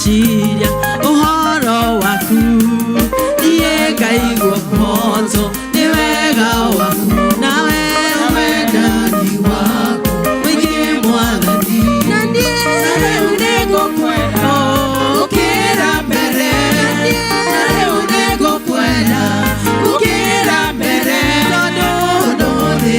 ndeciria uhoro waku niĩ ngaigua kũhotwo nĩ wega waku nawe wendani waku mũingĩ Mwathani na niĩ rĩu nĩngũkwenda gũkĩra mbere na rĩu nĩngũkwenda gũkĩra mbere tondũ nĩ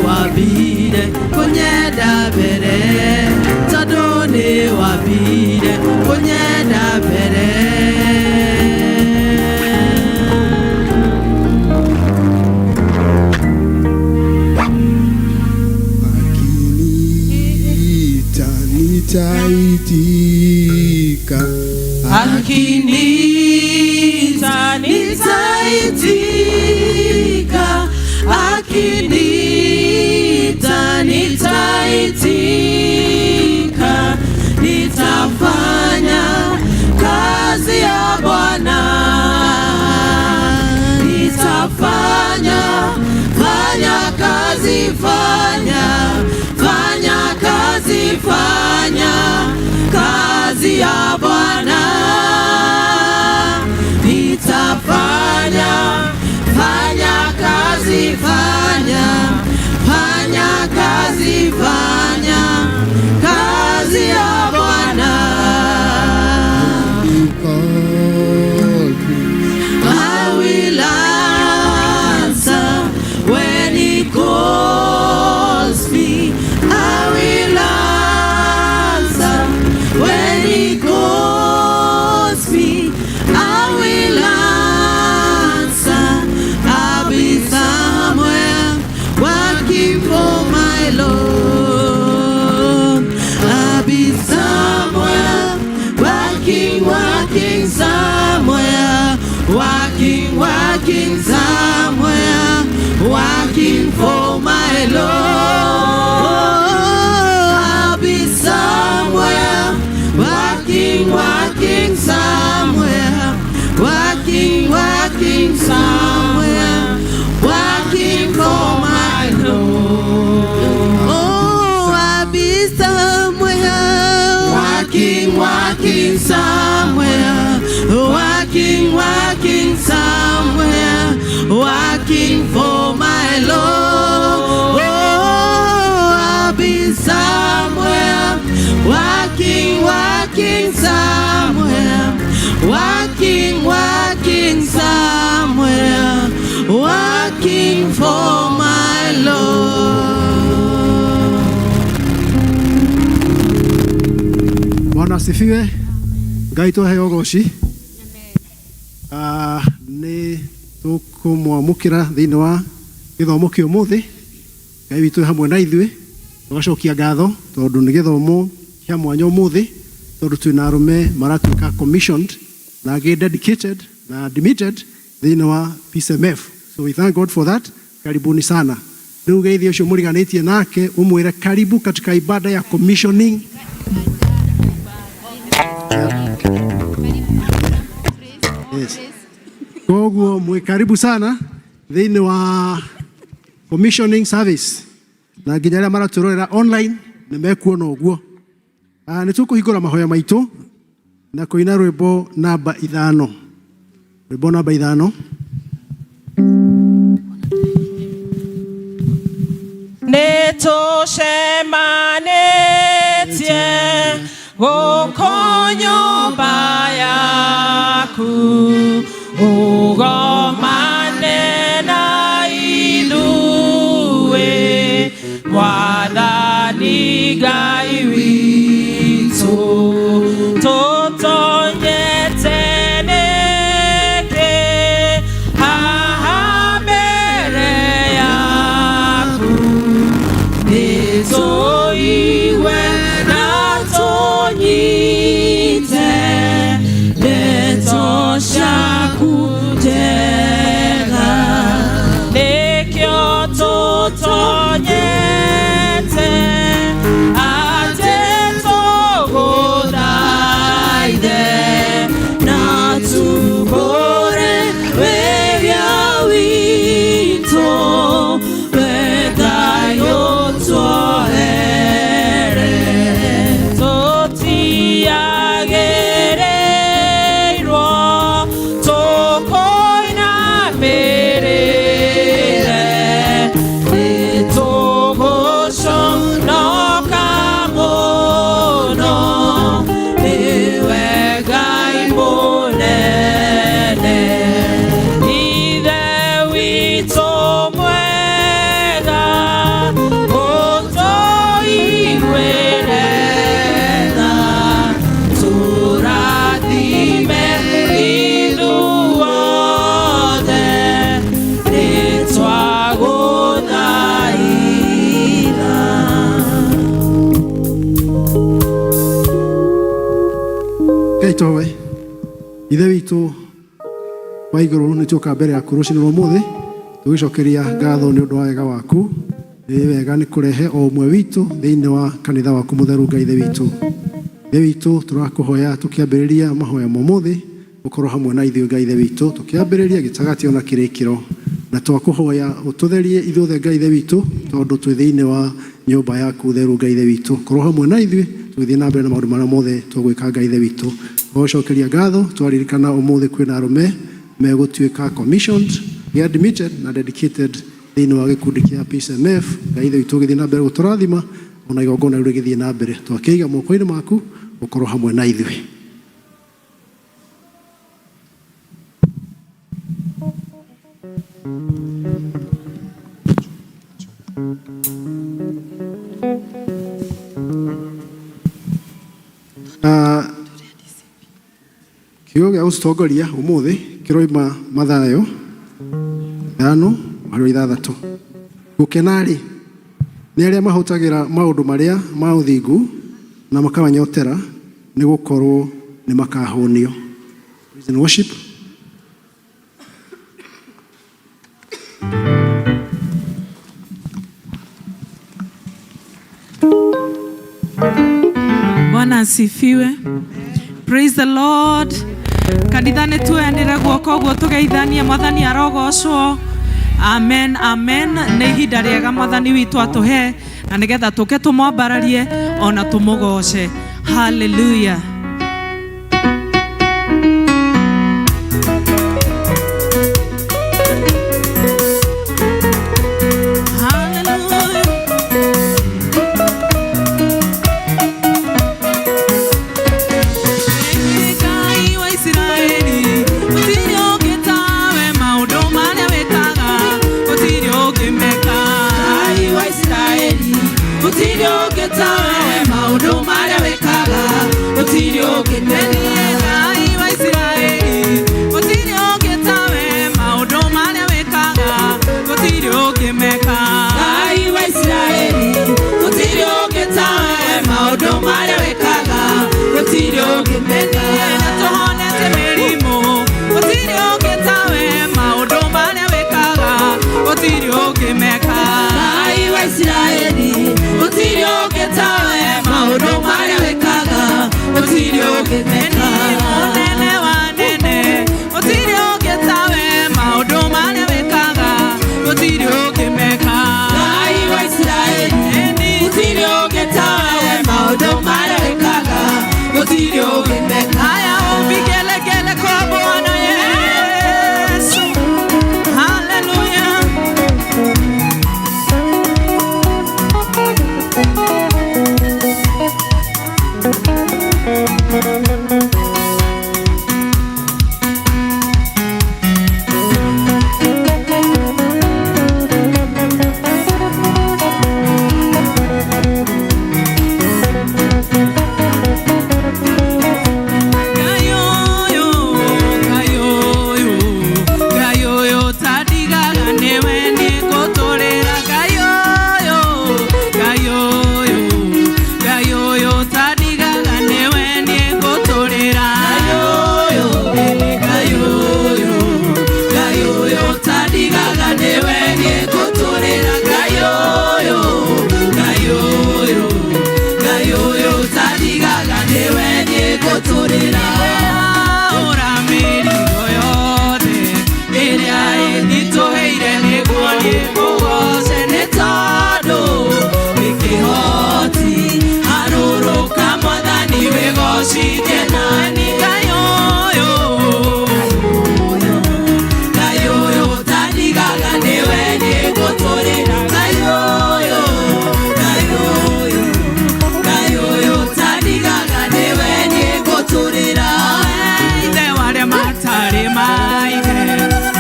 wambire kũnyenda mbere tondũ nĩ wambire kũnyenda mbere. Nitafanya kazi ya Bwana, nitafanya kazi, fanya fanya kazi ya Bwana. Nitafanya kazi, fanya kazi ya Bwana. I will answer when He calls me. I will answer when He calls me. I will answer. I'll be somewhere working for my Lord. I'll be somewhere working somewhere, working somewhere, working for my Lord. I'll be somewhere working somewhere, working somewhere, working for my Lord. Oh, I'll be somewhere working somewhere, working somewhere, working for my Lord. Oh, I'll be somewhere working somewhere, working somewhere, working for my Lord. Bwana asifiwe. Ngai tũheo goci. Nĩ tũkũmwamũkĩra thĩinĩ wa gĩthomo kĩa ũmũthĩ. Ngai witũ hamwe na ithuĩ tũgacokia ngatho tondũ nĩ gĩthomo kĩa mwanya ũmũthĩ, tondũ twĩna arũme maratuĩka commissioned na dedicated na admitted thĩinĩ wa PCMF. So we thank God for that. Karibuni sana. Rĩu geithio ũcio mũriganĩtie nake ũmwĩre karibu katika ibada ya commissioning. Yes. Koguo mwe karibu sana thĩinĩ wa commissioning service. Na nginya arĩa maratũrorera online nĩ mekuona ũguo. Nĩ tũkũhingũra mahoya maitũ na kũina rwĩmbo namba 5. Rwĩmbo namba 5. Nĩtũcemanĩtie gũkũ nyũmba yaku, ũgomane na ithuĩ, Mwathani Ngai witũ. Tũtonyete nĩkĩ haha mbere yaku, nĩtũigue na tũnyite ndeto ciaku njega. Nĩkĩo tũtonyete atĩ tũgũthaithe na tũhũre wĩra witũ, we Ngai ũtwohere. Tũtiagĩrĩirwo tũkũinamĩrĩre, nĩtũgũconoka mũno, nĩwe Ngai mũnene. Ithe witũ mwega, ũtũiguĩre tha, tũrathime ithuothe, nĩtwagũthaitha. Ngai towe. Ithe witũ wa igũrũ nĩ tũka mbere yaku rũciinĩ rwa ũmũthĩ tũgĩcokeria ngatho nĩ ũndũ wa wega waku. Nĩ wega nĩ kũrehe o ũmwe witũ thĩinĩ wa kanitha waku mũtheru Ngai ithe witũ. Ithe witũ tũrakũhoya tũkĩambĩrĩria mahoya ma ũmũthĩ, ũkorwo hamwe na ithuĩ Ngai ithe witũ, tũkĩambĩrĩria gĩtagati ona kĩrĩkĩro. na twakuhoya ututherie ithuothe Ngai ithe witũ tondu twi thiini wa nyumba yaku theru Ngai ithe witũ korwo hamwe na ithuĩ tũgĩthiĩ na mbere na maũndũ marĩa mothe tũgwĩka Ngai ithe witũ tũgũcokeria ngatho twaririkana ũmũthĩ kwĩna arũme megũtuĩka commissioned, admitted na dedicated thiini wa gĩkundi kĩa PCMF. Ngai ithe witũ ũgĩthiĩ na mbere gũtũrathima ona igongona rĩu rĩgĩthiĩ na mbere twakĩiga moko-inĩ maku ũkorwo hamwe na ithuĩ. Kiugo gĩa gũcitongoria ũmũthĩ kĩroima Mathayo 5:6. Gũkena-rĩ nĩ arĩa mahũtagĩra maũndũ marĩa ma ũthingu na makamanyotera nĩ gũkorwo nĩ makahũnio. Praise and worship. Bwana asifiwe. Praise the Lord. Kanitha nĩ tuoyanĩre guoko ũguo tũgeithanie Mwathani arogocwo. Amen, amen. Nĩ ihinda rĩega Mwathani witũ atũhe na nĩgetha tũke tũmwambararie ona tũmũgoce. Hallelujah.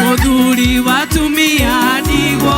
Muthuri watumia ndigwo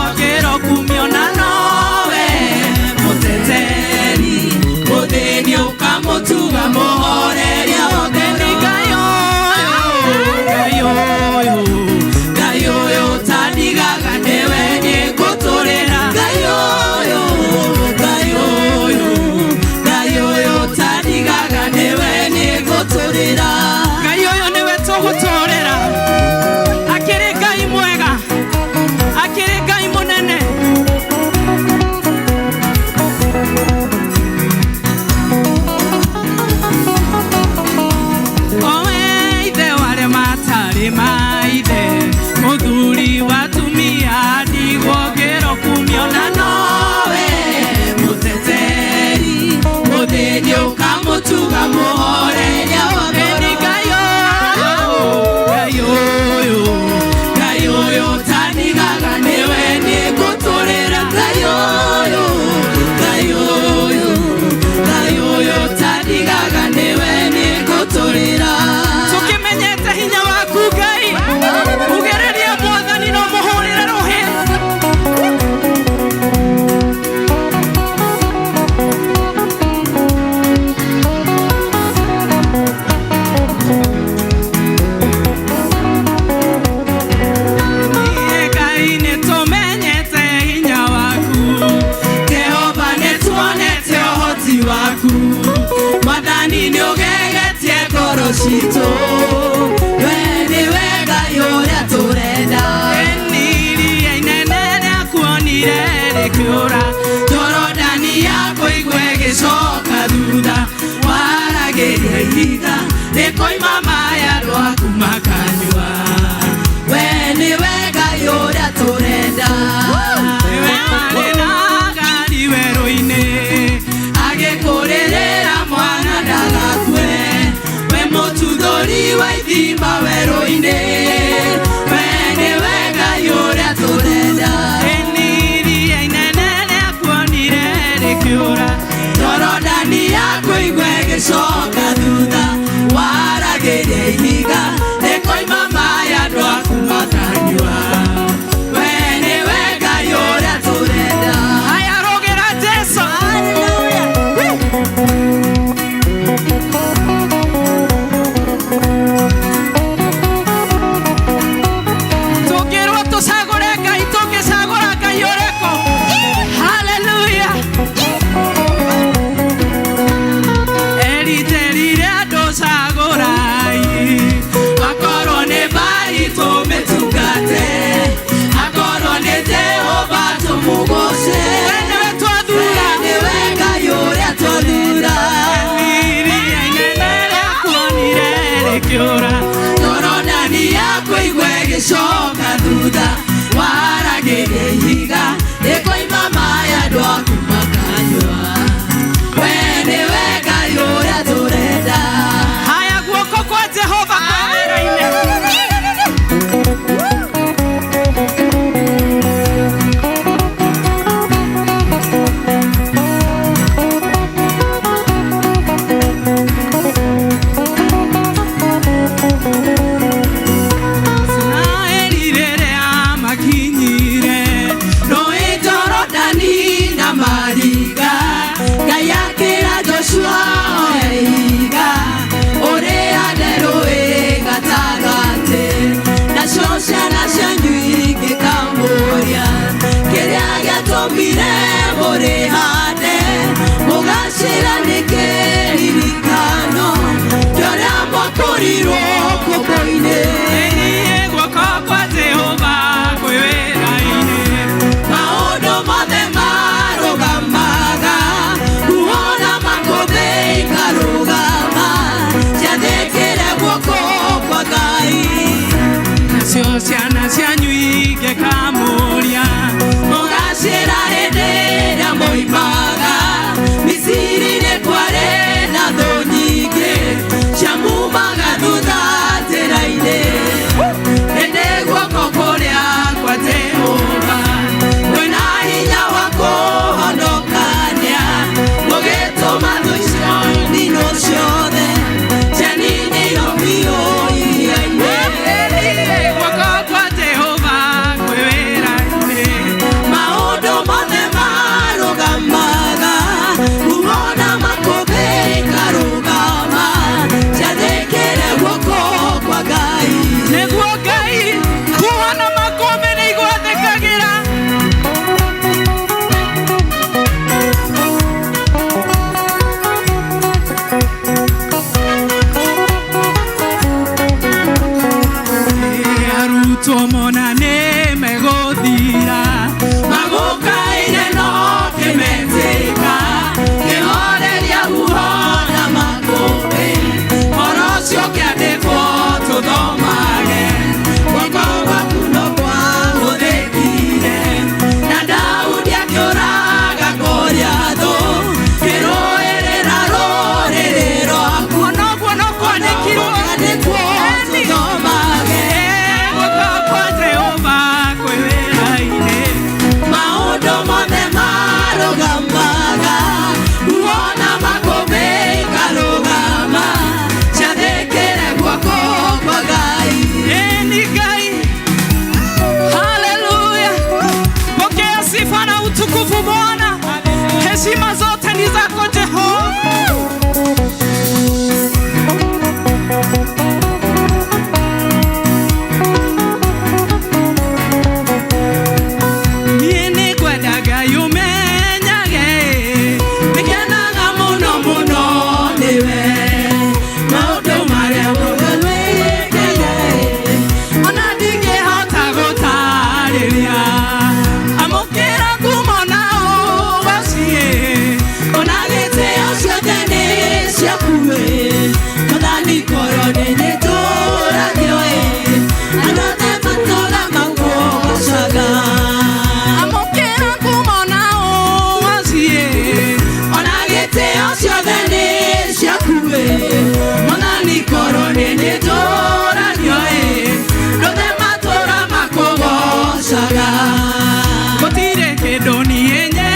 citũ we nĩwe Ngai ũrĩa tũrenda iria inene rĩakuonire rĩkĩũra Jorodani yakũigua ĩgĩcoka thutha waragĩria ihiga rĩkoima maĩ andũ aku makanyua we nĩwe Ngai ũrĩa tũrenda we warĩ na ngari werũ-inĩ agĩkũrĩrĩra mwana ndagakue we mũtuthũri wa ithima werũ-inĩ we nĩwe Ngai ũrĩa tũrenda iria inene rĩakuonire rĩkĩũra Jorodani yakũigua ĩgĩcoka thutha waragĩria ihiga rĩkoima maĩ andũ aku makanyua we nĩwe Ngai ũrĩa tũrenda haya rũgĩra Jesũ tũngĩrwo tũcagũre Ngai tũngĩcagũra Ngai ũrĩkũ haleluya eriterire andũ cagũrai akorwo nĩ Ngai tũmĩtungate akorwo nĩ Jehova tũmũgoce nĩwe twathura nĩwe Ngai ũrĩa twathura iria inene rĩakuonire rĩkĩũra Jorodani yakũigua ĩgĩcoka thutha waragĩria ihiga rĩkoima maĩ andũ aku makanyua we nĩwe Ngai ũrĩa tũrenda haya guoko kwa Jehova kwa wĩra-inĩ Isiraeli rĩrĩa makinyire rũĩ Jorodani na maringa Ngai akĩra Joshua oe ihiga ũrĩane rũĩ gatagatĩ nacio ciana cianyu ingĩkamũria kĩrĩa gĩatũmire mũrĩhane mũgacĩra nĩ kĩririkano kĩrĩa mwakorirwo kũmbũ-inĩ Ĩniĩ guoko kwa Jehova kwĩ wĩra-inĩ maũndũ mothe marũgamaga kuona makũmbĩ ikarũgama ciathĩkĩre guoko kwa Ngai nacio ciana cianyu ingĩkamũria mũgacĩra hĩndĩ ĩrĩa moimaga Misiri nĩ kwarĩ na thũ nyingĩ ciamumaga thutha njĩra-inĩ hĩndĩ guoko kũrĩa kwa Jehova kwĩna hinya wa kũhonokania gũgĩtũma thũ icio ndino ciothe cianinirwo biũ iria-inĩ guoko kwa Jehova kwĩ wĩra-inĩ maũndũ mothe marũgamaga kuona makũmbĩ ikarũgama ciathĩkĩre guoko kwa Ngai nĩguo Ngai kuona makũmbĩ nĩ igwathĩkagĩra arutwo mona nĩ megũthira magũkaire no kĩmetĩka kĩhoreria guo na makũmbĩ ũhoro ũcio ũkĩandĩkwo tũthomage guoko gwaku no kwahũthĩkire na Daudi akĩũraga Goliathũ kĩrũĩrĩra rũrĩrĩ rwaku ona ũguo no kwandĩkirwo kwandĩkwo tũthomage guoko kwa Jehova kwĩ wĩra-inĩ maũndũ mothe marũgamaga kuona makũmbĩ ikarũgama ciathĩkĩre guoko kwa Ngai Eni Ngai haleluya pokea sifa na utukufu Bwana heshima zote ni zako Jehova nĩwe maũndũ marĩa wendo ni yenye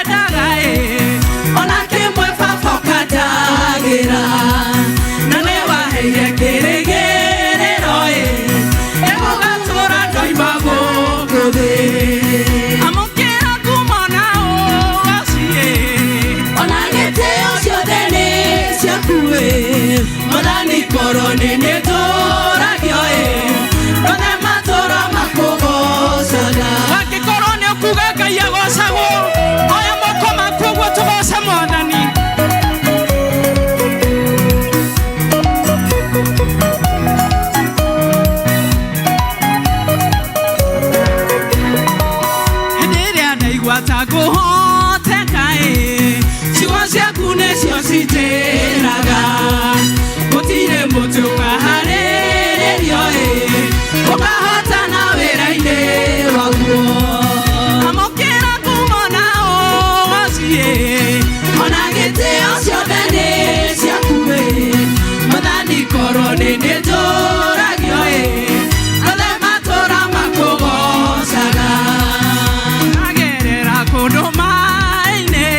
dagai ona kimwe baba kadagira na ne waheire kĩrĩgĩrĩro emugatura ndoimago nguthi amũkĩra kumona ũgacie ona gĩtĩo ciothe nĩ ciaku Mwathani koroni nĩtũragio rothe matũũra makũgocaga angĩkorwo nĩ ũkuga Ngai agocagwo oya moko maku ũguo tũgoce Mwathani hĩndĩ ĩrĩa ndaigua ta ngũhoteka ciugo ciaku nĩcio cinjĩraga gũtirĩ mũtĩ ũkaharĩrĩrio ũkahotana wĩra-inĩ waguo amũkĩra kumona ũgacie ona gĩtĩo ciothe nĩ ciaku Mwathani koroni nĩtũragio rothe matũũra makũgocaga agerera kũndũ maĩ-inĩ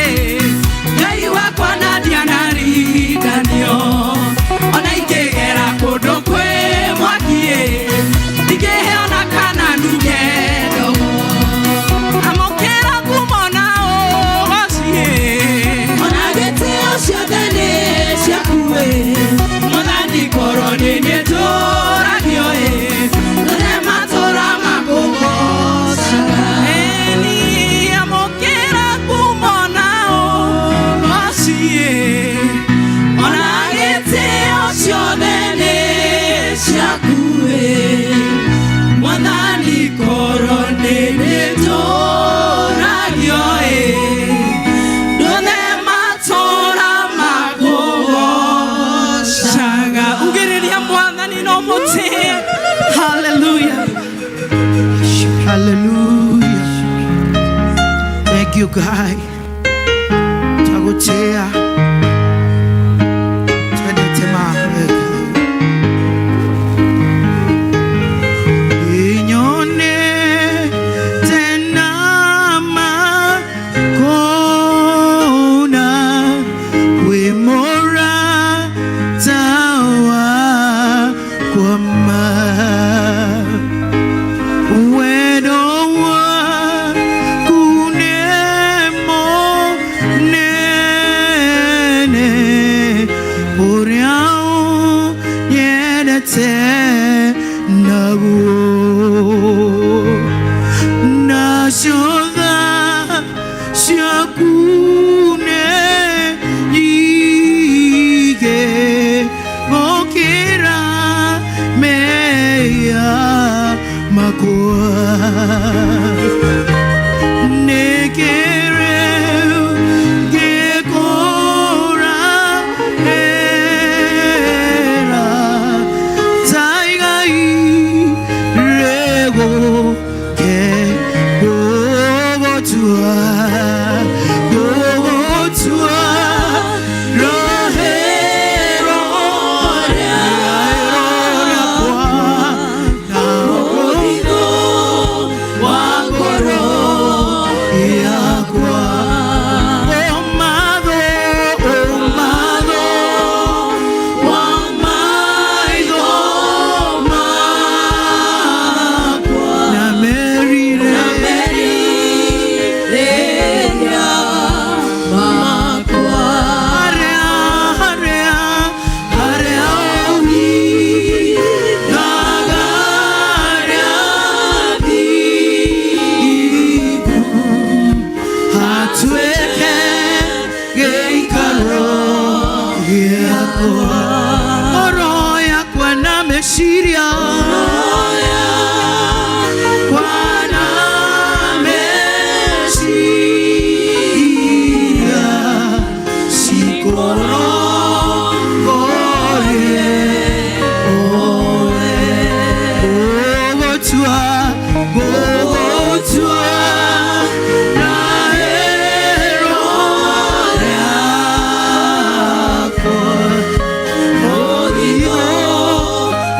Ngai wakwa na ndianariganio ona ingĩgera kũndũ kwĩ mwaki ndingĩhe ona kana nduge ndogo amũkĩra kumona ũgacie ona gĩtĩo ciothe nĩ ciaku Mwathani koroni nĩtũragio rothe matũũra makũgocaga ĩni amũkĩra kumona ũgacie ona gĩtĩo ciothe nĩ ciaku Mwathani koroni nĩtũragio rothe matũũra makũgocaga ugĩrĩria Mwathani no mũtĩe hallelujah Hallelujah. Thank you, God. Twagutia. Twendete mahweka. Inyone tena makona wimora tawa kwa ma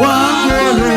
Wangoro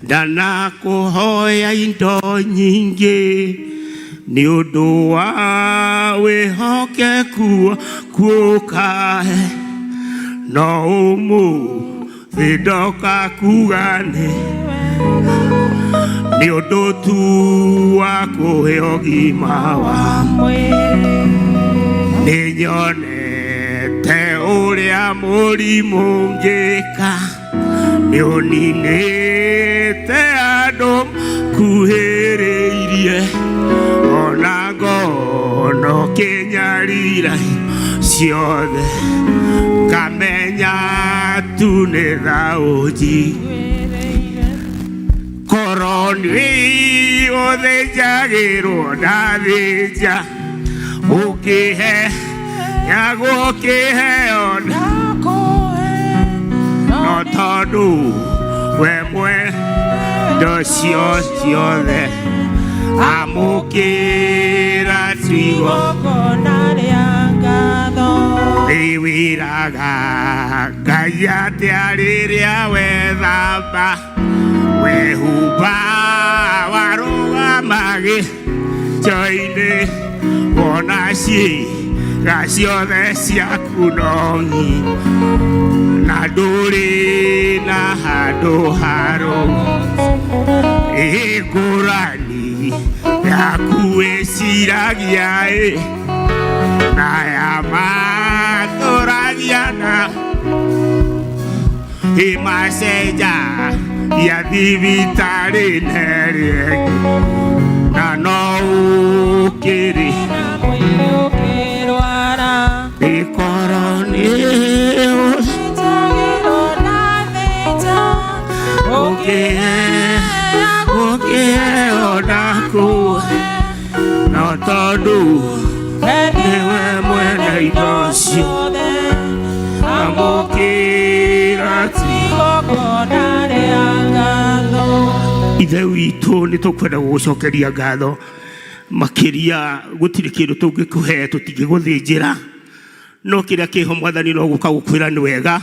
Ndanakuhoya indo nyingi ni undu wa wihokeku kukahe no umuthi ndoka kuga ni nĩ ũndũ tu wa kũhe ũgima wa mwĩrĩ. Nĩ nyonete ũrĩa mũrimũ ũngĩka, nĩ ũninĩte andũ kuhĩrĩirie, ona ngono kĩnyarira ciothe ngamenya tu nĩ thaũnji. Koroni ũthĩnjagĩrwo ndathĩnja, ũkĩhe nyagwo kĩheo no tondũ we mwendo cio ciothe amũkĩra cigo nĩwĩraga Ngai atĩa rĩrĩa wethamba, wehumba warũgama gĩtĩ-inĩ, wona ciĩga ciothe ciaku nongi na ndũrĩ na handũ harũmu. Ngũrani yaku ĩciragia na ya matũragia na imacenja ya thibitarĩ nerĩ, na no ũkĩrĩ ikoroni ũkĩheo naku, no tondũ nĩwe mwene indo ciothe amũkĩra Ithe witũ nĩ tũkwenda gũgũcokeria ngatho makĩria, gũtirĩ kĩndũ tũngĩkũhe tũtingĩgũthĩnjĩra, no kĩrĩa kĩho Mwathani no gũka gũkwĩra nĩ wega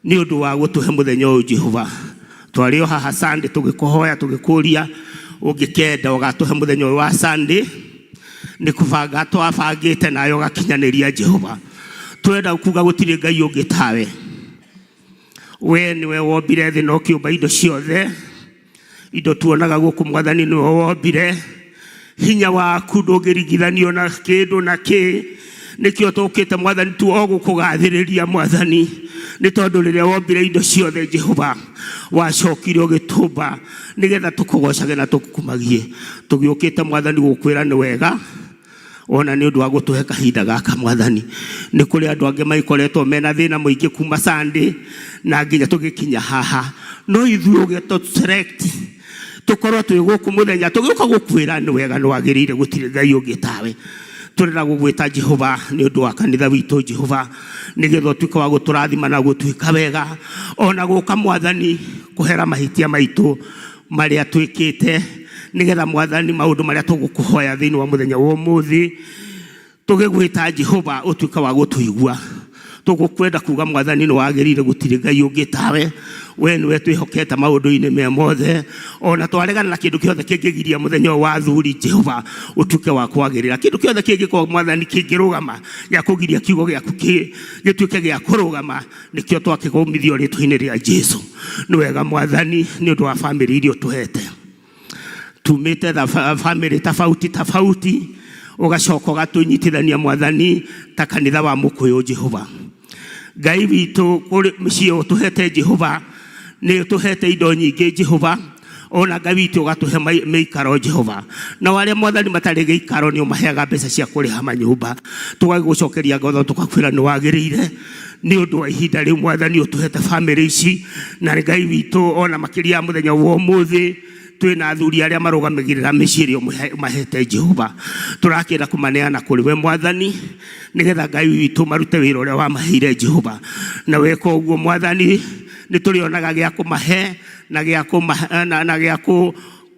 nĩ ũndũ wa gũtũhe mũthenya ũyũ Jehova. Twarĩ o haha Sunday tũgĩkũhoya tũgĩkũria ũngĩkenda ũgatũhe mũthenya ũyũ wa Sunday, nĩ kũbanga twabangĩte nayo gakinyanĩria Jehova. Twenda kuga gũtirĩ Ngai ũngĩ tawe, we nĩwe wombire thĩ na ũkĩũmba indo ciothe, indo tuonaga gũkũ Mwathani nĩwe wombire, hinya waku ndũngĩringithanio na kĩndũ na kĩ, nĩkĩo tũkĩte Mwathani tu o gũkũgathĩrĩria Mwathani, nĩ tondũ rĩrĩa wombire indo ciothe Jehova wacokire ũgĩtũmba nĩgetha tũkũgocage na tũkumagie. Tũgĩũkĩte Mwathani gũkwĩra nĩ wega, ona nĩ ũndũ wa gũtũhe kahinda gaka Mwathani. Nĩ kũrĩ andũ angĩ maikoretwo mena thĩna mũingĩ kuma Sunday na nginya tũgĩkinya haha, no ithuĩ ũgĩtũ-select tũkorwo twĩ gũkũ mũthenya tũgĩũka gũkwĩra nĩ wega, nĩ wagĩrĩire, gũtirĩ Ngai ũngĩ tawe. Tũrenda gũgwĩta Jehova nĩ ũndũ wa kanitha witũ Jehova, nĩgetha ũtuĩke wa gũtũrathima na gũtuĩka wega, ona gũka Mwathani kũhera mahĩtia maitũ marĩa twĩkĩte, nĩgetha Mwathani maũndũ marĩa tũgũkũhoya thĩinĩ wa mũthenya wa ũmũthĩ tũgĩgwĩta Jehova ũtuĩke wa gũtũigua. Tũgũkwenda kuga Mwathani nĩ wagĩrĩire, gũtirĩ Ngai ũngĩ tawe, we nĩwe twĩhokete maũndũ-inĩ me mothe, ona twaregana na kĩndũ kĩothe kĩngĩgiria mũthenya wa athuri Jehova ũtuĩke wa kwagĩrĩra. Kĩndũ kĩothe kĩngĩkorwo Mwathani kĩngĩrũgama gĩa kũgiria kiugo gĩaku gĩtuĩke gĩa kũrũgama, nĩkĩo twakĩgomithio rĩtwa-inĩ rĩa Jesũ. Nĩ wega Mwathani nĩ ũndũ wa bamĩrĩ iria ũtũhete, tumĩte bamĩrĩ tofauti, ũgacoka ũgatũnyitithania Mwathani ta kanitha wa Mũkũyũ Jehova. Ngai witũ kũrĩ mũciĩ ũtũhete Jehova, nĩ ũtũhete indo nyingĩ Jehova, ona Ngai witũ ũgatũhe mĩikaro Jehova, na arĩa Mwathani matarĩ gĩikaro nĩ ũmaheaga mbeca cia kũrĩha manyũmba. Tũgagũcokeria ngatho tũkakwĩra nĩ wagĩrĩire nĩ ũndũ wa ihinda rĩu Mwathani ũtũhete bamĩrĩ ici, na Ngai witũ ona makĩria mũthenya wa ũmũthĩ twĩna athuri arĩa marũgamagĩrĩra mĩciĩ ĩrĩa ũmahete Jehova. Tũrakĩenda kũmaneana kũrĩ we Mwathani, nĩgetha Ngai witũ marute wĩra ũrĩa wamaheire Jehova. Na weka ũguo Mwathani nĩ tũrĩonaga gĩa kũmahe na gĩa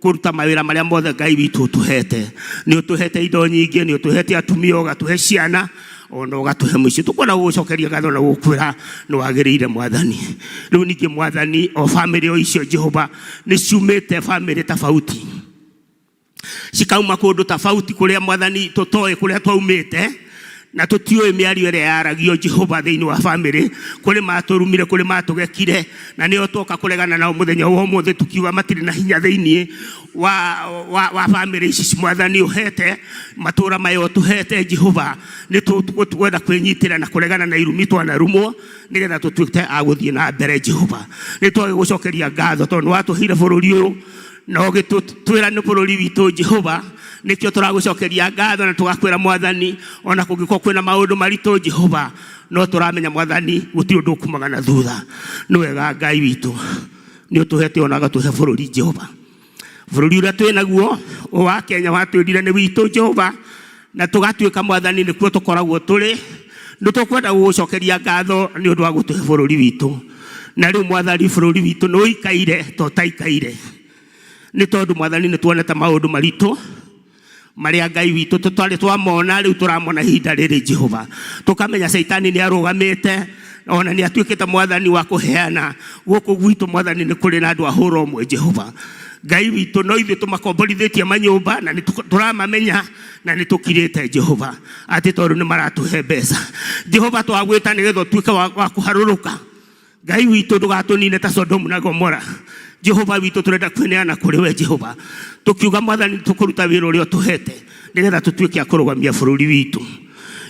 kũruta mawĩra marĩa mothe Ngai witũ ũtũhete. Nĩ ũtũhete indo nyingĩ, nĩ ũtũhete atumia, ũgatũhe ciana, ona ũgatũhe mũciĩ. Tũkwenda gũgũcokeria ngatho na gũkwĩra nĩ wagĩrĩire Mwathani. Rĩu ningĩ Mwathani, o bamĩrĩ o icio Jehova nĩ ciumĩte bamĩrĩ tofauti, cikauma kũndũ tofauti kũrĩa Mwathani tũtoĩ kũrĩa twaumĩte, na tutioe miario ĩrĩa yaragio Jehova thĩinĩ wa family kũrĩ matũrumire kũrĩ matũgekire na nĩo toka kũregana nao mũthenya wa ũmũthĩ tukiuga matirĩ na hinya thĩinĩ wa family ici Mwathani ũhete matũra mayo tũhete Jehova nĩ twenda kwĩnyitĩra na kũregana na irumi twanarumwo nĩgetha tũtuĩke agũthiĩ na mbere Jehova nĩ twagũcokeria ngatho tondũ watũheire bũrũri ũyũ na ũgĩtwĩra nĩ bũrũri witũ Jehova nikio tũragũcokeria ngatho na tũgakwĩra Mwathani ona kũngĩkorwo kwĩna maũndũ maritũ Jehova no tũramenya Mwathani gũtirĩ ũndũ ũkumaga na thutha nĩ wega Ngai witũ nĩ ũtũhete ona agatũhe bũrũri Jehova bũrũri ũrĩa twĩnaguo wa Kenya watwĩrire nĩ witũ Jehova na tũgatuĩka Mwathani nĩkuo tũkoragwo tũrĩ nĩ tũkwenda gũgũcokeria ngatho nĩ ũndũ wa gũtũhe bũrũri witũ na rĩu Mwathani bũrũri witũ nĩ ũikaire tũtaikaire nĩ tondũ Mwathani nĩ tuonete maũndũ maritũ Maria Ngai witũ tũtarĩ twamona rĩu tũramona ihinda rĩrĩ Jehova tũkamenya Saitani nĩ arũgamĩte ona nĩ atuĩkĩte Mwathani wa kũheana gũkũ gwitũ Mwathani nĩ kũrĩ na andũ ahũra ũmwe Jehova Ngai witũ no ithuĩ tũmakomborithĩtie manyũmba na nĩ tũramamenya na nĩ tũkirĩte Jehova atĩ tondũ nĩ maratũhe mbeca Jehova twagwĩta nĩgetha ũtuĩke wa kũharũrũka Ngai witũ ndũgatũnine ta Sodomu na Gomora Jehova witũ tũrenda kwĩneana kũrĩ we Jehova tukiuga Mwathani tũkũruta wĩra ũrĩa ũtũhete nĩgetha tũtuĩke a kũrũgamia bũrũri witũ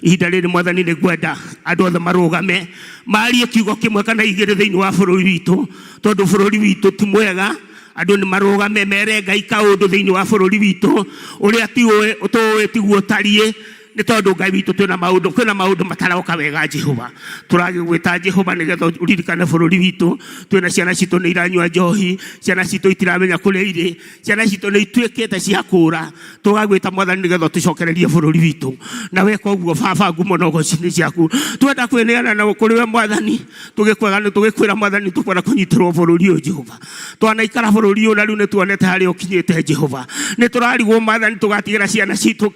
ihinda rĩrĩ Mwathani nĩ ngwenda andũ othe marũgame marie kiugo kĩmwe kana igĩrĩ thĩinĩ wa bũrũri witũ tondũ bũrũri witũ ti mwega andũ nĩ marũgame mere Ngai kaũndũ thĩinĩ wa bũrũri witũ ũrĩa ti ũtũĩ tiguo tariĩ nĩ tondũ Ngai witũ kwĩna maũndũ mataroka wega Jehova tũragĩgwĩta Jehova nĩgetha ũririkane bũrũri witũ twĩna ciana citũ nĩ iranyua njohi ciana citũ itiramenya kũrĩa irĩ ciana citũ nĩ ituĩkĩte cia kũũra tũgagwĩta Mwathani nĩgetha tũcokererie bũrũri witũ na weka ũguo baba ngumo na ũgooci-inĩ ciaku twenda kwĩneana na kũrĩ we Mwathani tũgĩkwĩra Mwathani tũkwenda kũnyitĩrwo bũrũri ũyũ Jehova twanaikara bũrũri ũyũ na rĩu nĩ tuonete harĩa ũkinyĩte Jehova nĩ tũrarigwo Mwathani tũgatigĩra ciana citũ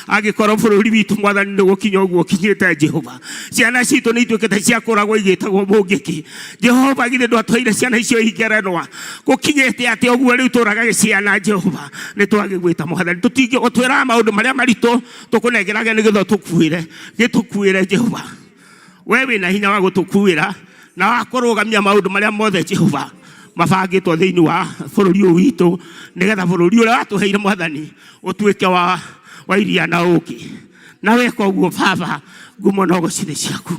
angĩkorwo bũrũri witũ Mwathani nĩ gũkinya ũguo ũkinyĩte Jehova ciana citũ nĩ ituĩkĩte cia kũragwo igĩtagwo mũngĩki Jehova githĩ ndwatũheire ciana icio ingerenwa gũkinyĩte atĩ ũguo rĩu tũragage ciana Jehova nĩ twagĩgwĩta Mwathani tũtigũtwĩra maũndũ marĩa maritũ tũkũnengerage nĩgetha gĩtũkuĩre Jehova we wĩna hinya wa gũtũkuĩra na wa kũrũgamia maũndũ marĩa mothe Jehova mabangĩtwo thĩinĩ wa bũrũri ũyũ witũ nĩgetha bũrũri ũrĩa watũheire Mwathani ũtuĩke wa iria na ũũkĩ na weka ũguo baba ngumo na ũgooci-inĩ ciaku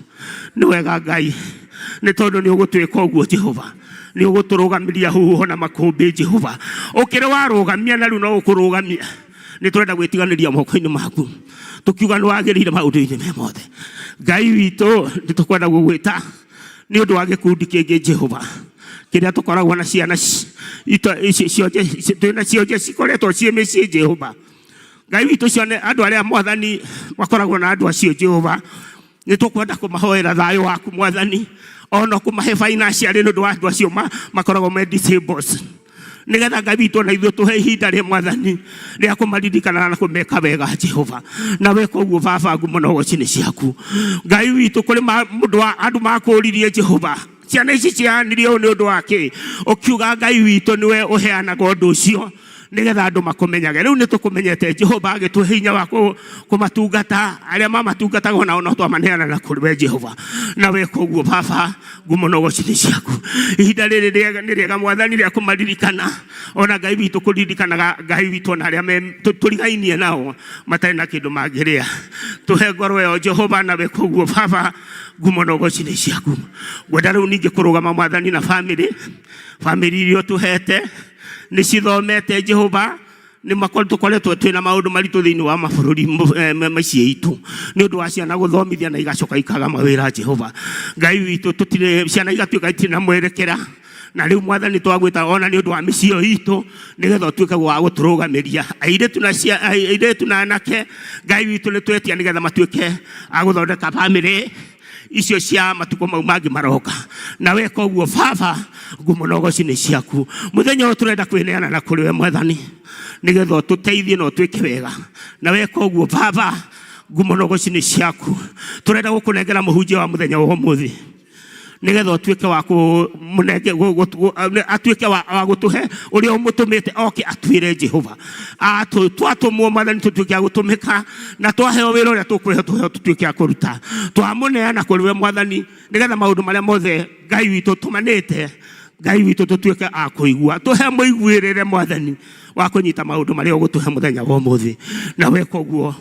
nĩ wega Ngai nĩ tondũ nĩ ũgũtwĩka ũguo Jehova nĩ ũgũtũrũgamiria huho na makũmbĩ Jehova ũkĩrĩ warũgamia na rĩu no ũkũrũgamia nĩ tũrenda gwĩtiganĩria moko-inĩ maku tũkiuga nĩ wagĩrĩire maũndũ-inĩ me mothe Ngai witũ nĩ tũkwenda gũgwĩta nĩ ũndũ wa gĩkundi kĩngĩ Jehova kĩrĩa tũkoragwo na ciana twĩna cionje cikoretwo ciĩ mĩciĩ Jehova Ngai witũ cione andũ arĩa Mwathani makoragwo na andũ acio Jehova nĩ tũkwenda kũmahoera thayũ waku Mwathani ona kũmahe finance arĩ nĩũndũ wa andũ acio makoragwo me disabled nĩgetha Ngai witũ na ithuĩ tũhe ihinda rĩa Mwathani rĩa kũmaririkana na kũmeka wega Jehova na weka ũguo baba ngumo na ũgooci-inĩ ciaku Ngai witũ kũrĩ andũ makũũririe Jehova ciana ici cianirie ũũ nĩ ũndũ wake ũkiuga Ngai witũ nĩwe ũheanaga ũndũ ũcio nĩgetha andũ makũmenyage rĩu nĩ tũkũmenyete Jehova agĩtũhe hinya wa kũmatungata arĩa mamatungataga ona twamaneana na kũrĩ we Jehova na weka ũguo baba ngumo na ũgooci-inĩ ciaku ihinda rĩrĩ nĩ rĩega Mwathani rĩa kũmaririkana ona Ngai witũ kũririkanaga Ngai witũ ona arĩa tũrigainie nao matarĩ na kĩndũ mangĩrĩa tũhe ngoro ĩyo Jehova na weka ũguo baba ngumo na ũgooci-inĩ ciaku ngwenda rĩu ningĩ kũrũgama Mwathani na family iria ũtũhete nĩ cithomete Jehova nĩ tũkoretwo twĩna maũndũ maritũ thĩinĩ wa mabũrũri maciĩ itũ nĩ ũndũ wa ciana gũthomithia na igacoka ikaga mawĩra Jehova Ngai witũ ciana igatuĩka itirĩ na mwerekera na rĩu Mwathani twagwĩta ona nĩ ũndũ wa mĩciĩ itũ nĩgetha ũtuĩke wa gũtũrũgamĩria airĩtu na anake Ngai witũ nĩ twetia nĩgetha matuĩke a gũthondeka family icio cia matukũ mau mangĩ maroka na weka ũguo baba ngumo na ũgooci-inĩ ciaku mũthenya ũyũ tũrenda kwĩneana na kũrĩ we Mwathani nĩgetha ũtũteithie na ũtuĩke wega na weka ũguo baba ngumo na ũgooci-inĩ ciaku tũrenda gũkũnengera mũhunjia wa mũthenya wa ũmũthĩ nigetha atuike wa munenge atuike wa gutuhe uria umutumite oke atwire Jehova twatumwo Mwathani tutuike a gutumika na twaheo wira uria tukwihe tutuike a kuruta twamuneana kuriwe Mwathani nigetha maundu maria mothe Ngai witu tumanite Ngai witu tutuike a kuigua tuhe muiguirire Mwathani wa kunyita maundu maria ugutuhe muthenya wa umuthi na weka uguo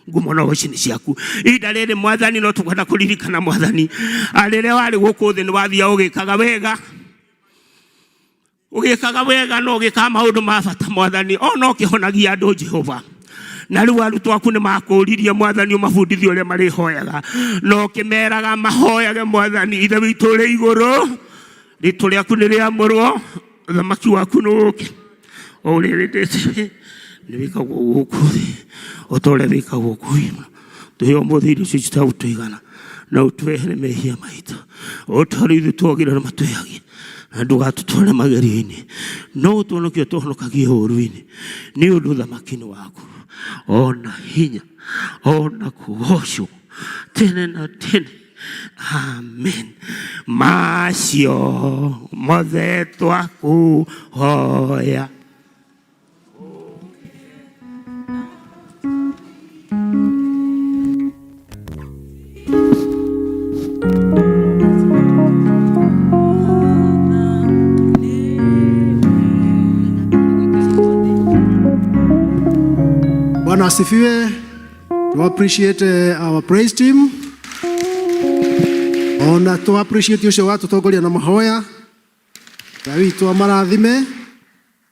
ngumo no wacini ciaku ida riri Mwathani no tukwenda kuririkana Mwathani arire wari guku thi ni wathia ugikaga wega no ugika maundu ma bata Mwathani ona ukihonagia andu Jehova na riu arutwo aku ni makuririe Mwathani umabundithie uria marihoyaga no kimeraga mahoyage Mwathani ithe witu ri iguru ritu riaku ni riamurwo thamaki waku nuke urire ni wikagwo guku thi otore wikagwo kuima tuyo muthiri cita utuigana na utwehere mehia maito otore ithu twogira na matweyagi na ndugatutware magerini no tuonokio tuhonokagie uruini ni undu thamakini waku ona hinya ona kugoshwo tene na tene amen macio mothe twakuhoya Bwana asifiwe. We appreciate our praise team. Ona to appreciate yose watu togoria na mahoya. Ngai tu amarathime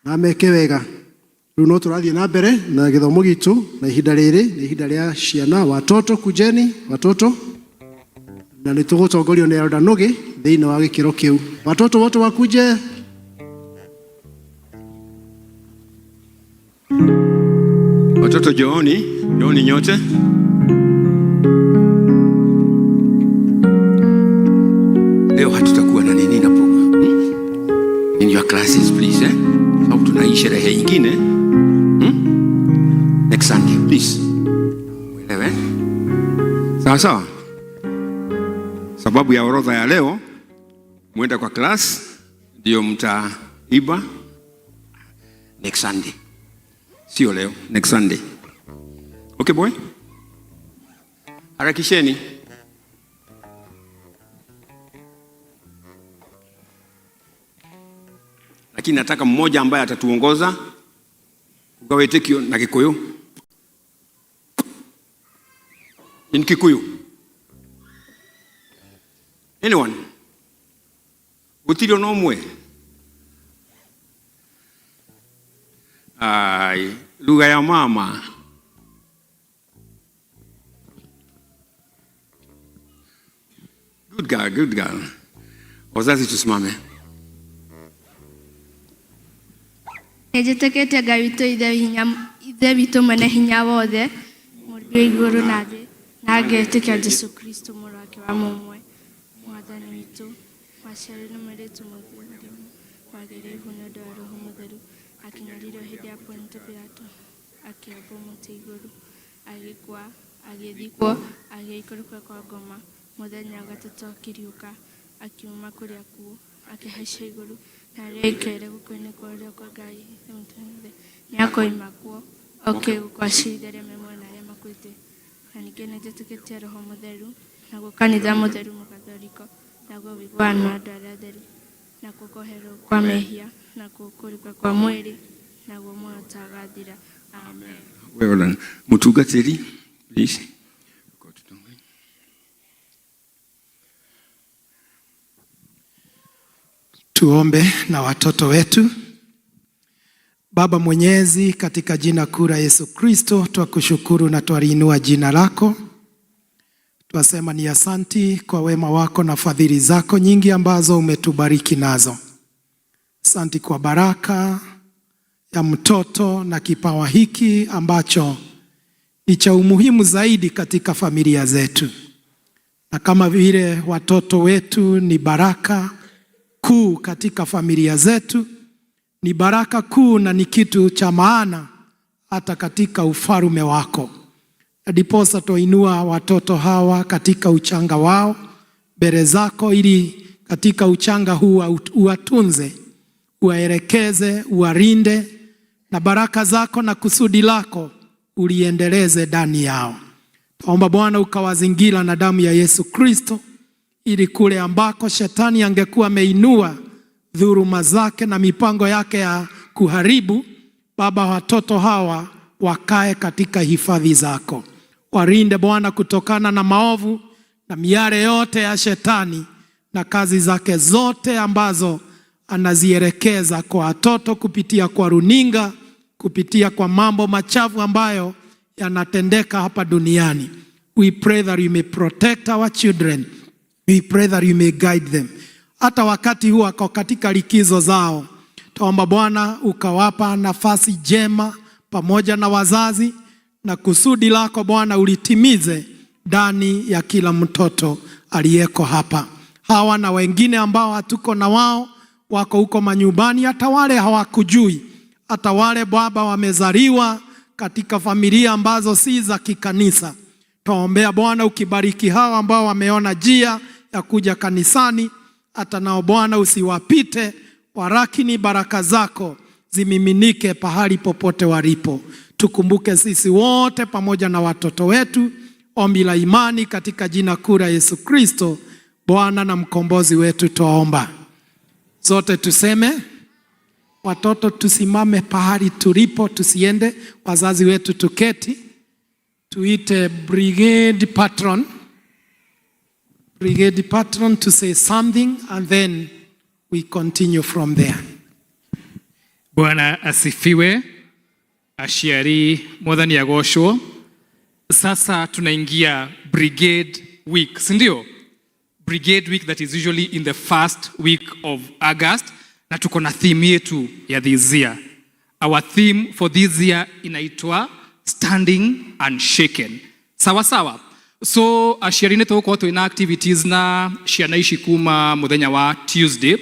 na meke wega. Riu no turathie na mbere na githomo gitu na ihinda riri ni ihinda ria ciana watoto kujeni watoto na ni tugutongorio ni Elder Nugi thiini wa gikiro kiu. Watoto wote wakuje. Watoto jooni nyote. Leo hatutakuwa na nini na program. In your classes please Sababu tuna sherehe nyingine. Next Sunday please. Mwelewe. Sawa. Sababu ya orodha ya leo muenda kwa class ndio mtaiba next Sunday. Sio leo, next Sunday. Okay boy? Harakisheni. Lakini nataka mmoja ambaye atatuongoza ugawetekio na Kikuyu. In Kikuyu. Anyone? Gutiri no mwe. Ai, lugha ya mama. Good girl. Wazazi tusimame. Ejetekete Ngai ithe witũ mwene hinya wothe mũriũ igũrũ na thĩ na ngetĩkia Jesu Kristo mũrũ wake wa mũmwe Mwathani witũ waciarĩ na mwĩrĩtu mũtheru wagĩrĩirwo nĩ ũndũ wa Roho Mũtheru akinyaririo hĩndĩ ya Ponto Pilato akĩambwo mũtĩ igũrũ agĩkua agĩthikwo agĩikũrũka kwa ngoma mũthenya wa gatatũ akĩriũka akiuma kũrĩ akuũ akĩhaica igũrũ na rĩkĩre guko-inĩ kwa ũrĩa kwa Ngai nĩ akoima kuo gũkwacirithia memwe na arĩa makuĩte na ningĩ nĩnjĩtĩkĩtie Roho Mũtheru naguo kanitha mũtheru mũgathoriko naguo ũiguano na andũ arĩa atheru na kuokoherwo kwa mehia na kũrĩka kwa mwĩrĩ naguo muoyo ũtagathira. Amen. Well done. Mutungatĩri, please. Tuombe na watoto wetu. Baba Mwenyezi, katika jina kuu la Yesu Kristo, twakushukuru na twaliinua jina lako. Twasema ni asanti kwa wema wako na fadhili zako nyingi ambazo umetubariki nazo. Asanti kwa baraka ya mtoto na kipawa hiki ambacho ni cha umuhimu zaidi katika familia zetu. Na kama vile watoto wetu ni baraka kuu katika familia zetu, ni baraka kuu na ni kitu cha maana hata katika ufalme wako. Ndiposa tuinua watoto hawa katika uchanga wao mbele zako, ili katika uchanga huu, uwatunze, uwaelekeze, uwarinde, na baraka zako na kusudi lako uliendeleze ndani yao. Tuomba Bwana ukawazingira na damu ya Yesu Kristo, ili kule ambako shetani angekuwa ameinua dhuluma zake na mipango yake ya kuharibu, Baba, watoto hawa wakae katika hifadhi zako. Warinde Bwana kutokana na maovu na miale yote ya shetani na kazi zake zote ambazo anazielekeza kwa watoto kupitia kwa runinga, kupitia kwa mambo machafu ambayo yanatendeka hapa duniani. We pray that you may protect our children. We pray that you may guide them. Hata wakati huu wako katika likizo zao, tuomba Bwana ukawapa nafasi jema pamoja na wazazi, na kusudi lako Bwana ulitimize ndani ya kila mtoto aliyeko hapa. Hawa na wengine ambao hatuko na wao wako huko manyumbani, hata wale hawakujui, hata wale Baba wamezaliwa katika familia ambazo si za kikanisa. Tuombea Bwana ukibariki hawa ambao wameona njia ya kuja kanisani, hata nao Bwana usiwapite, warakini baraka zako zimiminike pahali popote walipo. Tukumbuke sisi wote pamoja na watoto wetu. Ombi la imani katika jina kuu la Yesu Kristo, Bwana na mkombozi wetu, tuomba. Zote tuseme, watoto tusimame pahali tulipo, tusiende. Wazazi wetu tuketi. Tuite brigade patron to say something, and then we continue from there. Bwana asifiwe. Ashiari mwadhani agosho. Sasa tunaingia brigade week, si ndio? Brigade week that is usually in the first week of August, na tuko na theme yetu ya this year. Our theme for this year inaitwa standing unshaken. Sawa sawa. So ashiari neto kwa tuina activities na shianaishi kuma muthenya wa Tuesday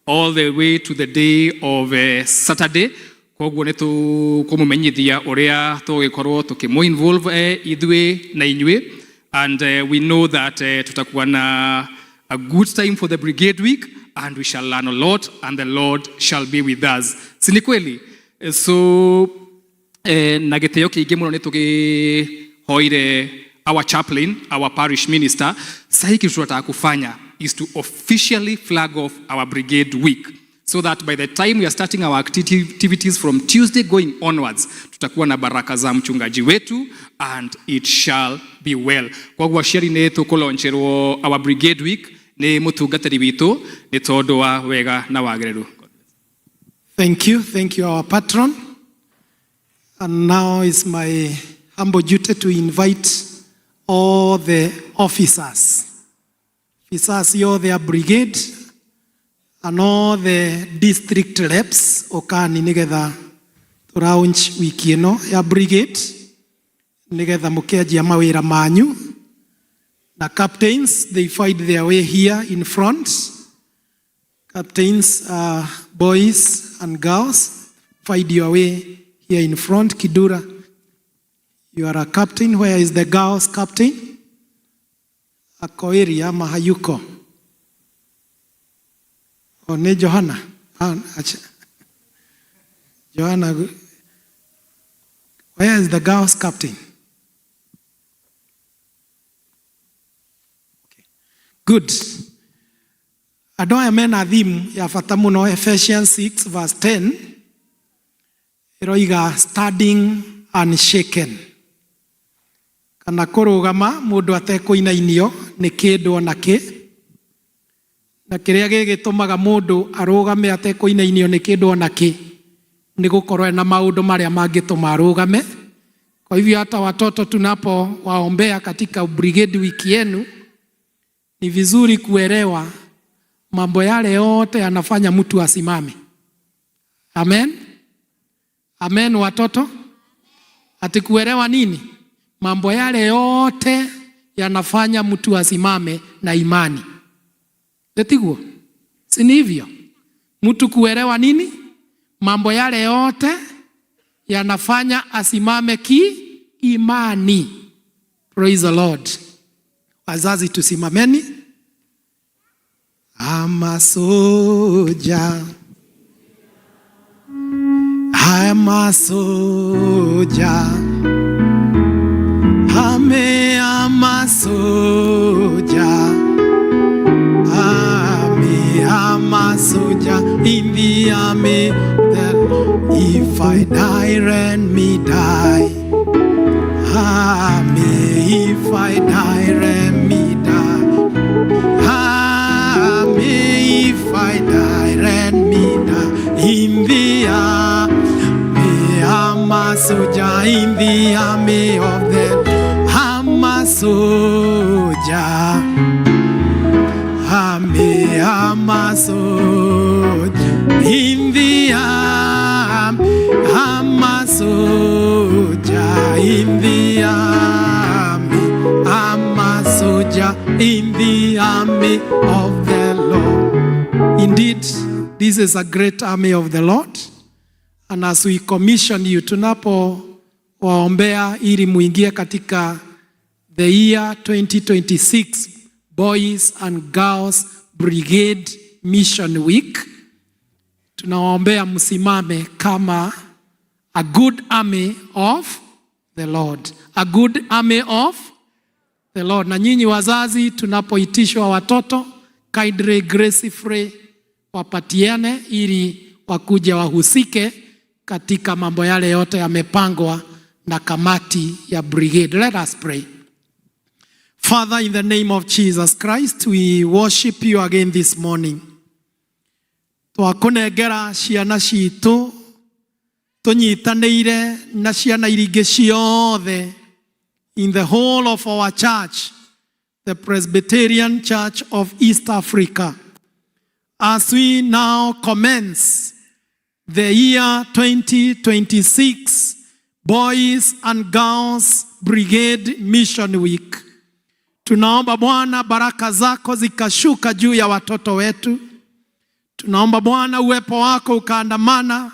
all the way to the day of Saturday. Koguo netu kumumenyithia uria tugikorwo tukimo involve idwe na inywe, and we know that tutakuwa na a good time for the brigade week, and we shall learn a lot, and the Lord shall be with us. Sini kweli? So na giteo kiingi muno nitugihoire our chaplain, our parish minister. Sahi kitu tunataka kufanya is to officially flag off our brigade week, so that by the time we are starting our activities from Tuesday going onwards, tutakuwa na baraka za mchungaji wetu, and it shall be well. Kwa kuwa sheri ne tukoloncherwo our brigade week ne mutungatari witu ni tondu wa wega na wagereru. Thank you our patron. And now is my humble duty to invite all the officers, all their brigade, and all the district reps okani nigetha turaunch wiki ino ya brigade nigetha mukianjia mawira manyu, na captains they find their way here in front. Captains, boys and girls, find your way here in front. Kidura, you are a captain. Where is the girls captain? Akoiri ama hayuko? Ne Johanna. Johanna, where is the girls captain? Okay. Good. Andũ aya mena thimu ya bata mũno. Ephesians 6 verse 10 iroiga standing unshaken, kana kũrũgama mũndũ atekũinainio nĩ kĩndũ ona kĩ, na kĩrĩa gĩgĩtũmaga mũndũ arũgame atekũinainio nĩ kĩndũ ona kĩ ni gũkorwo na maũndũ marĩa mangĩtũma arũgame. Kwa hivyo hata watoto tunapo waombea katika brigade wiki yenu, ni vizuri kuelewa mambo yale yote yanafanya mtu asimame. Amen. Amen watoto. Ati kuelewa nini? Mambo yale yote yanafanya mtu asimame na imani. Letiguo. Si ni hivyo? Mtu kuelewa nini? Mambo yale yote yanafanya asimame imani. Praise the Lord. Wazazi tusimameni. I'm a soldier. I'm a soldier. I'm a soldier. I'm a soldier in the army. If I die, let me die. If I die, let me die. If I die, let me die. In the army, I'm a soldier. In the army of the, I'm a soldier. I'm a soldier. In the army, I'm a soldier. In the army, I'm a soldier. In the army of the Lord. Indeed, this is a great army of the Lord. And as we commission you, tunapo waombea ili muingie katika the year 2026 Boys and Girls Brigade Mission Week, tunawaombea msimame kama a good army of the Lord. A good army of the Lord. Na nyinyi wazazi, tunapoitishwa watoto, kindly gracefully wapatiane ili wakuje wahusike katika mambo yale yote yamepangwa na kamati ya brigade. Let us pray. Father, in the name of Jesus Christ, we worship you again this morning. Twakunengera ciana ciitũ tunyitanĩire na ciana iringĩ ciothe in the whole of our church, the Presbyterian Church of East Africa, as we now commence the year 2026 Boys and Girls Brigade Mission Week. Tunaomba Bwana baraka zako zikashuka juu ya watoto wetu. Tunaomba Bwana uwepo wako ukaandamana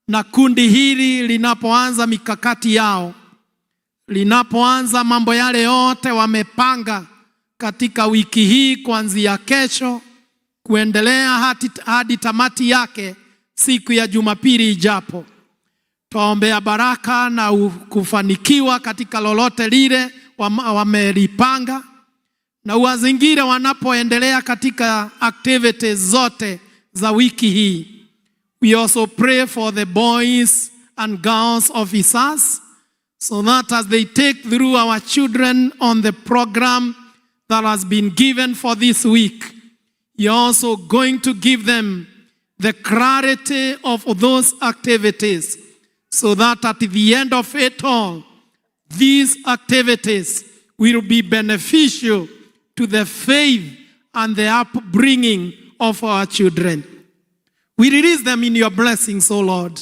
na kundi hili linapoanza mikakati yao, linapoanza mambo yale yote wamepanga katika wiki hii, kuanzia kesho kuendelea hadi tamati yake siku ya Jumapili ijapo. Tuombea baraka na kufanikiwa katika lolote lile wamelipanga, na uwazingire wanapoendelea katika activities zote za wiki hii. We also pray for the boys and girls officers, so that as they take through our children on the program that has been given for this week, you're also going to give them the clarity of those activities, so that at the end of it all, these activities will be beneficial to the faith and the upbringing of our children. We release them in your blessings, O Lord,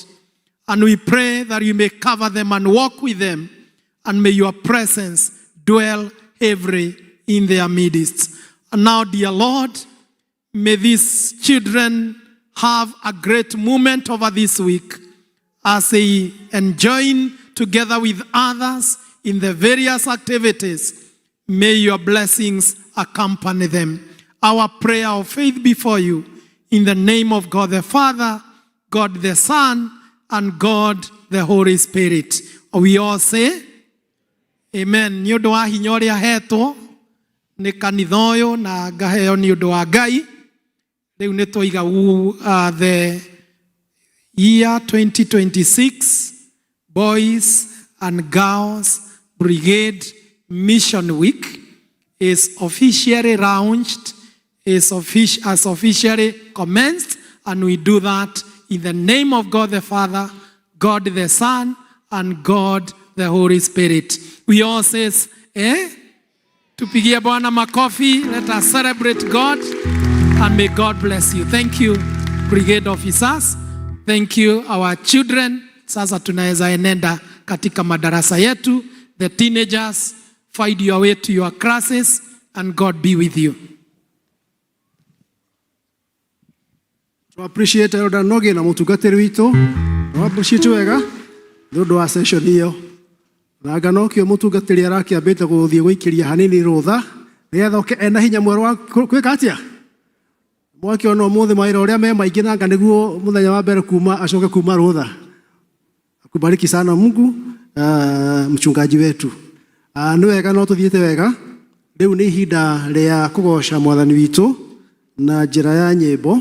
and we pray that you may cover them and walk with them, and may your presence dwell heavily in their midst. And now, dear Lord, may these children have a great moment over this week as they enjoy together with others in the various activities. May your blessings accompany them. Our prayer of faith before you, in the name of God the Father, God the Son, and God the Holy Spirit. We all say, Amen. Nĩ ũndũ wa hinya ũrĩa hetwo nĩ kanitha ũyũ na ngaheo nĩ ũndũ wa Ngai. Rĩu nĩ tũiga the year 2026 Boys and Girls Brigade Mission Week is officially launched, has officially commenced, and we do that in the name of God the Father, God the Son, and God the Holy Spirit. We all says, Tupigie Bwana makofi. Let us celebrate God, and may God bless you. Thank you, brigade officers. Thank you, our children. Sasa tunaweza enenda katika madarasa yetu. The teenagers, find your way to your classes, and God be with you. To appreciate Elder Noge na mutungatiri witu. To appreciate wega ndu wa session hiyo. Na ganokio mutungatiri arakiambite guthie guikiria hanini rutha nigetha oke ena hinya mweru wa kwika atia mwaki ono mothe maira uria me maingi nanga niguo muthenya wa mbere kuma acoke kuma rutha. Akubariki sana Mungu mchungaji wetu. Ni wega no tuthiete wega. Riu ni ihinda ria kugoca mwathani witu na njira ya nyimbo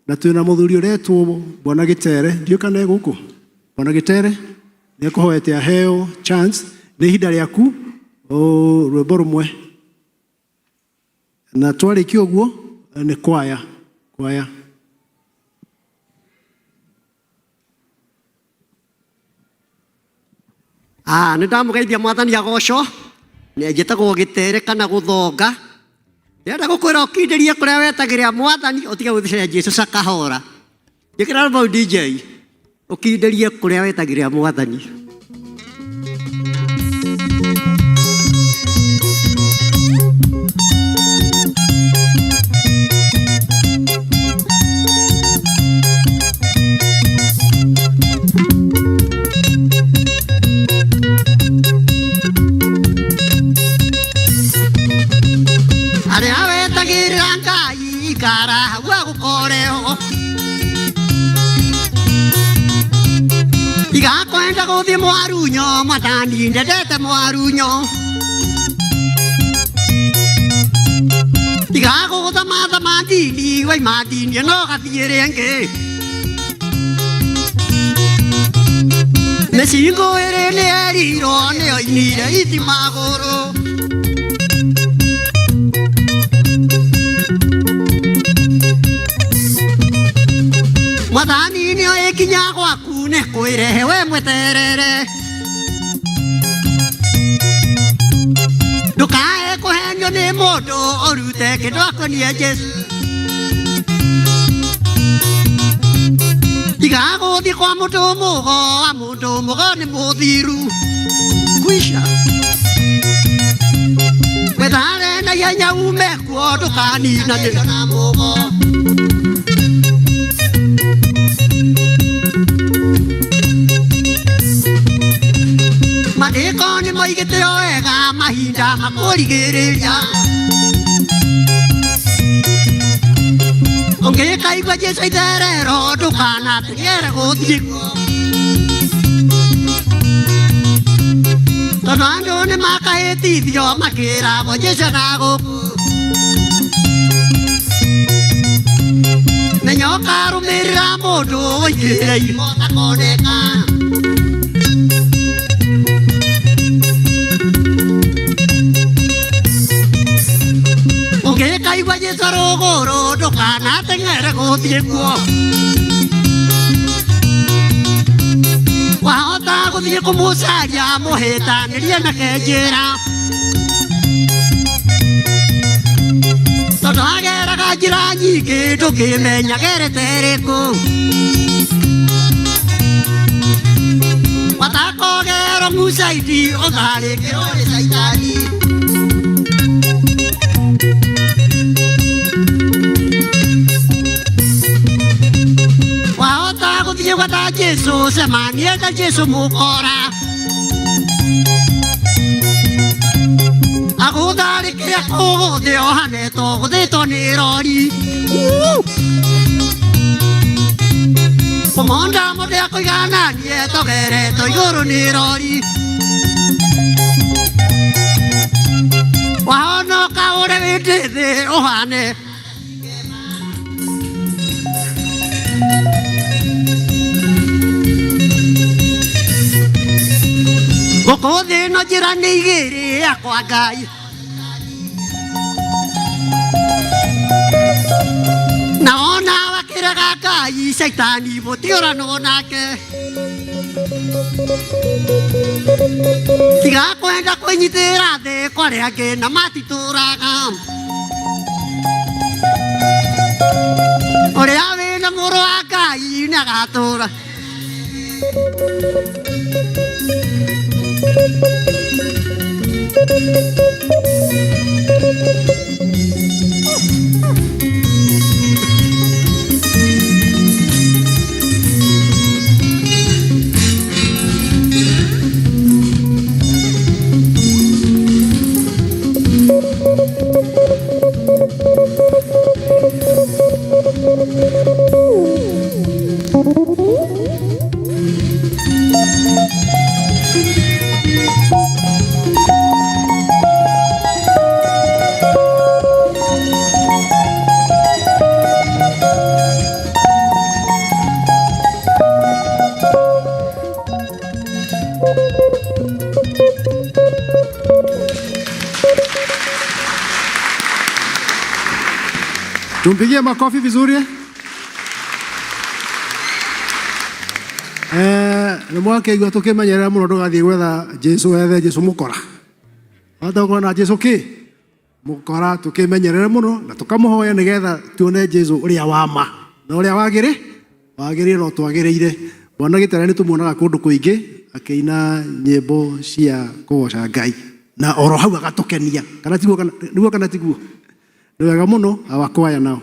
na twina muthuri uretwo Bwana Gitere. Ndio kana guku Bwana Gitere ni kuhoete aheo chance ni ihinda riaku rwimbo rumwe na twariki uguo ni kwaya. Nĩ ndamugeithia mwathani agocwo. Nĩ njĩtagwo Gitere kana guthonga. Ndĩrenda gũkwĩra ũkindĩrie kũrĩa wetagĩrĩra mwathani ũtige gũthĩcĩra Jesũ sakahora. Njĩkĩra rũbau DJ ũkindĩrie kũrĩa wetagĩrĩra mwathani. Iga kwenda guthi mwarunyo matani ndendete mwarunyo. Iga gutha matha madini wai madini no gathie rĩngĩ. Mĩcingo ĩrĩ nĩ erirwo nĩyo inire iti magũrũ. Mwathani nĩoĩ nginya gwaku nĩ kwĩrehe we mweterere. Ndũkae kũhenio nĩ mũndũ ũrute kĩndũ akoniĩ Jesũ. Tiga gũthiĩ kwa mũndũ mũgo wa mũndũ mũgo nĩ mũthiru. Kwisha wethare na ihenya ume kuo ndũkaninanĩra na mũgo. Maandĩko nĩ moigĩte o wega mahinda makũrigĩrĩria. Ũngĩkaigua Jesũ itherero ndũkanategere gũthiĩ kuo. Tondũ andũ nĩ makahĩtithio makĩragwo Jesũ na gũkũ. Menya ũkarũmĩrĩra mũndũ ũingĩrĩire irimo takoneka. Ũngĩkaigua Jesũ rũgũrũ ndũkanateng'ere gũthiĩ kuo. Wahota gũthiĩ kũmũcaria mũhĩtanĩrie nake njĩra. Tondũ ageraga njĩra nyingĩ ndũkĩmenya agerete ĩrĩkũ. Watakogero mũcaidi ũtharĩkĩrwo nĩ Saitani. Gũthiĩ gwetha Jesũ cemanie na Jesũ mũkora. Agũtharĩkĩre kũgũthĩ ohanetwo gũthĩtwo nĩ rori. Mũmonda mũndũ akũigananie togeretwo igũrũ nĩ rori. Wahonoka ũrĩ wĩndĩ thĩ ũhane. Gũkũ thĩ ĩno njĩra nĩ igĩrĩ yakwa Ngai. Na ona wakĩrega Ngai Saitani mũtiũranwo nake. Tiga kwenda kwĩnyitĩrĩra thĩ kwarĩa angĩ na matitũraga. Ũrĩa wĩna mũrũ wa Ngai nĩ agatũra. Tumpigie makofi vizuri. Nĩ mwakĩigua tũkĩmenyerera mũno ndũgathiĩ gwetha Jesu wethe Jesu mũkora. Wahota gũkorwo na Jesu mũkora, tũkĩmenyerere mũno na tũkamũhoya nĩgetha tuone Jesu ũrĩa wa ma na ũrĩa wagĩrĩire no twagĩrĩire. Mwana Gĩtarĩ nĩ tũmuonaga kũndũ kũingĩ akĩina nyĩmbo cia kũgoca Ngai na oro hau agatũkenia. Kana tiguo? Nĩ wega mũno awakwaya nao.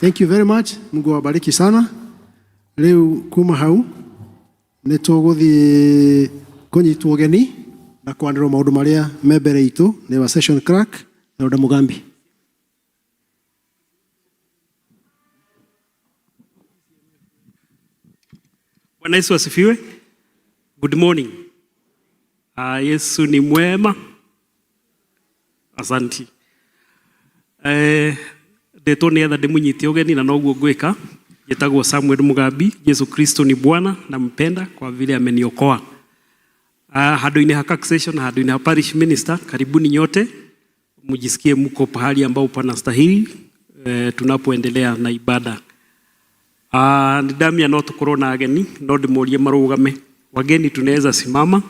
Thank you very much. Mungu awabariki sana. Leo kuma hau nĩ tũgũthiĩ kũnyitwo ũgeni na kwanĩrwo maũndũ marĩa me mbere itũ nĩ wa session clerk Elder Mugambi. Bwana Yesu asifiwe. Good morning. Yesu ni mwema. Asanti. Ndeto nĩ etha ndĩmũnyite ũgeni na noguo ngwĩka. Njĩtagwo Samuel Mugambi. Yesu Kristo ni Bwana, nampenda kwa vile ameniokoa. Handũ-inĩ ha CAC session, handũ-inĩ ha parish minister, karibuni nyote. Mujisikie mko pahali ambao panastahili tunapoendelea na ibada. Ndamia no tukorwo na ageni, no ndĩmorie marũgame. Wageni tunaweza simama.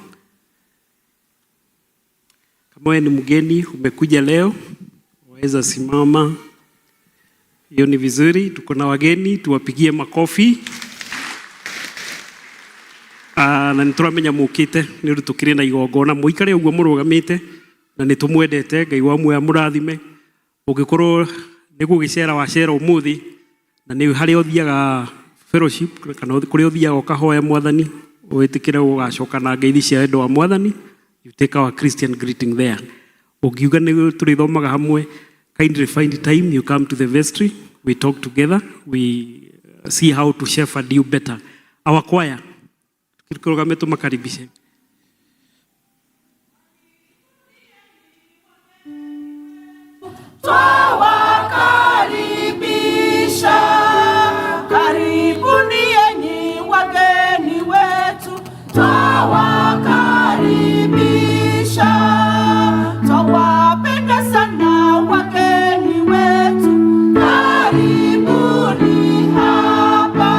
Kama wewe ni mgeni umekuja leo, waweza simama. Hiyo ni vizuri. Tuko na wageni, tuwapigie makofi. Na nituramenya mukite ni undu tukire na igongona muikare uguo murugamite na nitumwendete Ngai wa muoyo murathime. Ungikorwo ni gugicera wa cera umuthi na ni hari othiaga fellowship kana kuri othiaga ukahoya mwathani witikire ugacoka na ngeithi cia endo wa mwathani, you take our Christian greeting there. Ukiuga ni turithomaga hamwe, kindly find time, you come to the vestry, we talk together, we see how to shepherd you better. Our choir kirikogame tumakaribishe. Twawakaribisha, karibuni enyi wageni wetu. Twawakaribisha, twawapenda sana wageni wetu. Karibuni hapa,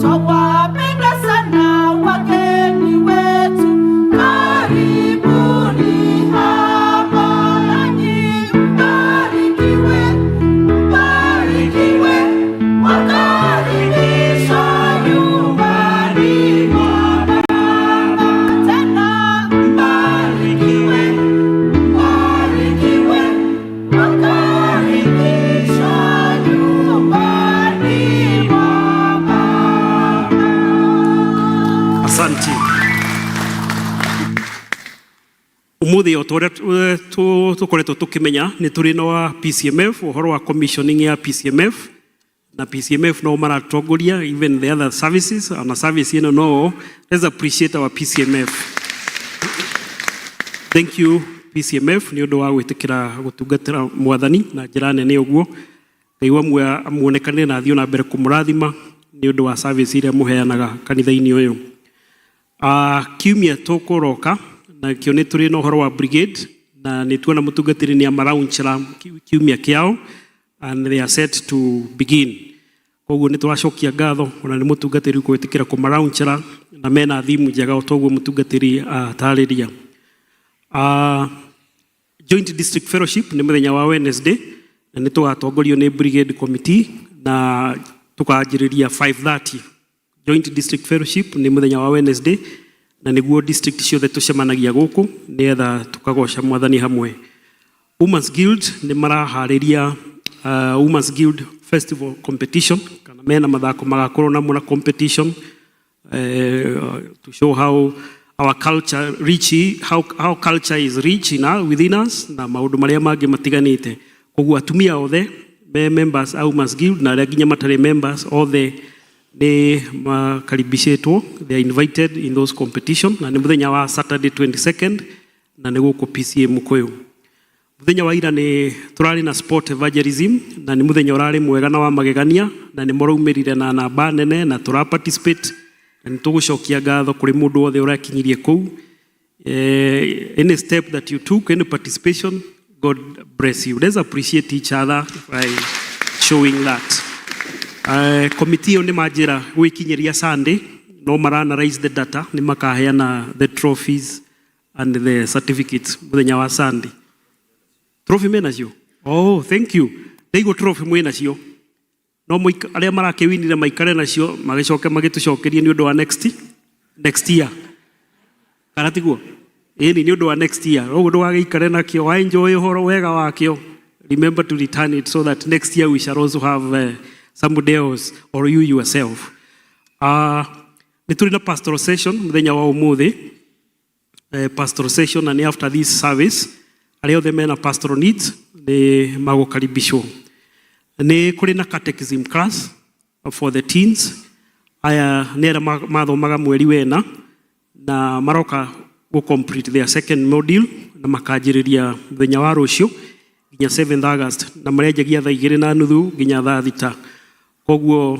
twawapenda sana wageni wetu. Karibuni hapa, nanyi mbarikiwe, mbarikiwe, wakaribishwa nyumbani mwa Baba. Tena mbarikiwe, mbarikiwe, wakaribishwa nyumbani mwa Baba. Asante. Umuthi o tukoretwo tukimenya ni turi no PCMF, uhoro wa commissioning ya PCMF, na PCMF no maratongoria even the other services, and service ino no. Let's appreciate our PCMF. Thank you PCMF ni undu wa gwitikira gutungatira mwathani na njira nene uguo. Ngai wa muoyo amuonekane na athio na mbere kumurathima ni undu wa service iria muheanaga kanitha-ini uyu. Kiumia tukuroka na kio ni turi no horo wa brigade na ni tuona mutungatiri ni amaraunchira kiumia kiao, and they are set to begin. Koguo ni turacokia ngatho ona ni mutungatiri gwitikira kumaraunchira na mena thimu njega otoguo mutungatiri atariria. Joint District Fellowship ni muthenya wa Wednesday na ni tugatongorio ni brigade committee na tukanjiriria 5:30. Joint District Fellowship ni muthenya wa Wednesday na niguo district ciothe tucemanagia guku nietha tukagoca mwathani hamwe. Women's Guild ni marahariria Women's Guild Festival competition, kana mena mathako magakorwo na muna competition to show how our culture how culture is rich within us na maundu maria mangi matiganite. Koguo atumia othe me members au Women's Guild na aria nginya matari members othe ni makaribishitwo, they are invited in those competition, na ni muthenya wa Saturday 22nd na ni guku PCA Mukuyu. Muthenya wa ira ni turari na sport evangelism na ni muthenya urari mwega na wa magegania na ni moraumirire na namba nene na tura participate na ni tugucokia ngatho kuri mundu wothe urakinyirie kou. Any step that you took, any participation, God bless you. Let's appreciate each other by showing that. Committee ni majira gwikinyiria Sunday no maranalyze the data, ni makaheana the trophies and the certificates muthenya wa Sunday. Trophy mena cio? Oh, thank you. Ndaigo trophy mwena cio. No aria marakewinire maikare nacio magicoke magitucokerie ni undu wa next year. Kana tiguo? Ni undu wa next year. Uguo ndugagikare nakio wa enjoy horo wega wakio. remember to return it so that next year we shall also have somebody else or you yourself. Nĩ tũrĩ na pastoral session mũthenya wa ũmũthĩ, pastoral session, na nĩ after this service arĩa othe mena pastoral needs nĩ magũkaribishwo. Nĩ kũrĩ na catechism class for the teens. Aya nĩ arĩa mathomaga mweri wena na maroka go complete their second module na makanjĩrĩria mũthenya wa rũciũ nginya 7th August na marenjagia thaa 2:30 nginya thaa 6. Koguo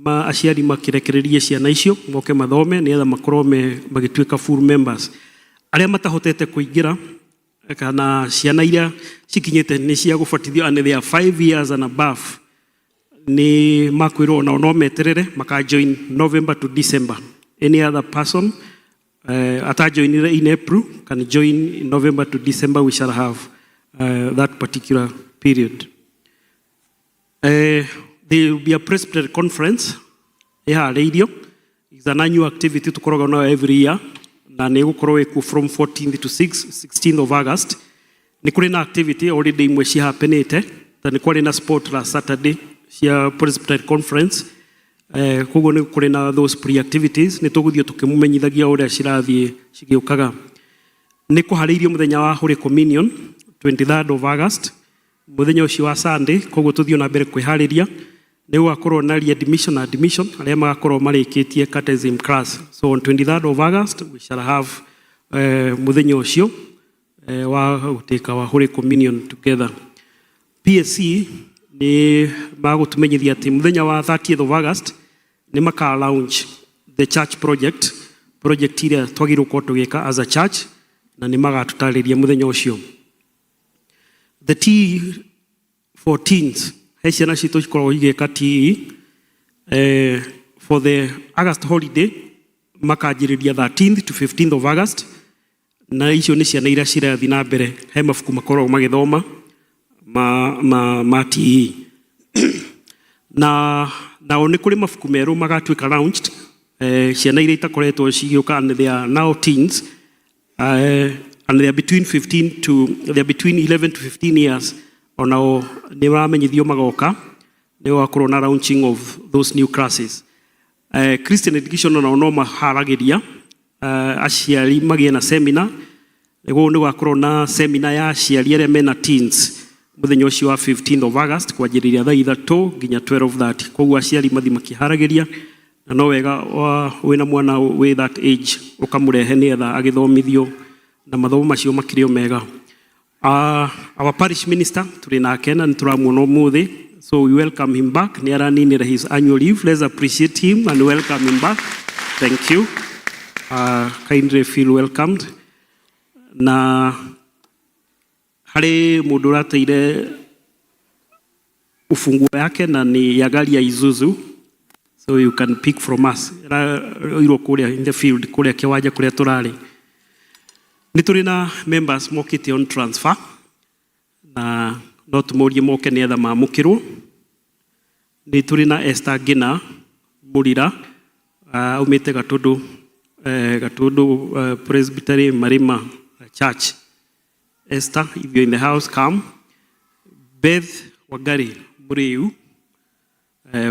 aciari makirekererie ciana icio moke mathome nĩgetha makorwo magĩtuĩka full members. Arĩa matahotete kũingĩra kana ciana iria cikinyĩte nĩ cia gũbatithio and they are 5 years and above, ni makwĩrwo nao no meterere maka-join November to December. Any other person ata-joinire in April can join in November to December. We shall have that particular period. There will be a Presbytery conference. Radio. It's an annual activity to Korogano every year. Na nĩ gũkorwo from 14th to 16th of August. Nĩ kũrĩ na activity already imwe cihapenĩte. Ta nĩ kũrĩ na sport last Saturday cia Presbytery conference. Koguo nĩ kũrĩ na those pre-activities. Nĩ tũgũthiĩ tũkĩmũmenyithagia ũrĩa cirathiĩ cigĩũkaga. Nĩ kũharĩirio mũthenya wa Holy Communion 23rd of August. Mũthenya ũcio wa Sunday, koguo tũthiĩ na mbere kwĩharĩria. Nĩ gũgakorwo na admission arĩa magakorwo marĩkĩtie catechism class. So on 23rd of August we shall have mũthenya ũcio wa gũtĩka wa Holy Communion together. PSC nĩ magũtũmenyithia atĩ mũthenya wa 30th of August nĩ maka launch the church project iria twagĩrĩirwo gũkorwo tũgĩka as a church, na nĩ magatũtarĩria mũthenya ũcio. The T14s he ciana citũ cikoragwo igĩka TE for the August holiday makanjĩrĩria 13th to 15th of August, na icio nĩ ciana iria cirathiĩ na mbere he mabuku makoragwo magĩthoma ma TE. Nao nĩ kũrĩ mabuku merũ magatuĩka launched, ciana iria itakoretwo cigĩũka, and they are now teens, and they are between 11 to 15 years. Onao nĩ maramenyithio magoka nĩ gũgakorwo na launching of those new classes. Christian education onao no maharagĩria aciari magĩe na seminar. Nĩguo nĩ gũgakorwo na seminar ya aciari arĩa mena teens mũthenya ũcio wa 15th of August kwanjĩrĩria thaa 3 nginya 12:30. Koguo aciari mathi makĩharagĩria, na no wega wĩna mwana with that age ũkamũrehe nĩgetha agĩthomithio na mathomo macio makĩrĩ mega. Our parish minister tũrĩ nake na nĩtũramuona ũmũthĩ, so we welcome him back. Nĩ araninĩra his annual leave. Let's appreciate him and welcome him back. Thank you. Kindly feel welcomed. Na harĩ mũndũ ũrateire ufunguo yake na ni ya gari ya Isuzu, so you can pick from us. Iro kũrĩa in the field kũrĩa kĩwanja kũrĩa tũrarĩ. Nĩ tũrĩ na members mokĩte on transfer na no tũmũrie moke nĩgetha mamũkĩrwo. Nĩ tũrĩ na Esther Ngina Mũrira aumĩte Gatũndũ Presbytery Marima Church. Esther, if you're in the house, come. Beth Wagari Muriu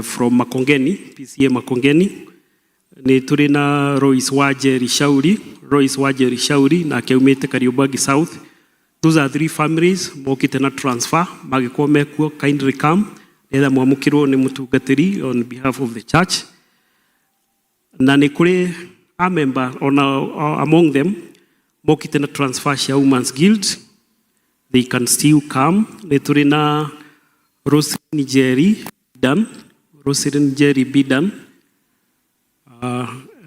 from Makongeni, PCA Makongeni. Nĩ tũrĩ na Royce Wajeri Shauri na akiumĩte Kariobangi South. Those are 3 families mokĩte na transfer magĩkorwo mekuo. Kindly come nĩgetha mwamũkĩrwo nĩ mũtungatĩri on behalf of the church. Na nĩ kũrĩ a member among them mokĩte na transfer cia Women's Guild. They can still come. Nĩ tũrĩ na Roslyn Jerry Bidan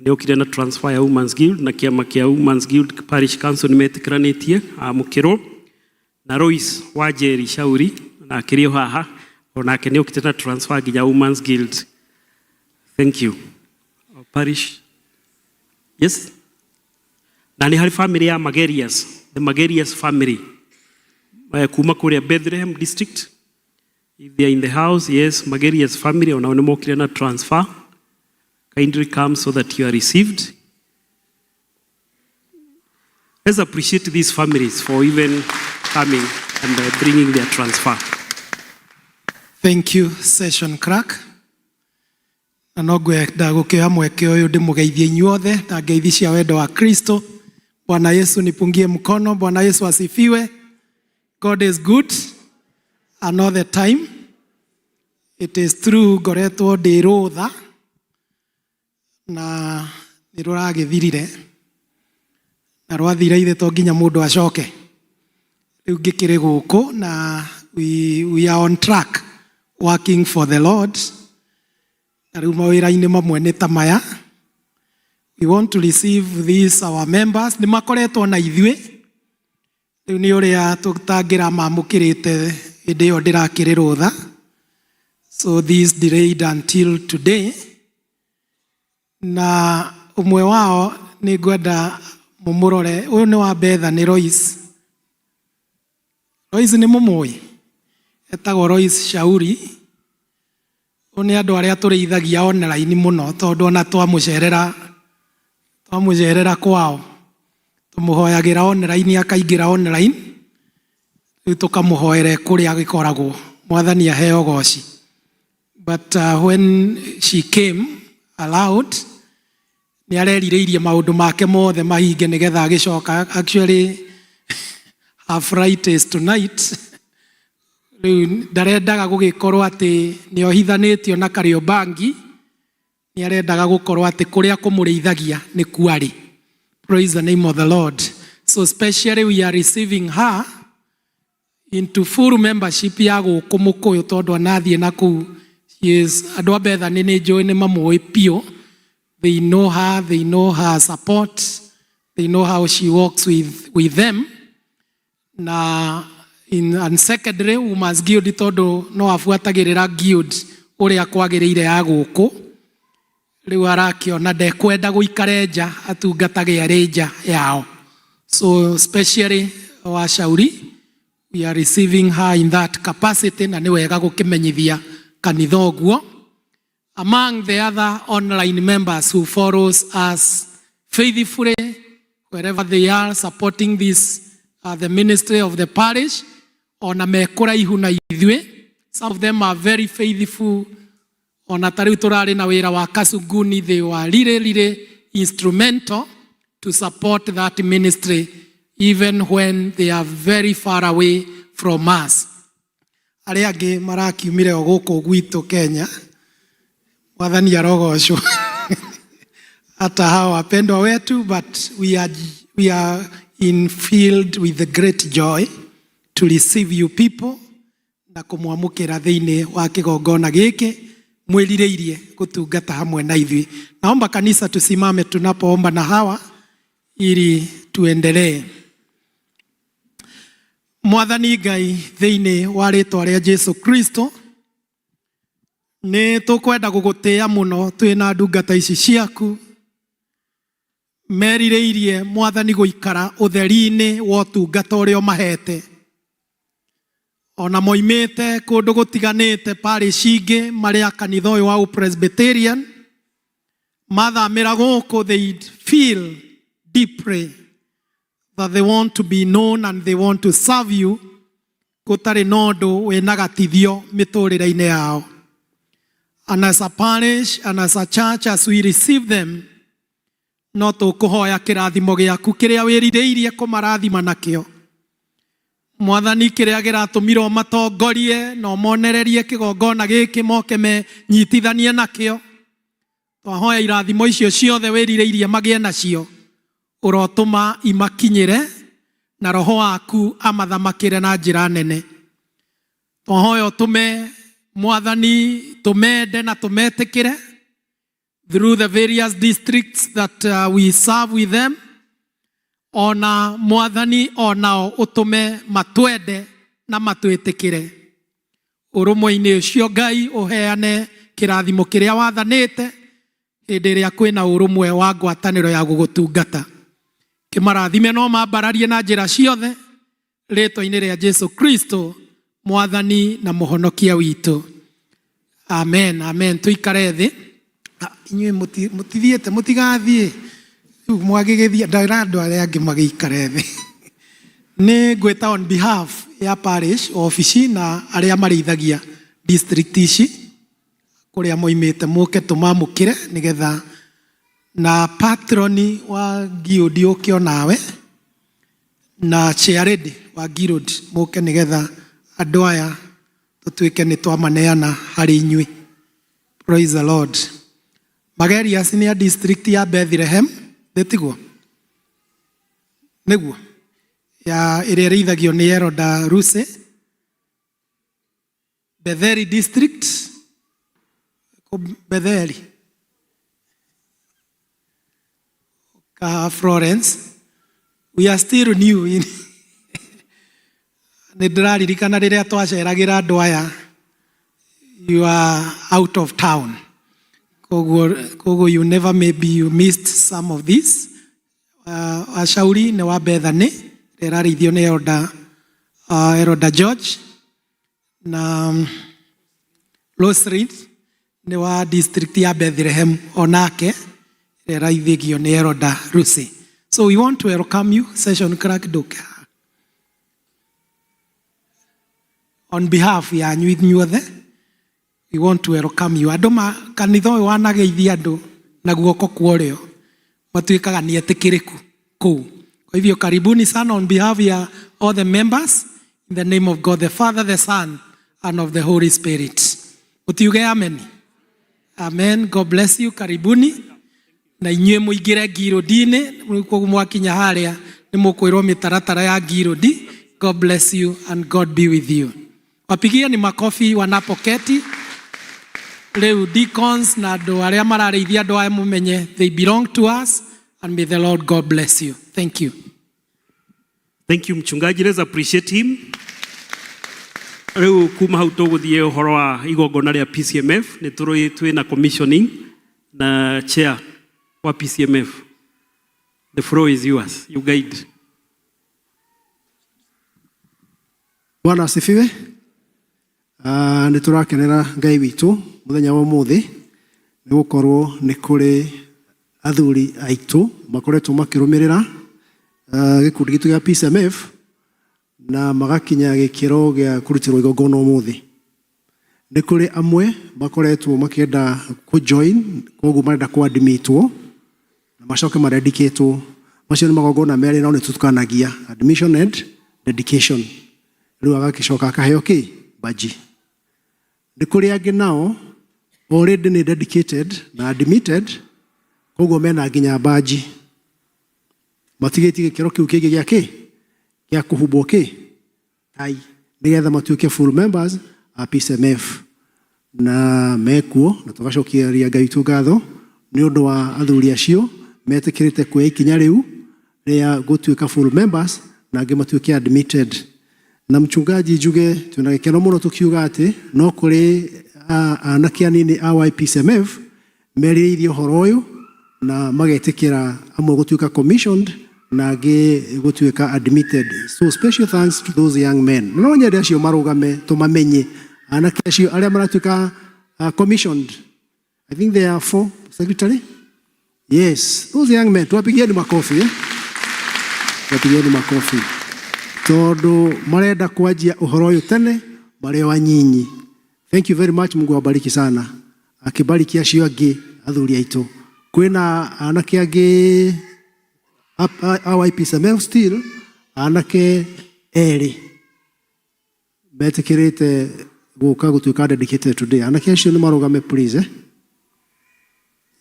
nĩ okire na transfer ya Women's Guild, na kĩama kĩa Women's Guild Parish Council nĩmetĩkĩranĩtie amũkĩrwo. Na Royce Wajeri Shauri na akĩrĩ haha onake nĩ okire na transfer nginya Women's Guild. Thank you. Our parish. Yes. Na nĩ harĩ family ya Magerias, the Magerias family kuma kũrĩa Bethlehem district. If they are in the house, yes, Magerias family onao nĩ mokire na transfer. Kindly come so that you are received. Let's appreciate these families for even coming and bringing their transfer. Thank you, session clerk. Na no ngwenda gũkĩoya mweke ũyũ ndĩmũgeithie inyuothe na ngeithi cia wendo wa Kristo. Bwana Yesu nipungie mkono. Bwana Yesu asifiwe. God is good and all the time. It is true ngoretwo ndĩ rũtha na nĩ rũragĩthirire na rwathira ithe to nginya mũndũ acoke. Rĩu ngĩkĩrĩ gũkũ na we are on track working for the Lord. Na rĩu mawĩra-inĩ mamwe nĩ ta maya. We want to receive these our members. Nĩ makoretwo na ithuĩ. Rĩu nĩ ũrĩa tũtangĩra mamũkĩrĩte hĩndĩ ĩyo ndĩrakĩrĩ rũtha. So this delayed until today. Na ũmwe wao nĩ ngwenda mũmũrore. Ũyũ nĩ wa Betha nĩ Royce. Royce nĩ mũmũĩ. Etagwo Royce Shauri. Ũyũ nĩ andũ arĩa tũrĩithagia online mũno tondũ ona twamũcerera kwao. Tũmũhoyagĩra online akaingĩra online. Rĩu tũkamũhoere kũrĩa agĩkoragwo. Mwathani aheo goci. But when she came aloud, nĩ arerirĩirie maũndũ make mothe mahinge nĩgetha agĩcoka. Actually, her flight is tonight. Rĩu ndarendaga gũgĩkorwo atĩ nĩ ohithanĩtio na Kariobangi. Nĩ arendaga gũkorwo atĩ kũrĩa kũmũrĩithagia nĩ kuarĩ. Praise the name of the Lord. So especially we are receiving her into full membership ya gũkũ Mũkũyũ tondũ anathiĩ na kũu. Yes, andũ a Betha nĩ njũĩ nĩ mamũĩ piũ. They know her support, they know how she works with them. Na in secondary Women's Guild tondũ no afuatagĩrĩra guild ũrĩa kwagĩrĩire ya gũkũ. Rĩu arakĩona ndekwenda gũikare nja atungatage arĩ nja yao. So especially wa Shauri, we are receiving her in that capacity na nĩ wega gũkĩmenyithia kanitha ũguo. Among the other online members who follows us faithfully wherever they are supporting this the ministry of the parish, ona mekũraihu na ithuĩ. Some of them are very faithful. Ona tarĩu tũrarĩ na wĩra wa Kasuguni, they were really instrumental to support that ministry even when they are very far away from us. Arĩa angĩ marakiumire o gũkũ gwitũ Kenya. Mwathani arogocwo. Hata hao wapendwa wetu, but we are filled with the great joy to receive you people na kũmwamũkĩra thĩinĩ wa kĩgongona gĩkĩ mwĩrirĩirie gũtungata hamwe na ithuĩ. Naomba kanisa tusimame tunapoomba na hawa ili tuendelee. Mwathani Ngai thĩinĩ wa rĩĩtwa rĩa Jesu Kristo, nĩ tũkwenda gũgũtĩĩa mũno twĩna ndungata ici ciaku merirĩirie Mwathani gũikara ũtheri-inĩ wa ũtungata ũrĩa ũmahete. Ona moimĩte kũndũ gũtiganĩte parish ingĩ marĩa kanitha ũyũ wa Presbyterian mathamĩra gũkũ, they feel deeply that they want to be known and they want to serve you gũtarĩ na ũndũ wĩna gatithio mĩtũrĩre-inĩ yao. And as a parish and as a church, as we receive them, no tũkũhoya kĩrathimo gĩaku kĩrĩa wĩrirĩirie kũmarathima nakĩo. Mwathani kĩrĩa gĩratũmirwo matongorie no monererie kĩgongona gĩkĩ moke menyitithanie nakĩo. Twahoya irathimo icio ciothe wĩrirĩirie magĩe nacio, ũrotũma imakinyĩre na Roho waku amathamakĩre na njĩra nene. Twahoya ũtũme Mwathani tumende na tumetĩkĩre through the various districts that we serve with them. Ona Mwathani onao ũtũme matwende na matwĩtĩkĩre. Ũrũmwe-inĩ ũcio Ngai ũheane kĩrathimo kĩrĩa wathanĩte hĩndĩ ĩrĩa kwĩna ũrũmwe wa ngwatanĩro ya gũgũtungata. Kĩmarathime no mambararie na njĩra ciothe rĩĩtwa-inĩ rĩa Jesu Kristo Mwathani na mũhonokia witũ. Amen, amen. Tuikare thĩ. Inyuĩ mũtithiĩte, mũtigathiĩ. Rĩu mwagĩgĩthiĩ ndĩra andũ arĩa angĩ magĩikare thĩ. Nĩ ngwĩta on behalf ya parish ofici na arĩa marĩithagia district ici kuria moimite muke tumamukire nigetha na patroni wa Gilead ukio nawe na Chairlady wa Gilead muke nigetha andu aya tutuike ni twamaneana hari inyui. Praise the Lord. Magerias ni district ya Bethlehem ndetiguo niguo ya iria rithagio ni Eroda Ruse Betheli district Betheli Florence. We are still new in nĩndĩraririkana rĩrĩa twaceragira andũ aya, you are out of town, koguo you never, maybe you missed some of this. Ashauri nĩ wa Bethany rĩrarĩithio nĩ Eroda George, na Losrid nĩ wa district ya Bethlehem onake rĩrarĩithio nĩ Eroda Ruse. So we want to welcome you, Session Clerk Doka. On behalf ya nyuothe, we want to welcome you. Andũ kanitha ũyũ wanageithia andũ na guoko kuorĩo matuĩkaga nĩ etĩkĩrĩku kũu. Kwa hivyo karibuni sana on behalf ya all the members, in the name of God the Father, the Son and of the Holy Spirit. Utiuge amen. Amen. God bless you. Karibuni. Na inyuĩ mũingĩre Gilead-inĩ koguo mwakinya harĩa nĩ mũkwĩrwo mĩtaratara ya Gilead. God bless you and God be with you. Wapigie ni makofi wanapoketi. Leo deacons na andũ arĩa mararĩithia andũ aya mũmenye they belong to us, and may the Lord God bless you. Thank you. Thank you mchungaji, let's appreciate him. Leo kuma hau tũgũthiĩ ũhoro wa igongona rĩa PCMF, nĩ twĩ na commissioning na chair wa PCMF. The floor is yours. You guide. Bwana asifiwe. Nĩ tũrakenera Ngai witũ mũthenya wa ũmũthĩ nĩ gũkorwo nĩ kũrĩ athuri aitũ makoretwo makĩrũmĩrĩra gĩkundi gitũ gĩa PCMF na magakinya gĩkĩro gĩa kũrutĩrwo igongona ũmũthĩ. Nĩ kũrĩ amwe makoretwo makĩenda kũjoin, koguo marenda kũadmitwo na macoke marendikĩtwo. Macio nĩ magongona merĩ no nĩ tũtukanagia, admission and dedication. Rĩu agagĩcoka akaheo baji. Nĩ kũrĩ angĩ nao already nĩ dedicated na admitted, koguo mena nginya baji. Matigĩtie gĩkĩro kĩu kĩngĩ gĩa kũhumbwo tai nĩgetha matuĩke full members a PCMF. Na mekuo na tũgacokia Ngai witũ ngatho nĩ ũndũ wa athuri acio metĩkĩrĩte kuoya ikinya rĩu rĩa gũtuĩka full members na angĩ matuĩke admitted. Na mchungaji njuge tuna gĩkeno mũno tũkiuga atĩ no kũrĩ anake anini a PCMF merĩirie ũhoro ũyũ na magetĩkĩra amwe gũtuĩka commissioned na angĩ gũtuĩka admitted. So special thanks to those young men. No nyende acio marũgame tũmamenye anake acio arĩa maratuĩka commissioned. I think there are 4, secretary. Yes, those young men. Tuwapigieni makofi. Tuwapigieni makofi. Todo marenda kuanjia ũhoro ũyũ tene marĩ o anyinyi. Thank you very much. Mungu awabariki sana. Akibariki acio angĩ athuri aitũ. Kwĩna anake angĩ a PCMF still anake erĩ metĩkĩrĩte gũka gũtuĩka dedicated today. Anake acio nĩ marũgame please.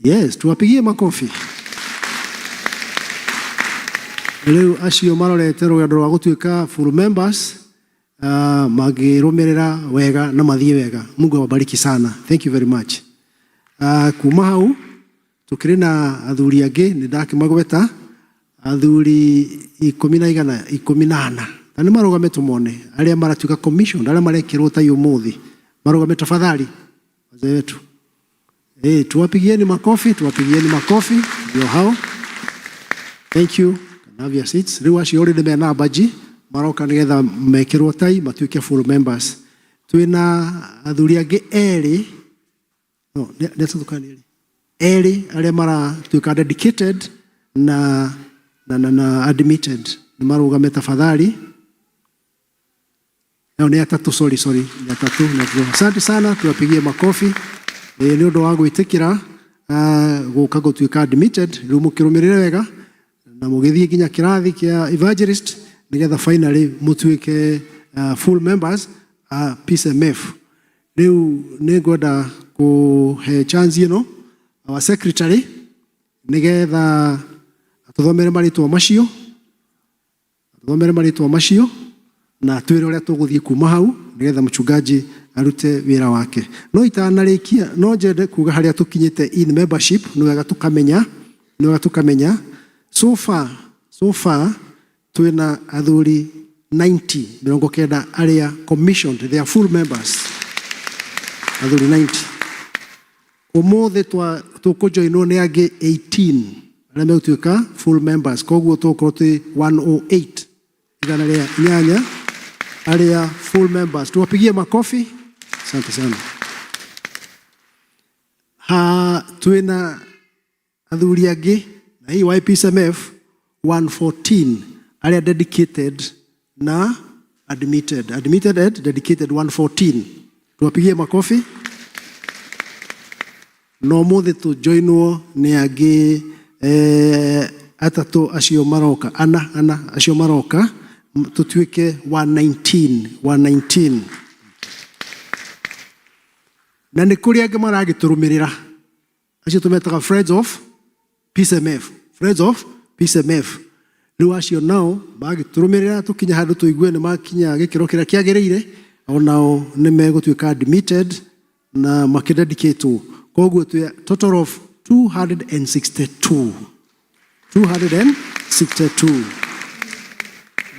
Yes, tuwapigie makofi. Leo acio marorete rũgendo rwa gũtuĩka full members magĩrũmĩrĩra wega na mathiĩ wega. Mungu awabariki sana. Thank you very much. Kuma hau tukĩrĩ na athuri angĩ nĩ ndakĩmagweta athuri 14 na nĩ marũgame tũmone arĩa maratuĩka commission arĩa marekĩrwo tai ũmũthĩ marũgame tafadhali wazee wetu. Tuwapigieni makofi, tuwapigieni makofi. Ndio hao. Thank you. Have your seats. Rĩu acio already mena baji maroka nĩgetha mekĩrwo tai matuĩke full members. Twĩna athuri angĩ erĩ arĩa maratuĩka dedicated na admitted. Nĩ marũgame tafadhali. ni atatu, sorry, ni atatu. Asante sana, tuwapigie makofi ni undu wa gwitikira guka gutuika admitted riu mukirumirire wega na mugithie nginya kirathi kia evangelist nigetha finally mutuike full members PCMF. Riu ni ngwenda kuhe chance ino our secretary nigetha tuthomere maritwa macio na twire uria tuguthie kuma hau nigetha mchungaji arute wira wake. No itanarikia no njende kuga haria tukinyite in membership, no wega tukamenya so far twina athuri 90 aria commissioned, they are full members, athuri 90. Umuthi tukujoinwo ni angi 18 aria megutuika full members, koguo tukorwo twi 108 igana ria nyanya aria full members. Tuwapigie makofi. Asante sana. Twina athuri angi na hii YPCMF 114 aria dedicated na admitted and dedicated 114. Tuwapigie makofi. No muthi tu joinwo ni angi atatu acio maroka ana acio maroka tutuike 119. Na ni kuri angi maragiturumirira acio tumetaga Friends of PCMF. Riu acio nao magiturumirira tukinya handu tuigue ni makinya gikiro kiria kiagirire, onao ni megutuika admitted na makidedicate. Koguo tu total of 262.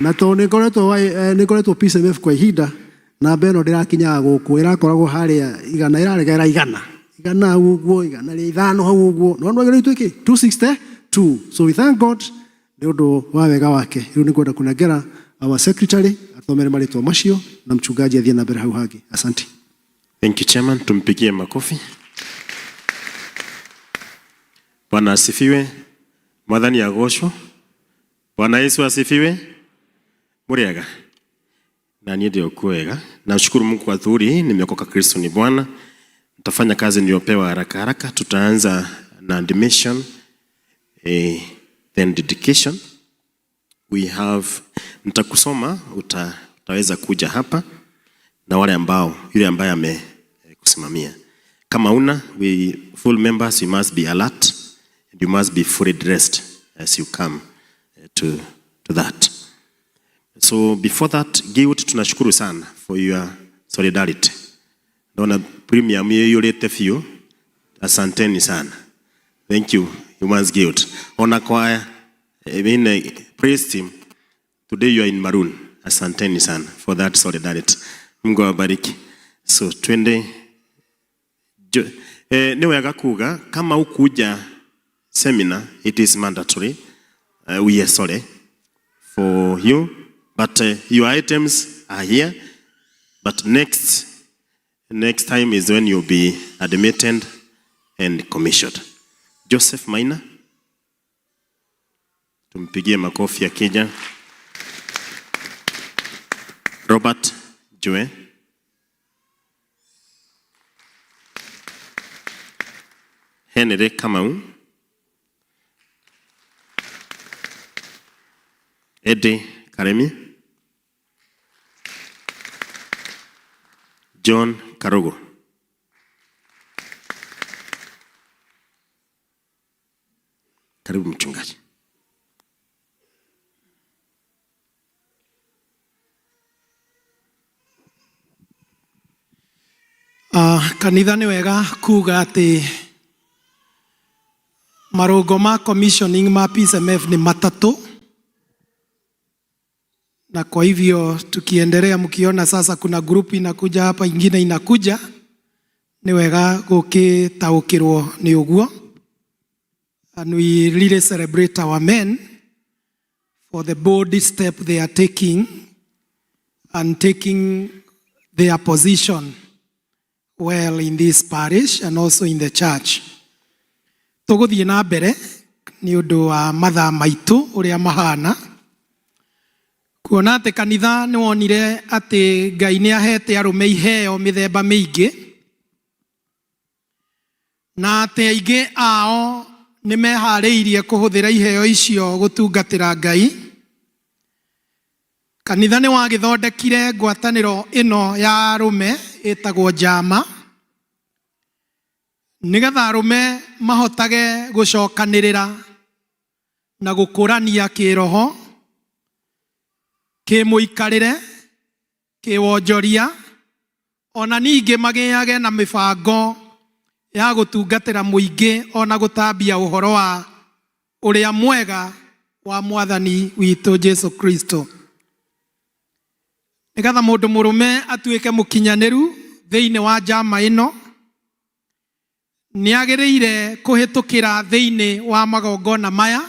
Na to ni ngoretwo PCMF kwa ihinda na beno ndirakinya guku irakoragwo haria igana iraregera igana uguo igana ria ithano hau uguo no ndwagire itwiki 262. So we thank God ni undu wa wega wake. Riu ni kwenda kunengera our secretary athomere maritwa macio na mchungaji athie na mbere hau hangi. Asante. Thank you chairman, tumpigie makofi. Bwana asifiwe. Mwathani agoshwo. Bwana Yesu asifiwe. Muriaga. Na niye ndio kuwega. Namshukuru Mungu kwa dhuri, nimeokoka, Kristo ni Bwana. Nitafanya kazi niliyopewa haraka. Tutaanza na admission, then dedication. We have, nitakusoma, utaweza kuja hapa na wale ambao, yule ambaye amekusimamia. Kama una, we full members, you must be alert. You must be fully dressed as you come to that. So before that, Guild, tunashukuru sana for your solidarity. Naona premium hiyo lete fio. Asanteni sana. Thank you, Humans Guild. Ona choir, praise team. Today you are in maroon. Asanteni sana for that solidarity. Mungu awabariki. So twende. Niwega kuga kama ukuja seminar, it is mandatory. We are sorry for you, but your items are here. But next time is when you'll be admitted and commissioned. Joseph Maina, tumpigie makofi ya Kenya. Robert Joe, Henry Kamau, Eddie Karemi, John Karogo. Karibu mchungaji. Kanitha ni wega kuga ati marungo ma commissioning ma PCMF ni matatu. Na kwa hivyo tukiendelea, mkiona sasa kuna group inakuja hapa, ingine inakuja, ni wega gukitaukirwo ni uguo. And we really celebrate our men for the bold step they are taking and taking their position well in this parish and also in the church. Tuguthie na mbere ni undu wa mathaa maitu uria mahana. kuona atĩ kanitha nĩ wonire atĩ Ngai nĩ ahete arũme iheo mĩthemba mĩingĩ, na atĩ aingĩ ao nĩ meharĩirie kũhũthĩra iheo icio gũtungatĩra Ngai. Kanitha nĩ wagĩthondekire ngwatanĩro ĩno ya arũme ĩtagwo Njama, nĩgetha arũme mahotage gũcokanĩrĩra na gũkũrania kĩroho, kĩmũikarĩre, kĩwonjoria, ona ningĩ magĩage na mĩbango ya gũtungatĩra mũingĩ ona gũtambia ũhoro wa ũrĩa mwega wa Mwathani witũ Jesu Kristo. Nĩgetha mũndũ mũrũme atuĩke mũkinyanĩru thĩinĩ wa Njama ĩno, nĩ agĩrĩire kũhĩtũkĩra thĩinĩ wa magongona maya.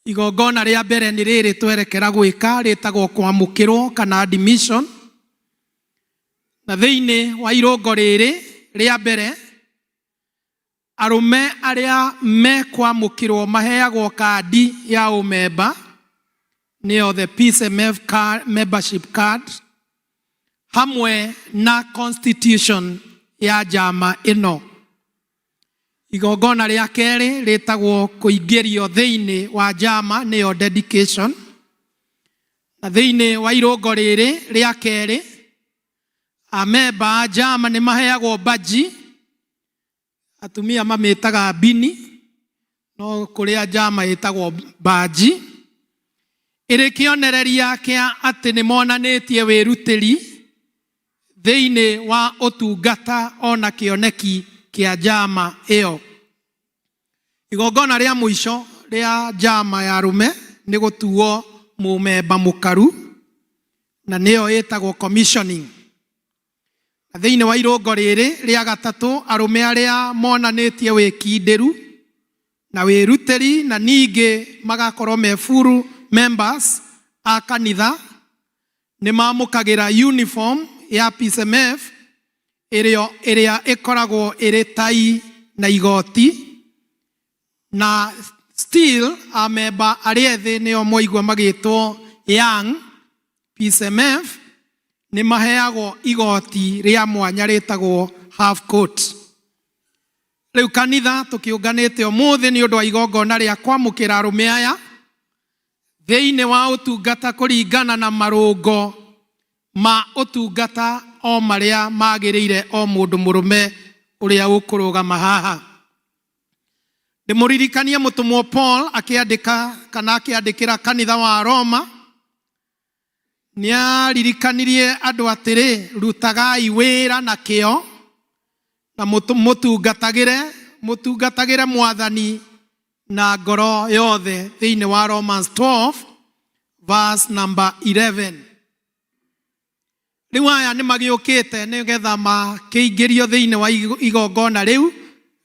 Igongona rĩa mbere nĩ rĩrĩ twerekera gwĩka rĩtagwo kwamũkĩrwo kana admission. Na thĩinĩ wa irũngo rĩrĩ rĩa mbere, arũme arĩa mekwamũkĩrwo maheagwo kandi ya ũmemba, nĩyo the PCMF membership card, hamwe na constitution ya Njama ĩno. Igongona rĩa kerĩ rĩtagwo kũingĩrio thĩinĩ wa Njama, nĩyo dedication. Na thĩinĩ wa irũngo rĩrĩ rĩa kerĩ, amemba a Njama nĩ maheagwo badge, atumia mamĩtaga bini, no kũrĩa Njama ĩtagwo badge, ĩrĩ kĩonereria kĩa atĩ nĩ monanĩtie wĩrutĩri thĩinĩ wa ũtungata ona kĩoneki kĩa Njama ĩyo. Igongona rĩa mũico rĩa Njama ya arũme nĩ gũtuo mũmemba mũkaru, na nĩyo ĩtagwo commissioning. Thĩinĩ wa irũngo rĩrĩ rĩa gatatũ, arũme arĩa monanĩtie wĩkindĩru na wĩrutĩri na ningĩ magakorwo me full members a kanitha, nĩ mamũkagĩra uniform ya PCMF ĩrĩa ĩkoragwo ĩrĩ tai na igoti. Na still amemba arĩa ethĩ nĩo moigua magĩtwo young PCMF nĩ maheagwo igoti rĩa mwanya rĩtagwo half coat. Rĩu kanitha tũkĩũnganĩte ũmũthĩ nĩ ũndũ wa igongona rĩa kwamũkĩra arũme aya thĩinĩ wa ũtungata kũringana na marũngo ma ũtungata o marĩa magĩrĩire o mũndũ mũrũme ũrĩa ũkũrũgama haha. Ndĩmũririkanie mũtũmwo Paul akĩandĩka kana akĩandĩkĩra kanitha wa Roma, nĩ aririkanirie andũ atĩrĩ, rutagai wĩra na kĩo na mũtungatagĩre Mwathani na ngoro yothe, thĩinĩ wa Romans 12 verse number 11. Rĩu aya nĩ magĩũkĩte nĩgetha makĩingĩrio thĩinĩ wa igongona rĩu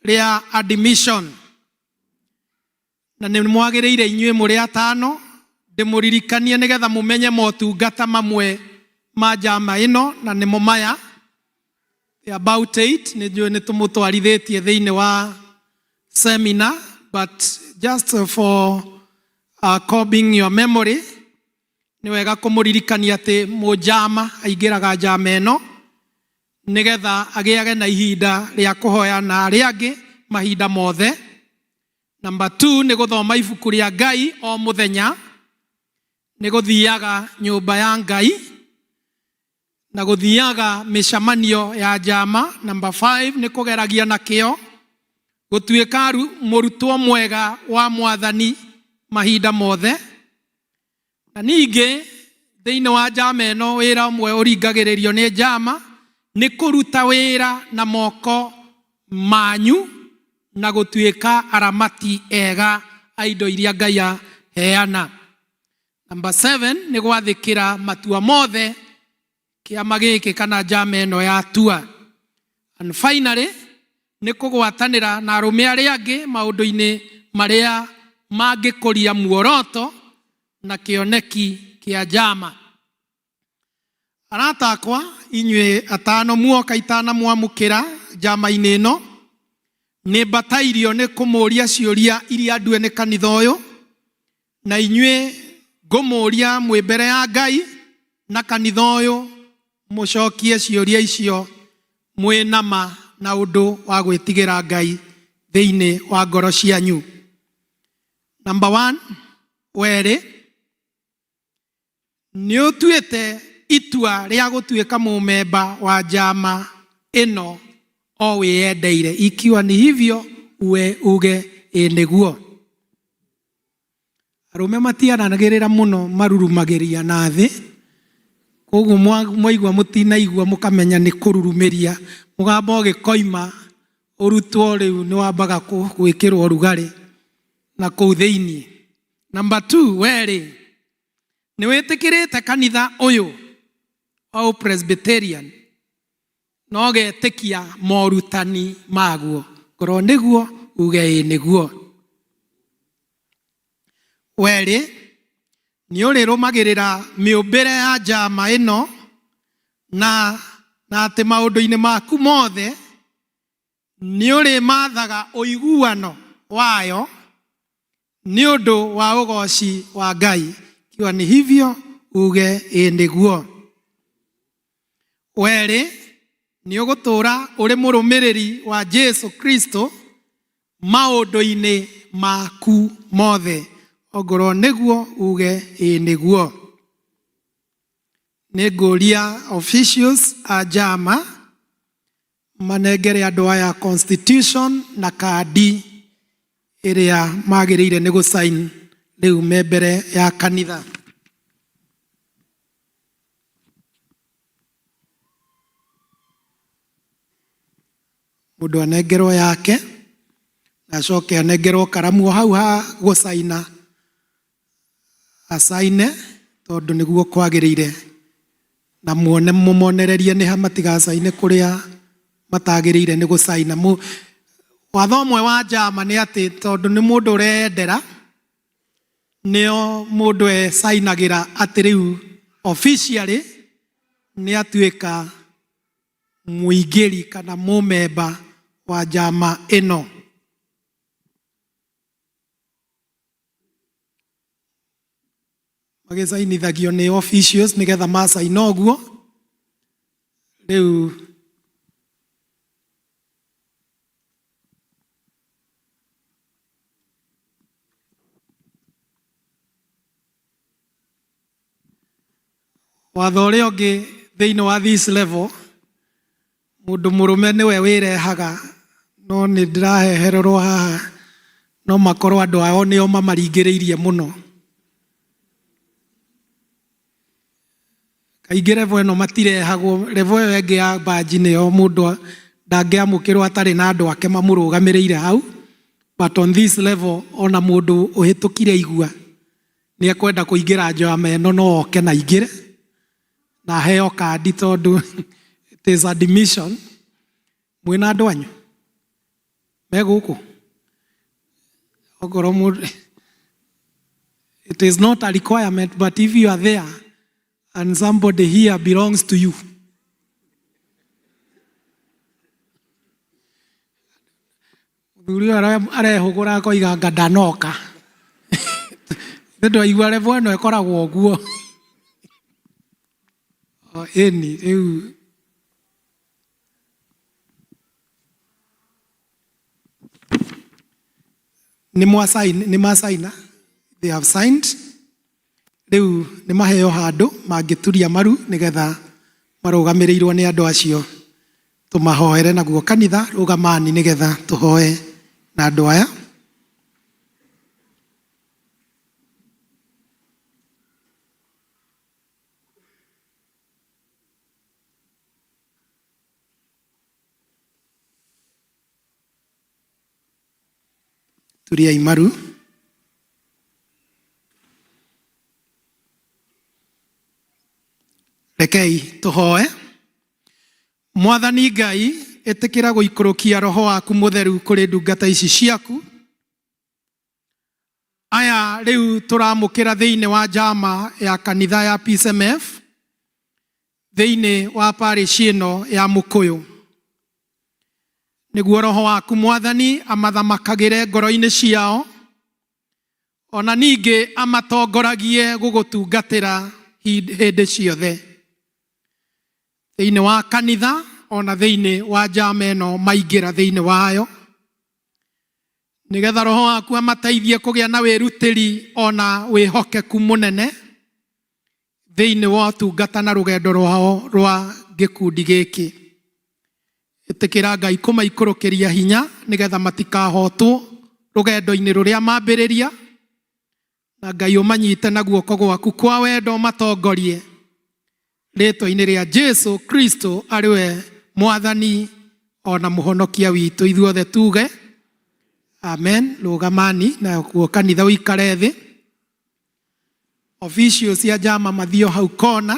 rĩa admission, na nĩ mwagĩrĩire inyuĩ mũrĩ atano ndĩmũririkanie nĩgetha mũmenye motungata mamwe ma Njama ĩno, na nĩmo maya about 8. Nĩ tũmũtwarithĩtie thĩinĩ wa seminar, but just for cobbing your memory, nĩ wega kũmũririkania atĩ Mũnjama aingĩraga Njama ĩno nĩgetha agĩage na ihinda rĩa kũhoya na arĩa angĩ mahinda mothe. Number 2 nĩ gũthoma ibuku rĩa Ngai o mũthenya, nĩ gũthiaga nyũmba ya Ngai na gũthiaga mĩcemanio ya Njama. Number 5 nĩ kũgeragia na kĩo gũtuĩka mũrutwo mwega wa Mwathani mahinda mothe. Na ningĩ thĩinĩ wa Njama ĩno wĩra ũmwe ũringagĩrĩrio nĩ Njama nĩ kũruta wĩra na moko manyu na gũtuĩka aramati ega a indo iria Ngai aheana. Number 7 nĩ gwathĩkĩra matua mothe kĩama gĩkĩ kana Njama ĩno yatua. And finally nĩ kũgwatanĩra na arũme arĩa angĩ maũndũ-inĩ marĩa mangĩkũria muoroto na kĩoneki kĩa Njama. Arata akwa, inyuĩ atano muoka itanamwamũkĩra Njama-inĩ ĩno, nĩ batairio nĩ kũmũria ciũria iria ndue nĩ kanitha ũyũ, na inyuĩ ngũmũria mwĩ mbere ya Ngai na kanitha ũyũ mũcokie ciũria icio mwĩnama na ũndũ wa gwĩtigĩra Ngai thĩinĩ wa ngoro cianyu. Number 1, werĩ, nĩ ũtuĩte itua rĩa gũtuĩka mũmemba wa njama ĩno o wĩyendeire. Ikiwa ni hivyo uge nĩguo. Arũme matiaranagĩrĩra mũno, marurumagĩria na thĩ, koguo mwaigua mũtinaigua mũkamenya nĩ kũrurumĩria, mũgambo ũgĩkoima ũrutwo rĩu nĩ wambaga gwĩkĩrwo ũrugarĩ na kũu thĩinĩ. Number 2, werĩ, nĩ wĩtĩkĩrĩte kanitha ũyũ wa Presbyterian no getĩkia morutani maguo. Korwo nĩguo uge nĩguo. Werĩ, nĩ ũrĩrũmagĩrĩra mĩũmbĩre ya njama ĩno na atĩ maũndũ-inĩ maku mothe nĩ ũrĩmathaga ũiguano wayo nĩ ũndũ wa ũgoci wa Ngai. Ikiwa ni hivyo uge nĩguo. Werĩ, nĩ ũgũtũra ũrĩ mũrũmĩrĩri wa Jesu Kristo maũndũ-inĩ maku mothe. Ongorwo nĩguo uge nĩguo. Nĩ ngũria officials a njama manengere andũ aya constitution na kandi ĩrĩa magĩrĩire nĩ gũsign rĩu me mbere ya kanitha. Mũndũ anengerwo yake na acoke anengerwo karamu hau ha gũsaina asaine, tondũ nĩguo kwagĩrĩire, na muone mũmonererie nĩ ha matigasaine kũrĩa matagĩrĩire nĩ gũsaina. Watho ũmwe wa njama nĩ atĩ tondũ nĩ mũndũ ũreyendera nĩo mũndũ esainagĩra atĩ rĩu officially nĩ atuĩka mũingĩri kana mũmemba wa njama ĩno. Magĩsainithagio nĩ officials nĩgetha masaina ũguo. Rĩu watho ũrĩa ũngĩ thĩinĩ wa this level, mũndũ mũrũme nĩwe wĩrehaga, no nĩ ndĩrahehererwo haha, no makorwo andũ ao nĩo mamaringĩrĩirie mũno. Kaingĩ level ĩno matirehagwo, level ĩyo ĩngĩ ya badge nĩyo mũndũ ndangĩamũkĩrwo atarĩ na andũ ake mamũrũgamĩrĩire hau. But on this level ona mũndũ ũhĩtũkire igua nĩ ekwenda kũingĩra njama ĩno no oke na ingĩre na heo kandi, tondũ it is admission. Mwĩna andũ anyu me gũkũ? Okorwo mũndũ, it is not a requirement, but if you are there and somebody here belongs to you, mũthuri arehũgũra akoiga anga ndanoka. Nĩndũ aigua level ĩno ĩkoragwo ũguo. Ĩni rĩu nĩ masaina, they have signed. Rĩu nĩ maheo handũ mangĩturia maru nĩgetha marũgamĩrĩirwo nĩ andũ acio. Tũmahoere naguo kanitha, rũgamani nĩgetha tũhoe na andũ aya. Turia imaru. Rekei tũhoe. Mwathani Ngai, ĩtĩkĩra gũikũrũkia roho waku mũtheru kũrĩ ndungata ici ciaku. Aya rĩu tũramũkĩra thĩinĩ wa njama ya kanitha ya PCMF, thĩinĩ wa parish ĩno ya Mũkũyũ. Nĩguo roho waku Mwathani amathamakagĩre ngoro-inĩ ciao, ona ningĩ amatongoragie gũgũtungatĩra hĩndĩ ciothe thĩinĩ wa kanitha ona thĩinĩ wa njama ĩno maingĩra thĩinĩ wayo, nĩgetha Roho waku amateithie kũgĩa na wĩrutĩri ona wĩhokeku mũnene thĩinĩ wa ũtungata na rũgendo rwao rwa gĩkundi gĩkĩ. Ĩtĩkĩra Ngai kũmaikũrũkĩria hinya nĩgetha matikahotwo rũgendo-inĩ rũrĩa mambĩrĩria, na Ngai ũmanyite na guoko gwaku kwa wendo matongorie rĩtwa-inĩ rĩa Jesu Kristo arĩwe Mwathani ona mũhonokia witũ. Ithuothe tuge amen. Rũgamani na guo kanitha ũikare thĩ. Officials cia njama mathio hau kona.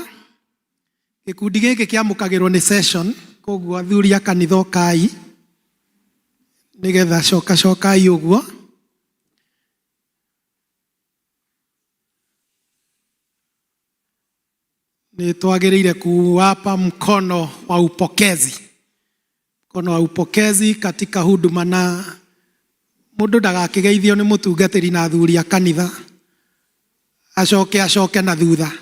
Gĩkundi gĩkĩ kĩamũkagĩrwo nĩ session, koguo athuri a kanitha ũkai nĩgetha cokai ũguo. Ni twagĩrĩire kuwapa mkono wa upokezi, mkono wa upokezi katika huduma, na mũndũ ndagakĩgeithio nĩ mũtungatĩri na athuri a kanitha acoke na thutha.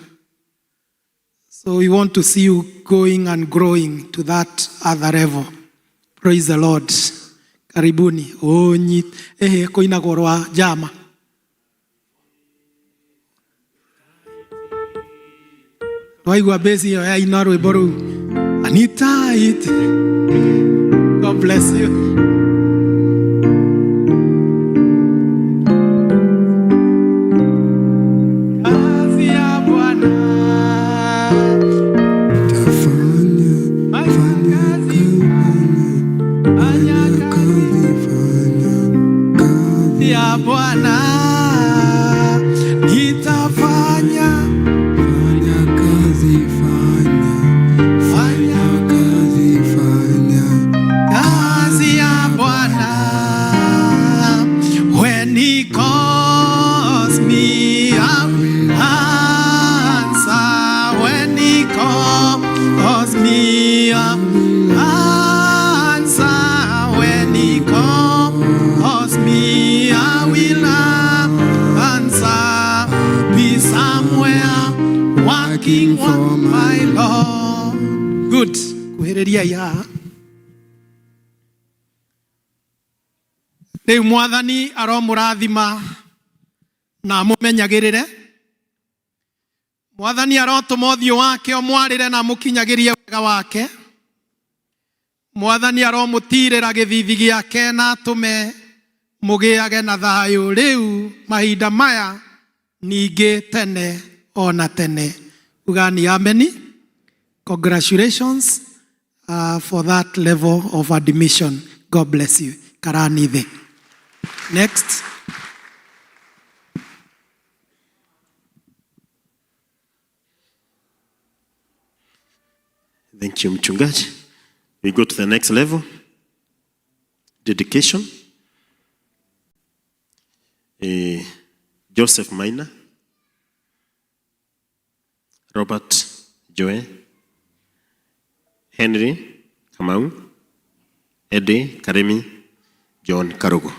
So we want to see you going and growing to that other level. Praise the Lord. Karibuni. Kũinagwo rwa njama. Waigua besi yo ya ina rwĩmbo rũu. Anita it. God bless you. Rĩu Mwathani aromũrathima na mũmenyagĩrĩre. Mwathani arotũma ũthiũ wake ũmwarĩre na mũkinyagĩrie wega wake. Mwathani aromũtirĩra gĩthithi gĩake na atũme mũgĩage na thayũ rĩu mahinda maya ningĩ tene ona tene. Ugani ameni. Congratulations for that level of admission. God bless you. Karani thĩ. Next. Thank you, mchungaji. We go to the next level. Dedication. Joseph Maina, Robert Joe, Henry Kamau, Eddie Karemi, John Karugo.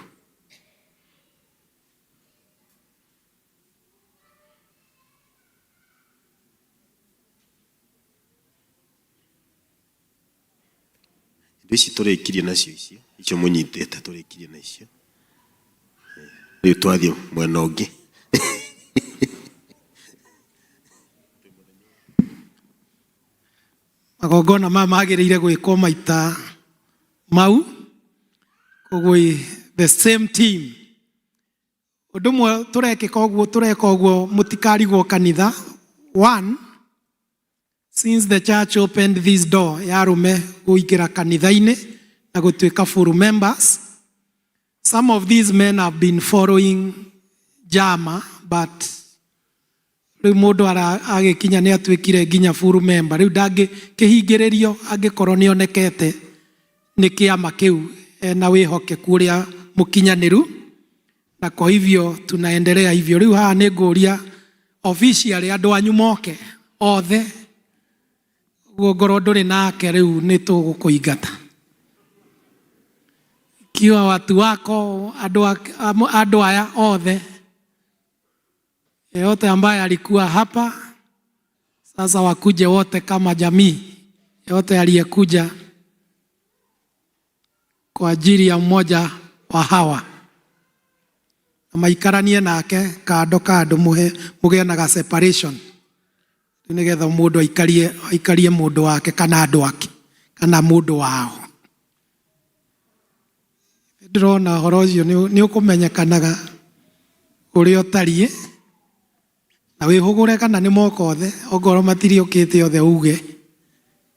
Ici tũrĩkirie nacio icio mũnyitĩte tũrĩkirie nacio. Rĩu twathiĩ mwena ũngĩ. Magongona maya magĩrĩire gwĩkwo maita mau, koguo the same team. Ũndũ ũmwe tureka ũguo mũtikarigwo kanitha. One, since the church opened this door ya arũme gũingĩra kanitha-inĩ na gũtuĩka full members, some of these men have been following njama, but rĩu mũndũ agĩkinya nĩ atuĩkire nginya full member. Rĩu ndangĩkĩhingĩrĩrio angĩkorwo nĩ onekete nĩ kĩama kĩu na wĩhokeku ũrĩa mũkinyanĩru, na kwa hivyo tunaendelea hivyo. Rĩu haha nĩ ngũria officially andũ anyu moke othe, ngoro ndũrĩ nake rĩu nĩ tũgũkũingata. Kiwa watu wako andũ aya othe Yeyote ambaye alikuwa hapa sasa wakuje wote kama jamii. Yeyote aliyekuja kwa ajili ya mmoja wa hawa. Maikaranie nake kando kando muge na separation. Nigetha mundu aikarie mundu wake kana andu ake kana mundu wao. Ndĩrona horo ũcio nĩ ũkũmenyekanaga ũrĩa ũtariĩ na wĩhũgũre kana nĩ moka othe ongorwo matiriũkĩte othe uge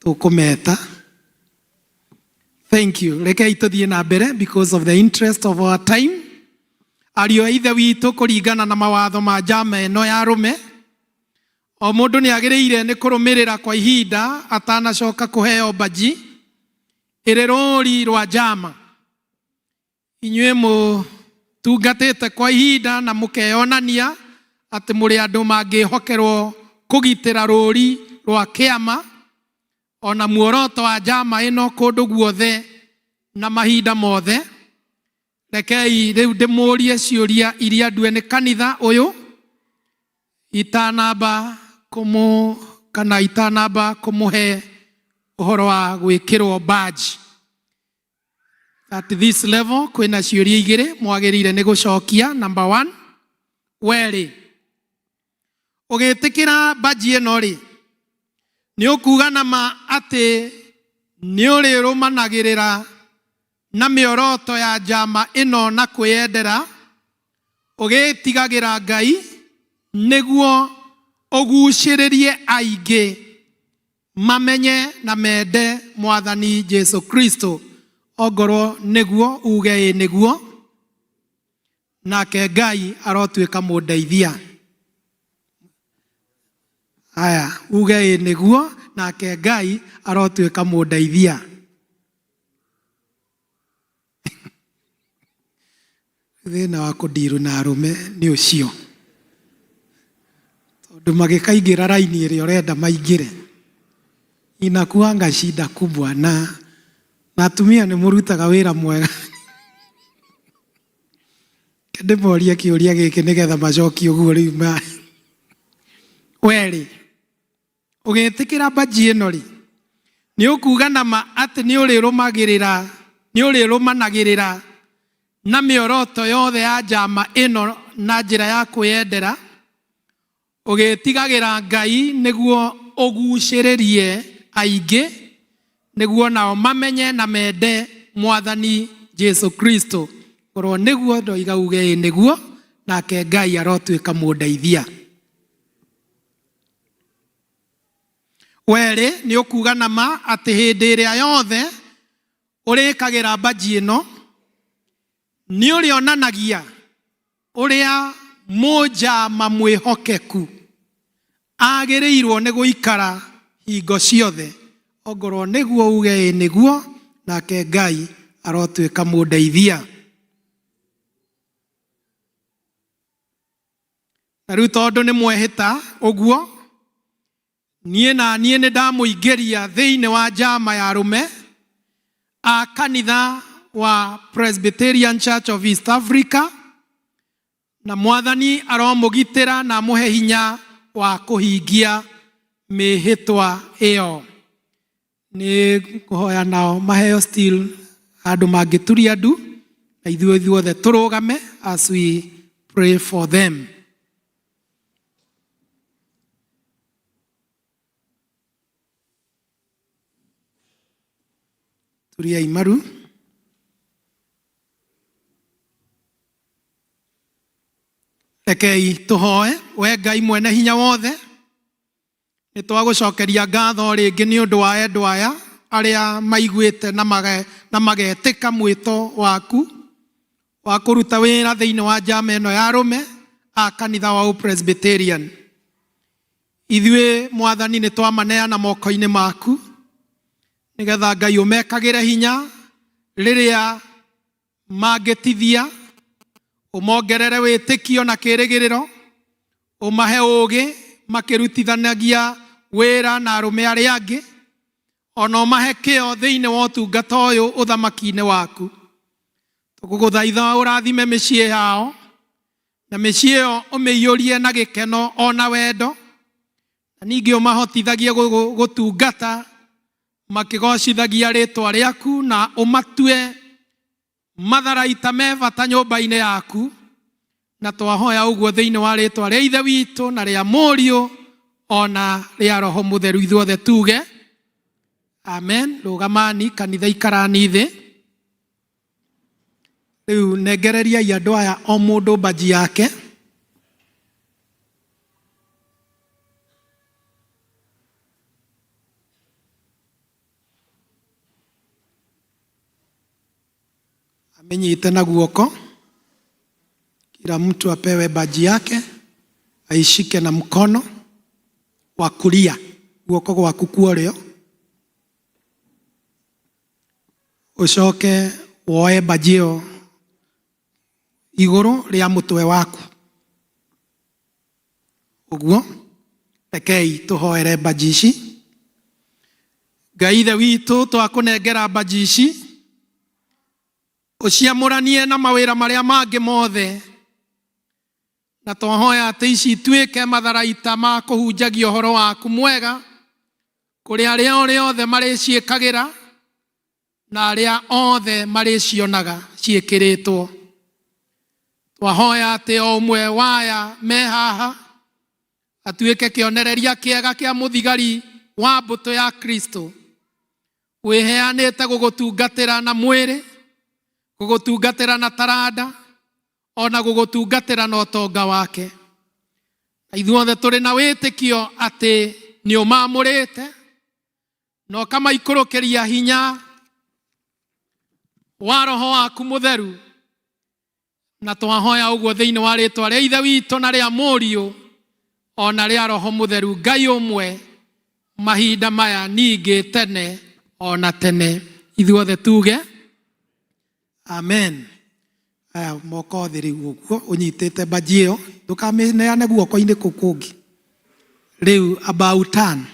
tũkũmeta. Thank you. Rekei tũthiĩ na mbere because of the interest of our time. Ariũ a ithe witũ kũringana na mawatho ma njama ĩno ya arũme, o mũndũ nĩ agĩrĩire nĩ kũrũmĩrĩra kwa ihinda atanacoka kũheo baji ĩrĩ rũri rwa njama. Inyuĩ mũtungatĩte kwa ihinda na mũkeyonania atĩ mũrĩ andũ mangĩhokerwo kũgitĩra rũri rwa kĩama ona muoroto wa njama ĩno kũndũ guothe na mahinda mothe. Rekei rĩu ndĩmũrie ciũria iria ndue nĩ kanitha ũyũ itanamba kũmũhe ũhoro wa gwĩkĩrwo badge. At this level kwĩna ciũria igĩrĩ mwagĩrĩire nĩ gũcokia. Number 1, werĩ ũgĩtĩkĩra badge ĩno rĩ nĩ ũkuga nama atĩ nĩ ũrĩrũmanagĩrĩra na mĩoroto ya njama ĩno na kwĩyendera ũgĩtigagĩra Ngai nĩguo ũgucĩrĩrie aingĩ mamenye na mende Mwathani Jesu Kristo. Ongorwo nĩguo uge ĩ nĩguo nake Ngai arotuĩka mũndeithia. Aya, uge ĩ nĩguo nake Ngai arotuĩka mũndeithia. Thĩna wa kũndirũ na arũme nĩ ũcio. Tondũ magĩkaingĩra raini ĩrĩa ũrenda maingĩre inakuanga shida kubwa na atumia nĩ mũrutaga wĩra mwega. Ndĩmorie kĩũria gĩkĩ nĩgetha macokie ũguo rĩu. Werĩ ũgĩtĩkĩra baji ĩno rĩ nĩ ũkuga nama atĩ nĩ ũrĩrũmanagĩrĩra na mĩoroto yothe ya njama ĩno na njĩra ya kwĩyendera ũgĩtigagĩra Ngai nĩguo ũgucĩrĩrie aingĩ nĩguo nao mamenye na mende Mwathani Jesu Kristo. Korwo nĩguo ndoiga uge ĩ nĩguo nake Ngai arotuĩka mũndeithia. Werĩ nĩ ũkuga nama atĩ hĩndĩ ĩrĩa yothe ũrĩkagĩra baji ĩno nĩ ũrĩonanagia ũrĩa mũnjama mwĩhokeku agĩrĩirwo nĩ gũikara hingo ciothe. Ongorwo nĩguo uge ĩ nĩguo nake Ngai arotuĩka mũndeithia. Na rĩu tondũ nĩ mwehĩta ũguo niĩ nĩ ndamũingĩria thĩinĩ wa njama ya arũme a kanitha wa Presbyterian Church of East Africa na Mwathani aromũgitĩra na amũhe hinya wa kũhingia mĩhĩtwa ĩyo. Nĩ kũhoya nao maheo still andũ mangĩturia ndu na ithuothe tũrũgame as we pray for them. Turiai maru. Rekei tũhoe. We Ngai mwene hinya wothe nĩ twagũcokeria ngatho rĩngĩ nĩ ũndũ wa endwa aya arĩa maiguĩte na magetĩka mwĩto waku wa kũruta wĩra thĩinĩ wa njama ĩno ya arũme a kanitha wa Presbyterian. Ithuĩ Mwathani nĩ twamaneana moko-inĩ maku nĩgetha Ngai ũmekagĩre hinya rĩrĩa mangĩtithia, ũmongerere wĩtĩkio na kĩrĩgĩrĩro, ũmahe ũũgĩ makĩrutithanagia wĩra na arũme arĩa angĩ, ona ũmahe kĩo thĩinĩ wa ũtungata ũyũ ũthamaki-inĩ waku. Tũgũgũthaitha ũrathime mĩciĩ yao na mĩciĩ ĩyo ũmĩiyũrie na gĩkeno ona wendo, na ningĩ ũmahotithagie gũtungata makĩgocithagia rĩtwa rĩaku, na ũmatue matharaita me bata nyũmba-inĩ yaku. Na twahoya ũguo thĩinĩ wa rĩtwa rĩa Ithe witũ na rĩa Mũriũ ona rĩa Roho Mũtheru ithuothe tuge amen. Rũgamani, kanitha ikarani thĩ. Rĩu nengereriai andũ aya o mũndũ baji yake. Amenyite na guoko. Kila mtu apewe baji yake, aishike na mkono wa kulia, guoko gwaku kuorĩo. Ucoke woe baji ĩyo igũrũ rĩa mũtwe waku. Ũguo, rekei tũhoere baji ici. Ngai Ithe witũ, twakũnengera baji ici, ũciamũranie na mawĩra marĩa mangĩ mothe, na twahoya atĩ ici ituĩke matharaita ma kũhunjagia ũhoro waku mwega kũrĩ arĩa othe marĩciĩkagĩra na arĩa othe marĩcionaga ciĩkĩrĩtwo. Twahoya atĩ o ũmwe waya me haha atuĩke kĩonereria kĩega kĩa mũthigari wa mbũtũ ya Kristo, wĩheanĩte gũgũtungatĩra na mwĩrĩ, gũgũtungatĩra na taranda, ona gũgũtungatĩra na ũtonga wake. Na ithuothe tũrĩ na wĩtĩkio atĩ nĩ ũmamũrĩte na ũkamaikũrũkĩria hinya wa Roho waku Mũtheru. Na twahoya ũguo thĩinĩ wa rĩtwa rĩa Ithe witũ na rĩa Mũriũ ona rĩa Roho Mũtheru, Ngai ũmwe, mahinda maya ningĩ tene ona tene ithuothe tuge amen. Aya moko thĩ rĩu ũguo ũnyitĩte baji ĩyo, ndũkamĩneane guoko-inĩ kũu kũngĩ. Rĩu about turn.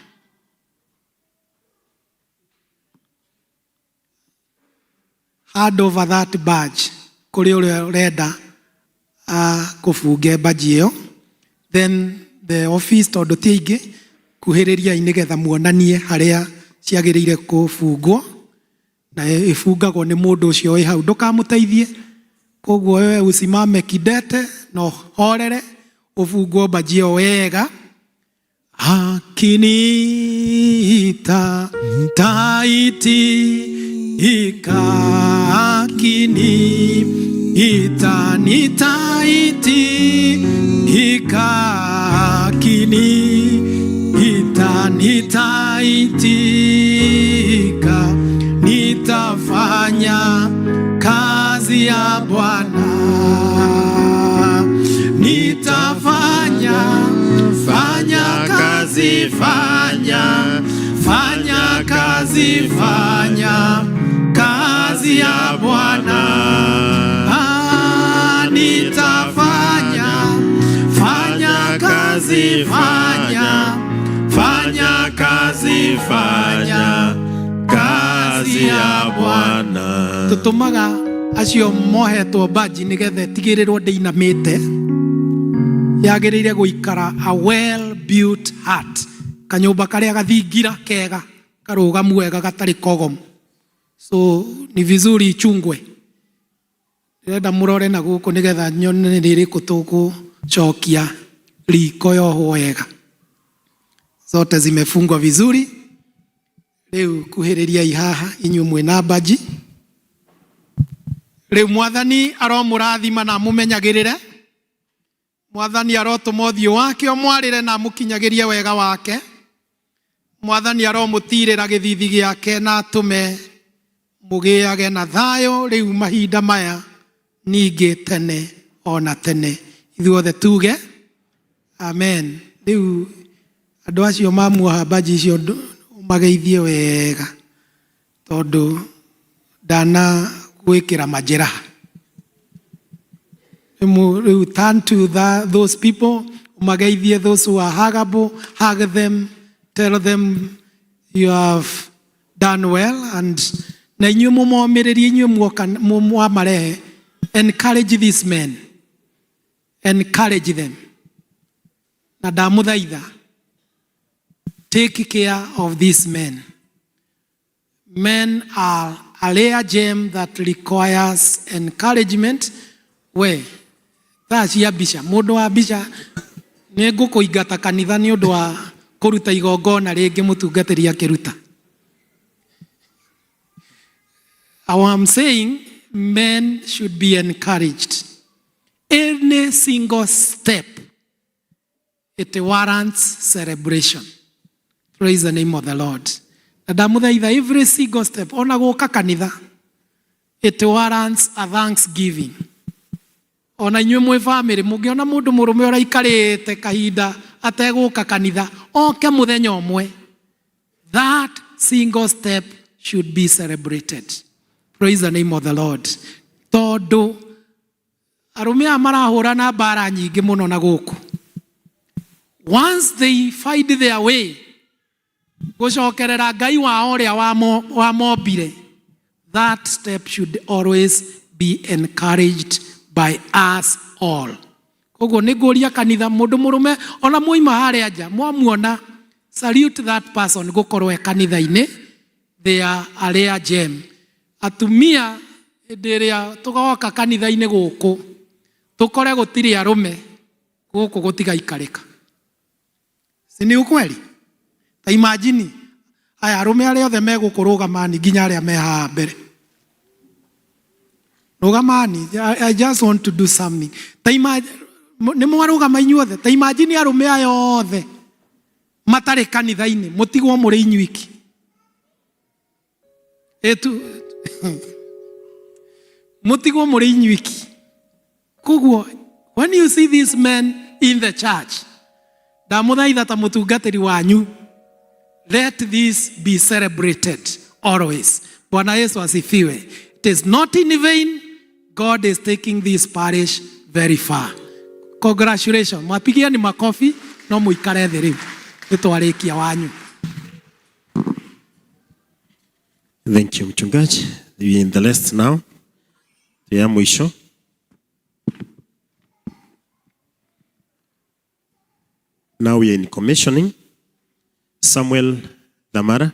Hand over that badge kũrĩ ũrĩa ũrenda kũbunge baji ĩyo. Then the office, tondũ ti aingĩ, kuhĩrĩriai nĩgetha muonanie harĩa ciagĩrĩire kũbungwo, na ĩbungagwo nĩ mũndũ ũcio wĩ hau, ndũkamũteithie. Koguo wewe usimame kidete no horere ufungwo baji ĩyo wega. Akiniita nitaitika, akiniita nitaitika, akiniita nitaitika, nitafanya kazi ya Bwana, nitafanya kazi, fanya kazi, fanya kazi ya Bwana. Nitafanya kazi, fanya kazi, fanya kazi ya Bwana. Tutumaga acio mohetwo baji nigetha tigĩrĩrwo ndĩinamĩte, yagĩrĩire gũikara a well built heart, kanyũmba karĩa gathingira kega karũgamu wega gatarĩ kogomu. So ni vizuri ichungwe. Ndĩrenda mũrore na gũkũ nĩgetha nyone nĩ rĩkũ tũgũcokia riko yohwo wega. Zote zimefungwa vizuri. Rĩu kuhĩrĩriai haha inyuĩ mwĩna baji. Rĩu Mwathani aromũrathima na mũmenyagĩrĩre. Mwathani arotũma ũthiũ wake ũmwarĩre na mũkinyagĩrie wega wake. Mwathani aromũtirĩra gĩthithi gĩake na atũme mũgĩage na thayũ rĩu mahinda maya ningĩ tene ona tene ithuothe tuge amen. Rĩu andũ acio mamuoha baji icio mageithie wega tondũ ndana gwĩkĩra majeraha. Rĩu turn to those people, mageithie those who are huggable, hug them, tell them you have done well, and na inyuĩ mũmomĩrĩrie, inyuĩ mwamarehe, encourage these men. encourage them. Na ndamuthaitha, take care of these men. Men are a rare gem that requires encouragement. We, thaa cia mbica, mũndũ wa mbica nĩ ngũkũingata kanitha nĩ ũndũ wa kũruta igongona rĩngĩ mũtungatĩri akĩruta. I'm saying men should be encouraged. Any single step, it warrants celebration. Praise the name of the Lord. Ndamuthaitha, every single step, ona gũka kanitha, it warrants a thanksgiving. Ona inyuĩ mwĩ family, mũngĩona mũndũ mũrũme ũraikarĩte kahinda ategũka kanitha, oke mũthenya ũmwe, that single step should be celebrated. Praise the name of the Lord. Tondũ arũme aya marahũrana mbara nyingĩ mũno na gũkũ. Once they find their way gũcokerera Ngai wao ũrĩa wamombire, that step should always be encouraged by us all. Koguo nĩ ngũria kanitha, mũndũ mũrũme ona muima harĩa nja mwamuona, salute that person gũkorwo kanitha-inĩ. They are a rare gem. Atumia hĩndĩ ĩrĩa tũgoka kanitha-inĩ gũkũ tũkore gũtirĩ arũme gũkũ gũtigaikarĩka. Si ni ukweli? Ta imagine aya arũme arĩa othe megũkũrũgamani nginya arĩa me haha mbere. Rũgamani, I just want to do something. Ta imagine nĩ mwarũgama inyuothe. Ta imagine arũme aya othe matarĩ kanitha-inĩ, mũtigwo mũrĩ inyuiki. Mũtigwo mũrĩ inyuiki. Koguo, when you see these men in the church, ndamuthaitha ta mũtungatĩri wanyu, let this be celebrated always. Bwana Yesu asifiwe. It is not in vain. God is taking this parish very far. Congratulations. Mwapigiani makofi, no muikare thĩ rĩu. Nĩtwarĩkia wanyu. Thank you, mchungaji. We are in the list now. Ya mwisho. Now we are in commissioning. Samuel Damara.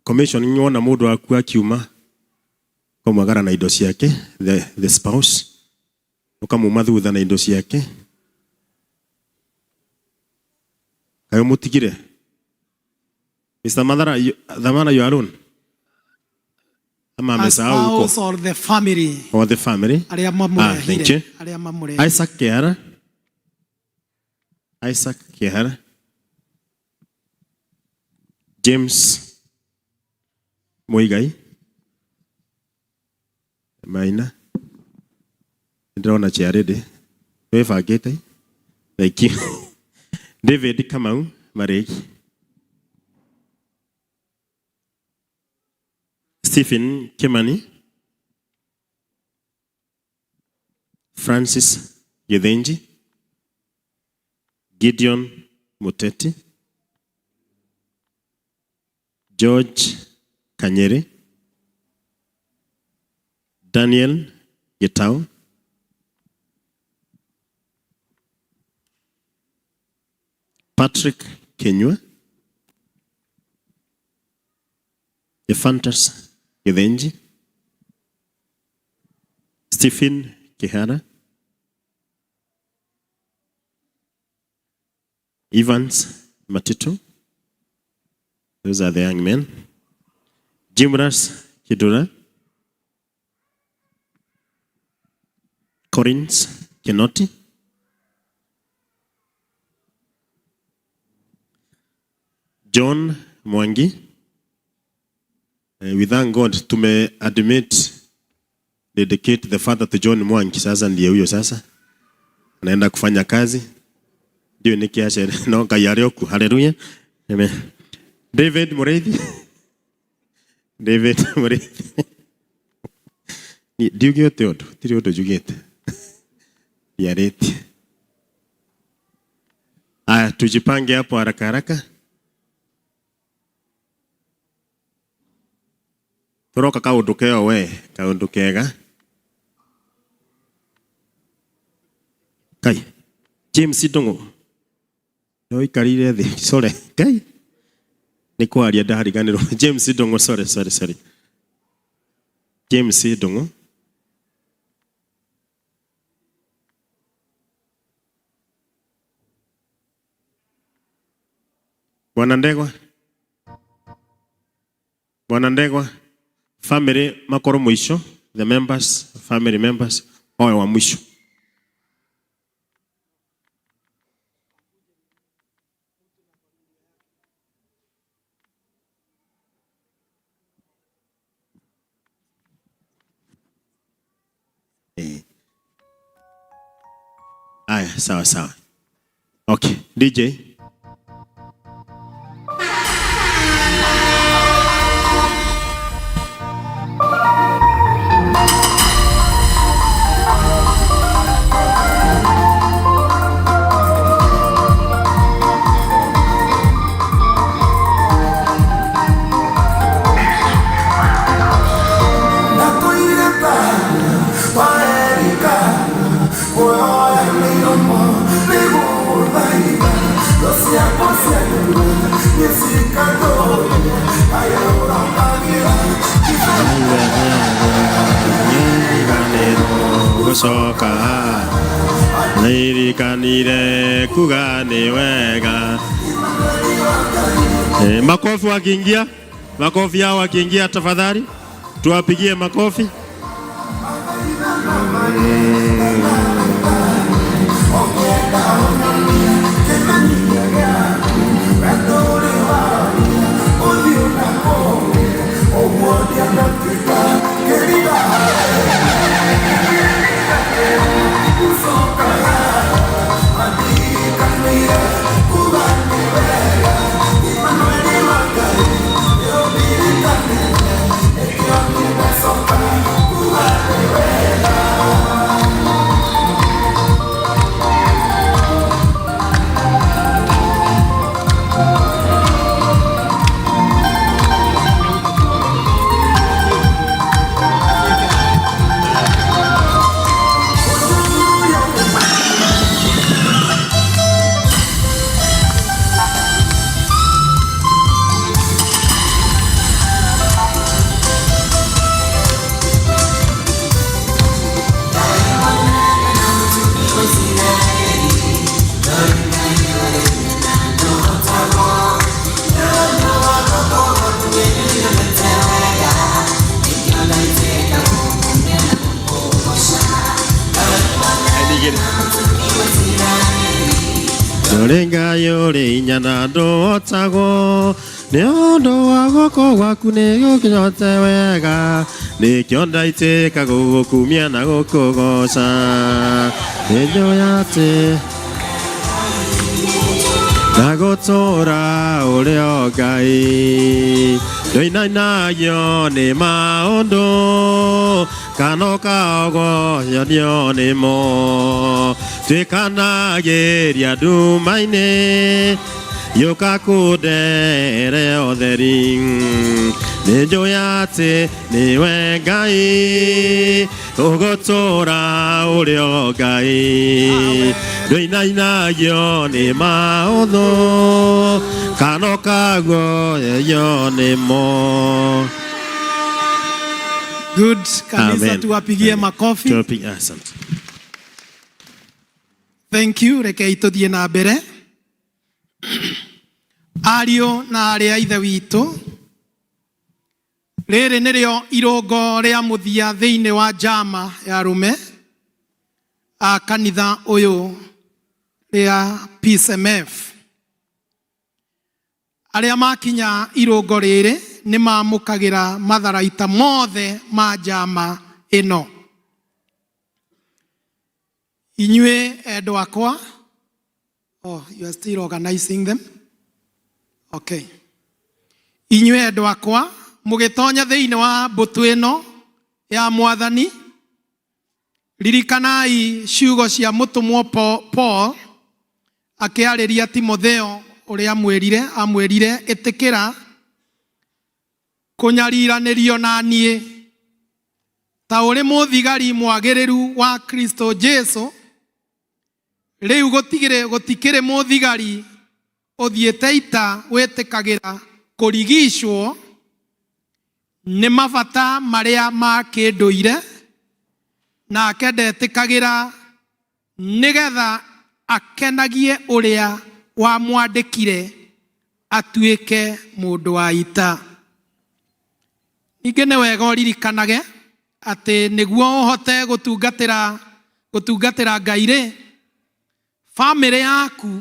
Commissioning wona mũndũ waku akiuma komwagara na indo ciake, the spouse. Ukamuma thutha na indo ciake. Kayo mutigire. Mr. Damara, you alone? A spouse or the family. Or the family. Thank you. Isaac Kehara. Isaac Kehara. James Moigai. Maina. Ndona chiarede. We fagete. Thank you. David Kamau Mareki. Stephen Kimani. Francis Yedenji. Gideon Muteti. George Kanyere. Daniel Getao. Patrick Kenywa. Ephantus Gedenji. Stephen Kehara. Evans Matito. Those are the young men. Jimras Kidura. Corins Kenoti. John Mwangi. We thank God to dedicate the father to John Mwangi. Sasa ndiye huyo sasa. Anaenda kufanya kazi. Ndio nikiacha no kayarioku. Hallelujah. Amen. David Mureithi. David Mureithi. Ndio gyote odo. Tiri odo jugete. Yareti. Tujipange hapo haraka haraka. Turoka kaundu keo we, kaundu kega. Kai. James Ndungu. No ikarire thi. Sorry. Kai. Ni kwaria ndariganirwo. James Ndungu, sorry. James Ndungu. Bwana Ndegwa. Family makoro mwisho. The members, family members. Owe wa mwisho. Aya, sawa. Okay, DJ. Soka nirikanire kugani wega. Makofi wakiingia, makofi yao wakiingia tafadhali, tuwapigie makofi. Renga yore nyana do otago ne ondo wagoko waku ne yokinyote wega ne kyonda iteka gukumia na gukugoca enyo yate nagotora ore Ngai doina yo ne maondo kanoka ogo yo ne mo Tekana geria dumaine yokakudere othering nejoyate niwengai ogotora urio Ngai doinainagio ni maotho kanokago yo ni mo. Good. Kanisa tuwapigie makofi. Asante. Thank you. Rekei tuthie na mbere. Ario na aria ithe witũ, rĩrĩ nĩrĩo irũngo rĩa mũthia thĩinĩ wa njama ya arũme a kanitha ũyũ rĩa PCMF. Arĩa makinya irũngo rĩrĩ nĩ mamũkagĩra matharaita mothe ma njama ĩno. Inyuĩ endwa akwa, oh, you are still organizing them? Okay. Inyuĩ endwa akwa, mũgĩtonya thĩinĩ wa mbũtũ ĩno ya Mwathani, ririkanai ciugo cia mũtũmwo Paul akĩarĩria Timotheo ũrĩa amwĩrire ĩtĩkĩra kunyariranĩrio na niĩ ta ũrĩ mũthigari mwagĩrĩru wa Kristo Jesu. Rĩu gũtikĩrĩ mũthigari ũthiĩte ita wĩtĩkagĩra kũrigicwo nĩ mabata marĩa ma kĩndũire, nake ndetĩkagĩra nĩgetha akenagie ũrĩa wamwandĩkire atuĩke mũndũ wa ita. Ningĩ nĩ wega ũririkanage atĩ nĩguo ũhote gũtungatĩra Ngai-rĩ, bamĩrĩ yaku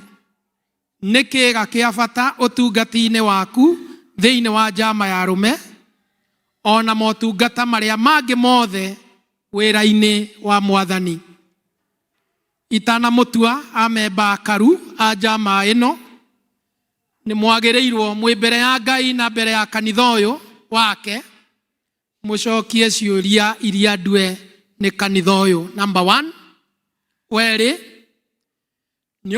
nĩ kĩĩga kĩa bata ũtungati-inĩ waku thĩinĩ wa njama ya arũme, ona motungata marĩa mangĩ mothe wĩra-inĩ wa Mwathani. Itanamũtua amemba akaru a njama ĩno, nĩ mwagĩrĩirwo mwĩ mbere ya Ngai na mbere ya kanitha ũyũ wake mũcokie ciũria iria ndue nĩ kanitha ũyũ. Number 1, werĩ, nĩ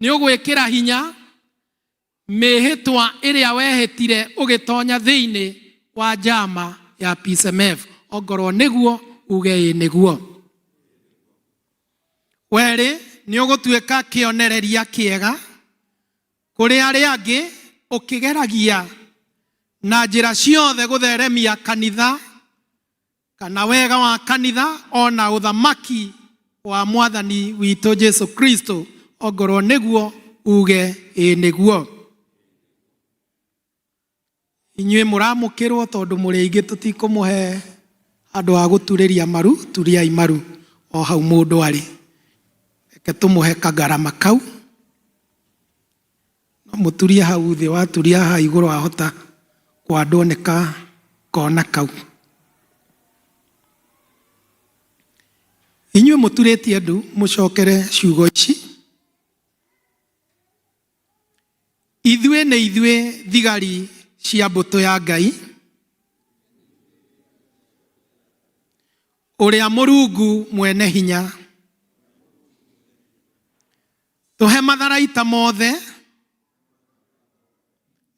ũgwĩkĩra hinya mĩhĩtwa ĩrĩa wehĩtire ũgĩtonya thĩinĩ wa njama ya PSMF. Ongorwo nĩguo uge ĩ nĩguo. Werĩ, nĩ ũgũtuĩka kĩonereria kĩega kũrĩ arĩa angĩ ũkĩgeragia na njĩra ciothe gũtheremia kanitha kana wega wa kanitha ona ũthamaki wa Mwathani witũ Jesu Kristo. Ongorwo nĩguo uge ĩ nĩguo. Inyuĩ mũramũkĩrwo tondũ mũrĩ aingĩ tũtikũmũhe andũ a gũturĩria maru, turiai maru o hau mũndũ arĩ. Reke tũmũhe kagarama kau. No mũturie hau thĩ, waturia haha igũrũ wahota kwandwo nĩ kona kau. Inyuĩ mũturĩtie andũ mũcokere ciugo ici. Ithuĩ nĩ ithuĩ thigari cia mbũtũ ya Ngai, ũrĩa Mũrungu mwene hinya. Tũhe matharaita mothe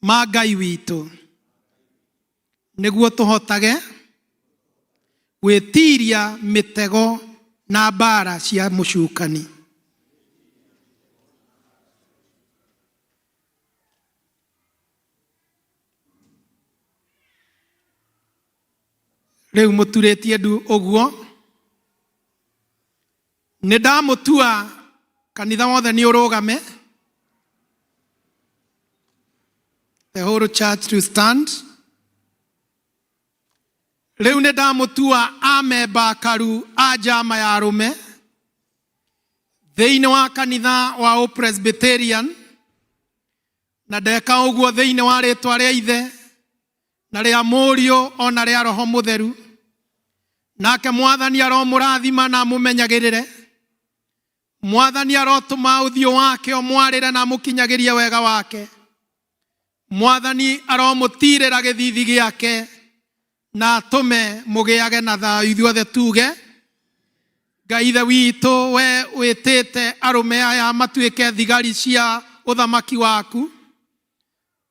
ma Ngai witũ nĩguo tũhotage gwĩtiria mĩtego na mbara cia mũcukani. Rĩu mũturĩtie ndu ũguo, nĩ ndamũtua kanitha wothe nĩ ũrũgame. The whole church to stand. Rĩu nĩ ndamũtua amemba akaru a njama ya arũme thĩinĩ wa kanitha wa Presbyterian, na ndeka ũguo thĩinĩ wa rĩtwa rĩa Ithe na rĩa Mũriũ ona rĩa Roho Mũtheru. Nake Mwathani aromũrathima na amũmenyagĩrĩre. Mwathani arotũma ũthiũ wake ũmwarĩre na amũkinyagĩrie wega wake. Mwathani aromũtirĩra gĩthithi gĩake na atũme mũgĩage na thayũ. Ithuothe tuge: Ngai Ithe witũ, we wĩtĩte arũme aya matuĩke thigari cia ũthamaki waku,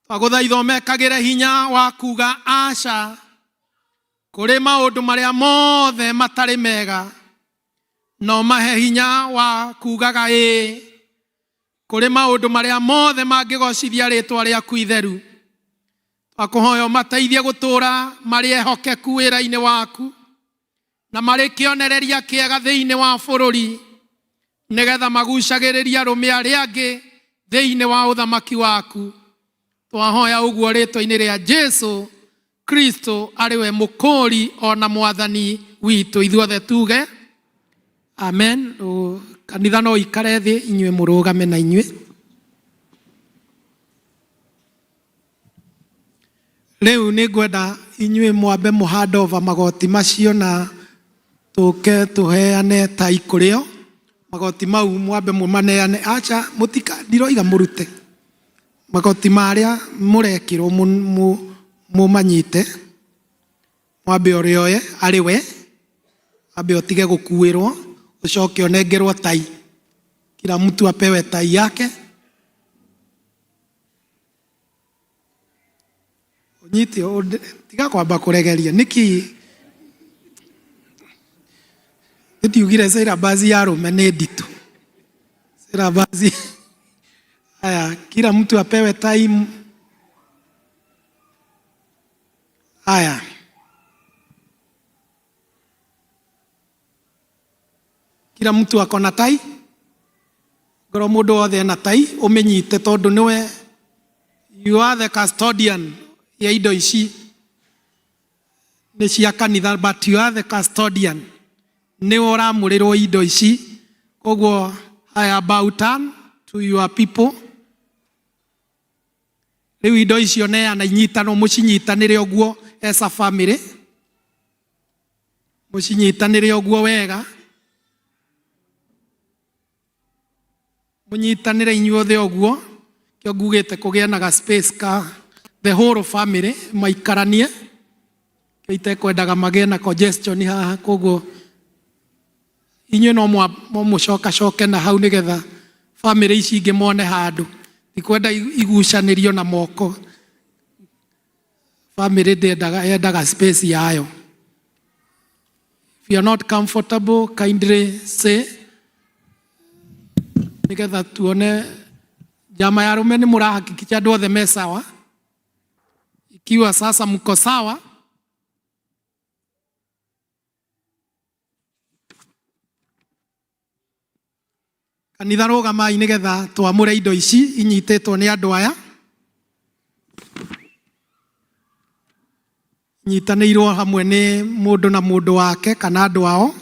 twagũthaitha ũmekagĩre hinya wa kuga aca kũrĩ maũndũ marĩa mothe matarĩ mega, no mahe hinya wa kugaga ĩ kũrĩ maũndũ marĩa mothe mangĩgocithia rĩtwa rĩaku itheru. Twakũhoya ũmateithie gũtũũra marĩ ehokeku wĩra-inĩ waku na marĩ kĩonereria kĩega thĩinĩ wa bũrũri, nĩgetha magucagĩrĩria arũme arĩa angĩ thĩinĩ wa ũthamaki waku. Twahoya ũguo rĩtwa-inĩ rĩa Jesu Kristo arĩwe mũkũri ona Mwathani witũ. Ithuothe tuge amen. Kanitha no ikare thĩ, inyuĩ mũrũgame na inyuĩ. Rĩu nĩ ngwenda inyuĩ mwambe mũhandova magoti macio na tũke tũheane tai kũrĩo. Magoti mau mwambe mũmaneane. Acha mũtika ndiroiga mũrute. Magoti marĩa mũrekĩrwo mũmanyite. Mwambe ũrĩoye arĩ we. Mwambe ũtige gũkuĩrwo. Ucoke onengerwo tai. Kila mtu apewe tai yake. Unyite tiga kwamba kuregeria niki ndiugire syllabus ya Roma nĩ nditũ. Syllabus haya, kila mtu apewe time. Haya, kila mtu akona tai, ngoro mundu wothe na tai umenyite tondu niwe, you are the custodian ya indo ici ni cia kanitha, but you are the custodian, niwe uramurirwo indo ici. Koguo haya, bow down to your people. Riu indo icio neana inyitanwo, mucinyitanire oguo as a family, mucinyitanire oguo wega, munyitanire inyuothe oguo. Kio ngugite kugia na space ka the whole family maikaranie, kio itekwendaga magie na congestion haha. Koguo inyuĩ no mũcoke na hau nigetha family ici ingĩ mone handu, ikwenda igucanirio na moko. Family yendaga space yayo. If you are not comfortable, kindly say, nigetha tuone jama ya Rume ni murahakikisha andu othe me sawa. Ikiwa sasa mko sawa, kanitha rugamai nigetha twamure indo ici inyitetwo ni andu aya, nyitanĩirwo hamwe ni mundu na mundu wake kana andu ao.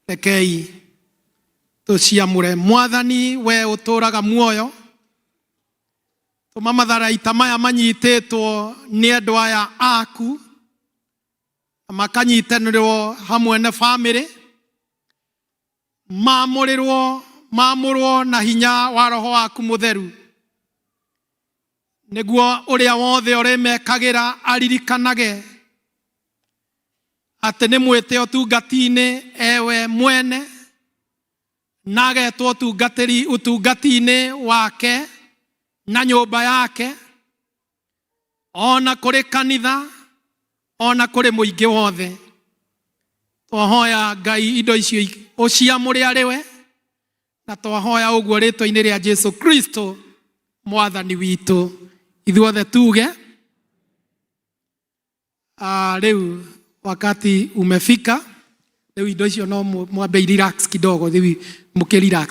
Rekei tuciamure. Mwathani, we uturaga muoyo, tuma matharaita maya manyitetwo ni andu aya aku, makanyitanĩrwo hamwe na family, mamurwo na hinya wa Roho waku Mutheru, niguo uria wothe urimekagira aririkanage ati ni mwite utungati-ini ewe mwene, nagetwo utungati-ini wake na nyumba yake, ona kuri kanitha, ona kuri muingi wothe. Twahoya Ngai indo icio uciamure ariwe, na twahoya uguo ritwa-ini ria Jesu Kristo mwathani witu. Ithuothe tuge riu wakati umefika. Riu indo icio no mwambe relax kidogo, riu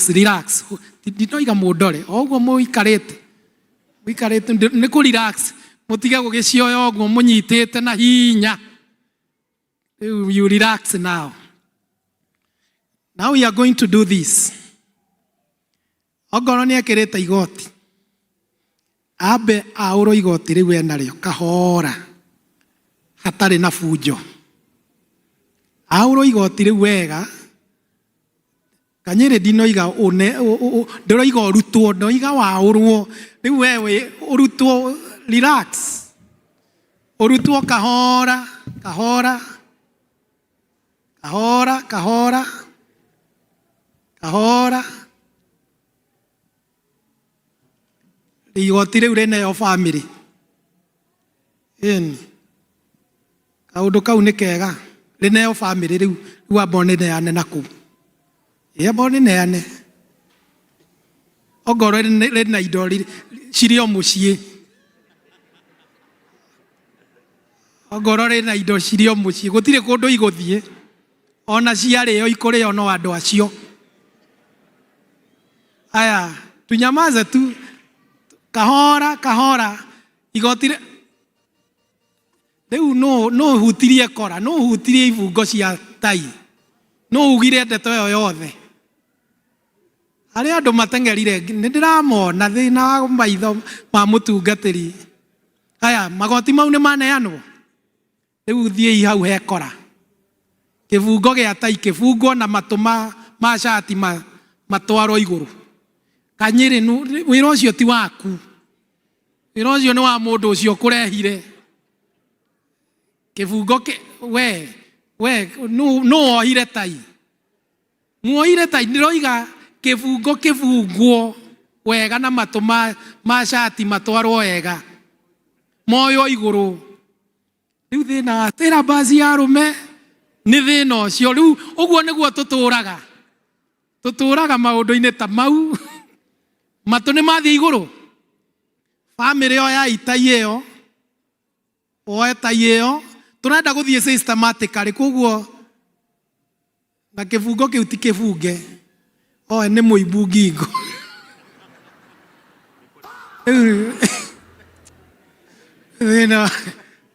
relax. Ndinoiga mundore oguo muikarite ni ku relax, mutige gugicioya oguo munyitite na hinya. Riu you relax now. Now we are going to do this. Ogoro ni ekirite igoti, ambe auro igoti riu enario kahora hatari na fujo. Auro igoti riu wega, kanyire ndinoiga ndiroiga urutwo, ndoiga waurwo. Riu wewe urutwo, relax, urutwo kahora kahora kahora kahora kahora. Igoti riu rineyo family ini kaundu kau ni kega, rineyo family riu amba nineane naku, amba nineane. Ongorwo rina indo ciri o mucii, ongorwo rina indo ciri o mucii, gutire kundu iguthie, ona ciarĩo ikurio no andu acio. Aya, tunyamaze tu kahora kahora. Igoti riu no hutirie kora, no hutirie ibungo cia tai, no ugire ndeto yo yothe. Aria andu matengerire ndiramona thina wa maitho ma mutungatiri. Aya, magoti mau ni maneanwo. Riu thiei hau hekora, kibungo gia tai kibungo na matuma ma shati matwaro iguru. Kanyiri wira ucio ti waku, wira ucio ni wa mundu ucio kurehire. Kibungo we no ohire tai, muohire tai. Ndiroiga kibungo kibungwo wega na matuma ma shati matwaro wega. moyo iguru riu thina tira basi ya rume ni thina ucio riu uguo niguo tuturaga maundu-ini ta mau matu ni mathie iguru family yo ya itai iyo oe tai iyo turenda guthie systematically koguo na kibungo kiu ti kibunge oe ni muimbu ngingo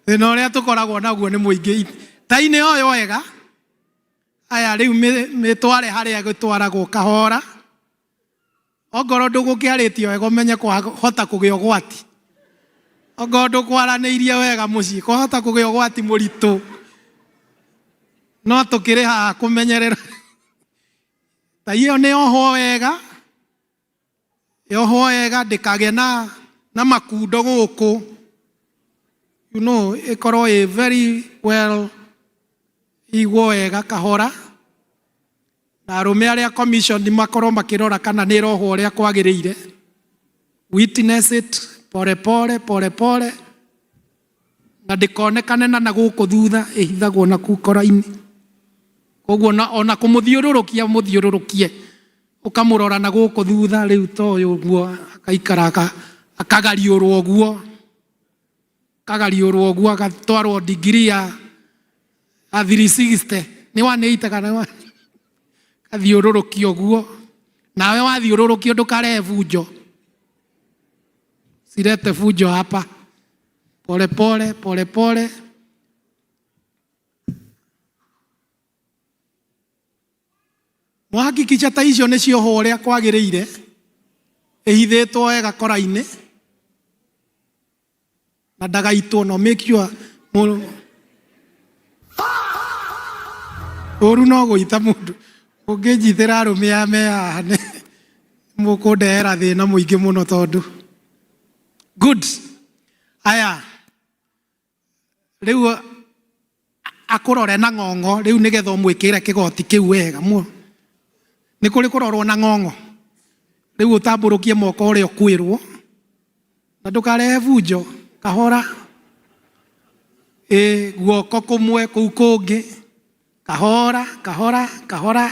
thina uria tukoragwo naguo ni muingi tai-ini yo wega aya riu mitware haria gutwaragwo kahora ongoro ndugukiaritio wega umenye kwahota kugia ugwati ongoro ndukwaraniirie wega mucii kwahota kugia ugwati muritu no tukiri haha kumenyerera tai iyo ni oho wega ndikagie na makundo guku you know ikorwo i very well igwo wega kahora na arume aria commission ni makorwo makirora kana ni roho uria kwagiriire witness it pole pole na ndikonekane na guku thutha ihithagwo na kukora-ini koguo ona kumuthiururukie ukamurora na guku thutha riu toyo uguo akaikara akagariurwo uguo agatwarwo degree ya 360 ni 180 kana kathiururukio guo nawe wathiururukio ndukare bunjo sirete fujo hapa pole pole muhakikisha ta icio ni cio ho uria kwagiriire ihithitwo wega kora-ini na ndagaitwo no make sure uru no guita mundu ungijithira arume ya me haha mukundehera thina muingi muno tondu good aya riu akurore na ng'ong'o riu nigetha umwikire kigoti kiu wega ni kuri kurorwo na ng'ong'o riu utamburukie moko uria ukwirwo na ndukarehe bunjo kahora guoko kumwe kuu kungi kahora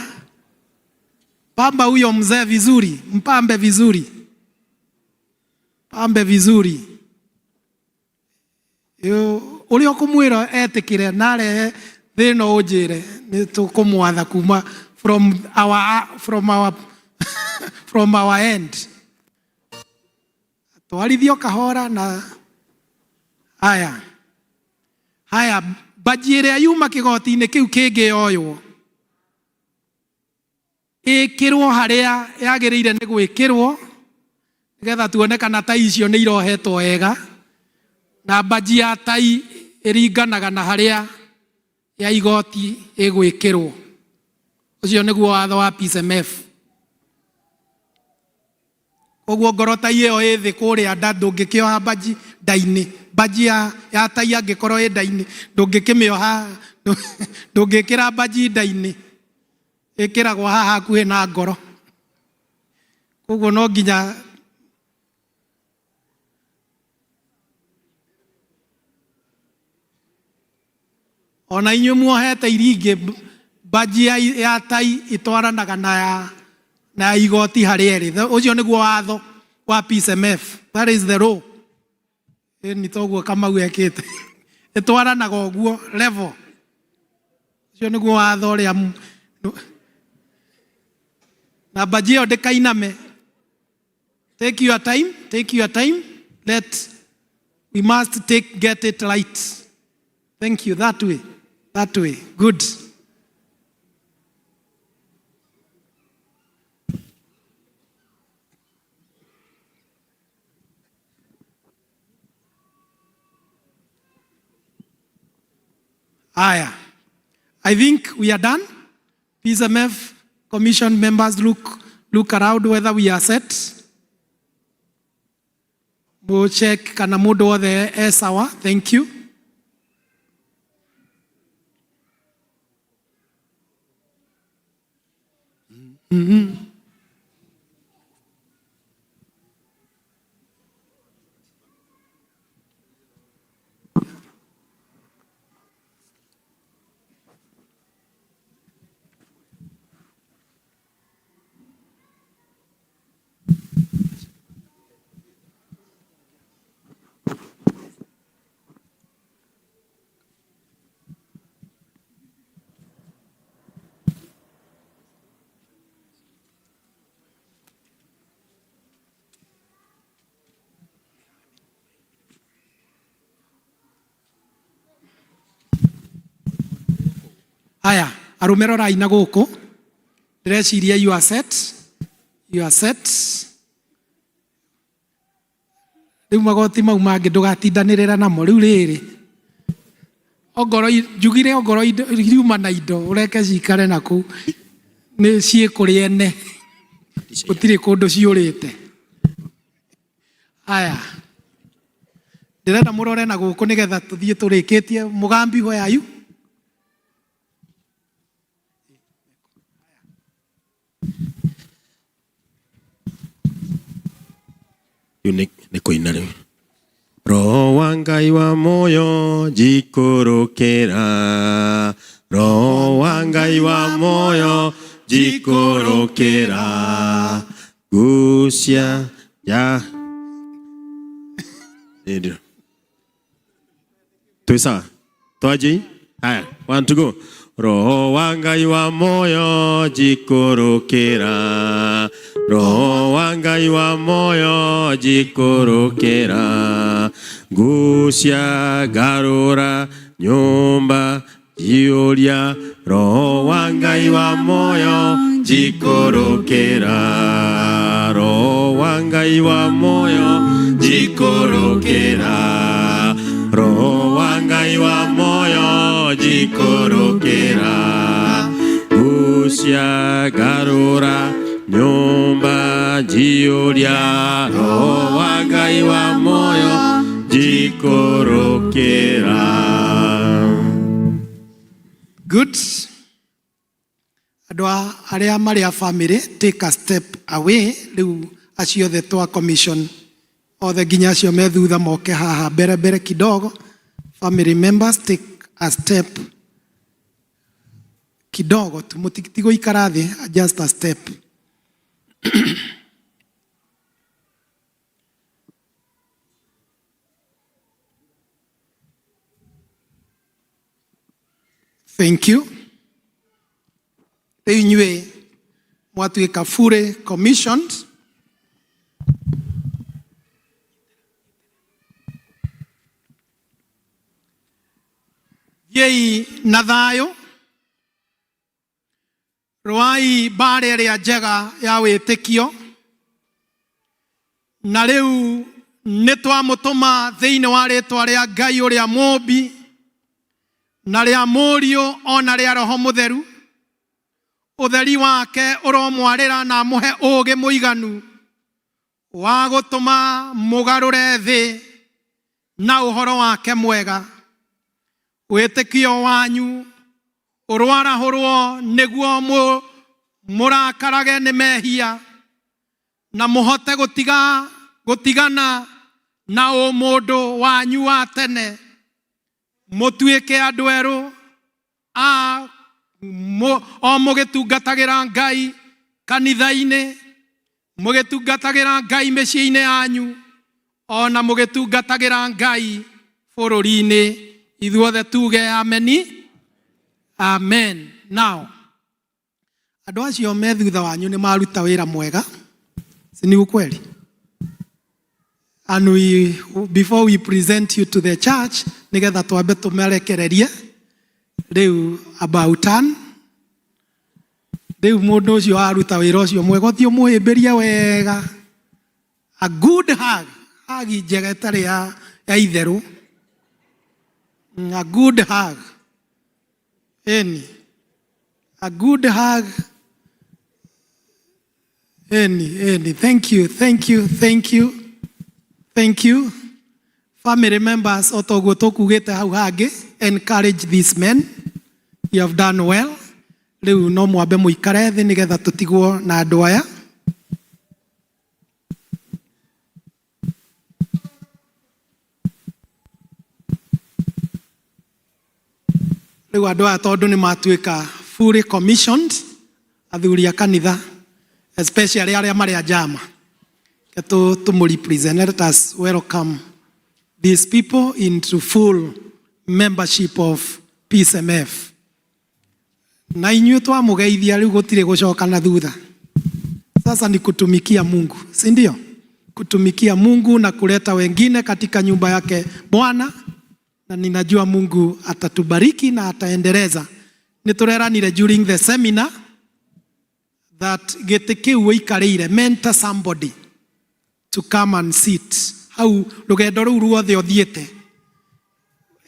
pamba huyo mzee vizuri, mpambe vizuri uri okumwira etikire nare thina unjire ni tukumwatha kuma from our end twarithio kahora na haya baji iria yuma kigoti-ini kiu kingi yoywo ikirwo haria yagiriire ni gwikirwo nigetha tuone kana tai icio ni irohetwo wega na baji ya tai iringanaga na haria ya igoti igwikirwo ucio niguo watho wa PSMF koguo ngoro tai iyo ithi kuria nda ndungikioha baji nda-ini baji ya tai angikorwo i nda-ini ndungikimioha ndungikira baji nda-ini ikiragwo haha hakuhi na ngoro koguo no nginya ona inyuĩ muohete iringi baji ya tai itwaranaga na igoti harĩa ĩrĩ ũcio nĩguo watho wa PSMF that is the law ni toguo Kamau ekĩte itwaranaga ũguo level ũcio nĩguo watho ũrĩa na baji ĩyo ndĩkainame take your time we must get it right. Thank you. That way. Good. Aya. I think we are done. PSMF commission members look around whether we are set. We'll check kana mundu wothe e sawa. Thank you. Aya, arumero raina guku. Ndĩreciria you are set. You are set. Rĩu magoti mau mangĩ ndũgatindanĩrĩra namo rĩu rĩrĩ. Ongoro njugire ongoro riuma na indo ũreke cikare na kũu nĩ ciĩkũrĩa ene. Gũtirĩ kũndũ ciũrĩte. Aya. Ndĩrenda mũrore na gũkũ nĩgetha tũthiĩ tũrĩkĩtie. Mũgambi where are you? Nĩ kũina rĩu. Roho wa Ngai wa muoyo njikũrũkĩra. Roho wa Ngai wa muoyo njikũrũkĩra. Gucia ya. Twĩ sawa? Twanjie? Haya, 1 to go. Roho wa Ngai wa muoyo njikũrũkĩra. Roho wa Ngai wa muoyo njikũrũkĩra. Gucia garũra nyũmba jiũria. Roho wa Ngai wa muoyo njikũrũkĩra. Roho wa Ngai wa muoyo njikũrũkĩra. Roho wa Ngai wa muoyo njikũrũkĩra. Gucia garũra nyumba jiũria. Roho wa Ngai wa muoyo njikũrũkĩra. Good. Andũ arĩa marĩ a family, take a step away. Rĩu acio othe twa commission othe nginya acio me thutha moke haha mbere kidogo. Family members, take a step kidogo tu, mũtigũikara thĩ, just a step. Thank you. Rĩu inyuĩ mwatuĩka fully commissioned. Thiĩi na thayũ. Rũai mbaara ĩrĩa njega ya wĩtĩkio. Na rĩu nĩ twamũtũma thĩinĩ wa rĩĩtwa rĩa Ngai ũrĩa mũmbi na rĩa Mũriũ ona rĩa Roho Mũtheru. Ũtheri wake ũromwarĩra na mũhe ũũgĩ mũiganu wa gũtũma mũgarũre thĩ na ũhoro wake mwega. Wĩtĩkio wanyu ũrwarahũrwo nĩguo mũrakarage nĩ mehia na mũhote gũtigana na ũmũndũ wanyu wa tene. Mũtuĩke andũ erũ o mũgĩtungatagĩra Ngai kanitha-inĩ, mũgĩtungatagĩra Ngai mĩciĩ-inĩ yanyu, ona mũgĩtungatagĩra Ngai bũrũri-inĩ. Ithuothe tuge ameni. Amen. Now, andũ acio me thutha wanyu nĩ maruta wĩra mwega. Si ni ukweli? And before we present you to the church, nigetha twambe tumerekererie rĩu about turn. Rĩu mũndũ ũcio aruta wĩra ũcio mwega ũthiĩ mũhĩmbĩrie wega. A good hug. Hagi njega ĩtarĩ ya itherũ. A good hug. A good hug. Thank you. Family members, otoguo tũkugĩte hau hangĩ. Encourage these men. You have done well. Rĩu no mwambe mũikare thĩ nĩgetha tũtigwo na andũ aya. Rĩu andũ aya tondũ nĩ matuĩka fully commissioned, athuri a kanitha, especially arĩa marĩ a njama. Tũmũrepresent. Let us welcome these people into full membership of PSMF. Na inyuĩ twamũgeithia rĩu gũtirĩ gũcoka na thutha. Sasa ni kutumikia Mungu, si ndio? Kutumikia Mungu na kuleta wengine katika nyumba yake Bwana, na ninajua Mungu atatubariki na ataendeleza nitureranire during the seminar that gete kiu wikarire mentor somebody to come and sit hau rugendo ru ruothe othiete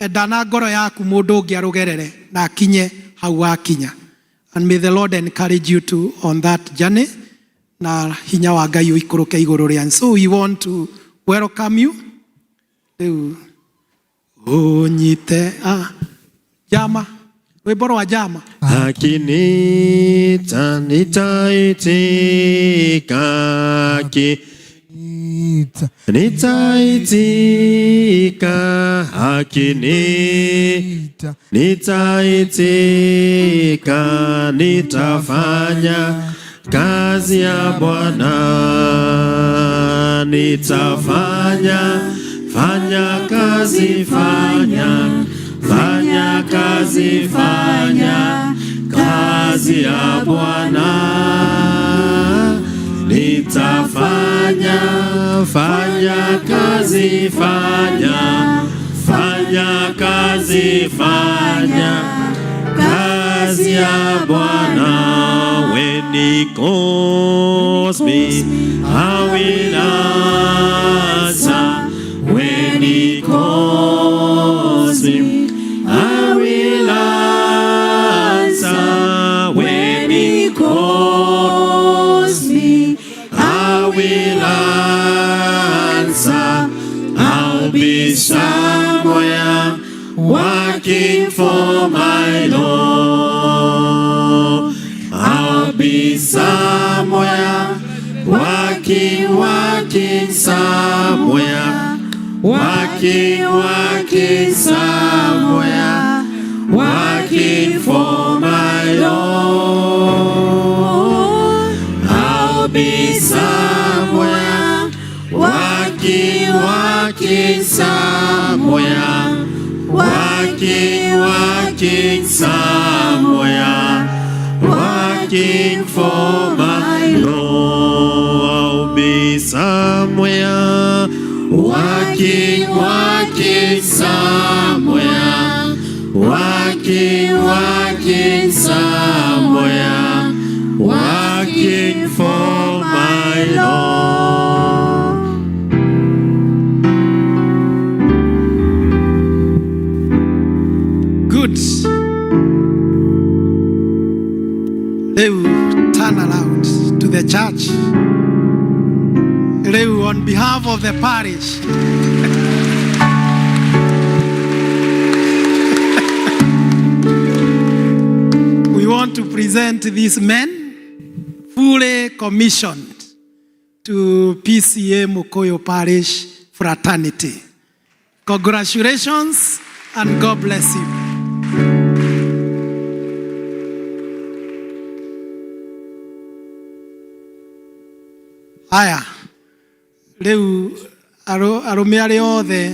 endana ngoro yaku mundu ungi arugerere na akinye hau akinya. And may the Lord encourage you to on that journey na hinya wa Ngai uikuruke iguru ria. And so we want to welcome you. Onyite jama wimbo wa jama akinita nitaitika nitaitika akinita nitaitika nitafanya kazi ya Bwana nitafanya fanya kazi fanya kazi fanya kazi ya Bwana nitafanya fanya kazi fanya kazi fanya kazi ya Bwana. When he calls me I will answer. When he calls me I will answer. When he calls me I will answer. I'll be somewhere working for my Lord. I'll be somewhere working somewhere. Working somewhere, working for my Lord. I'll be somewhere, working somewhere, working somewhere, working for my Lord. I'll be somewhere. Working somewhere, working somewhere, working for my Lord. Good. They will turn around to the church. They will, on behalf of the parish, we want to present these men fully commissioned to PCA Mukoyo Parish Fraternity. Congratulations and God bless you. Aya, reu arume ari othe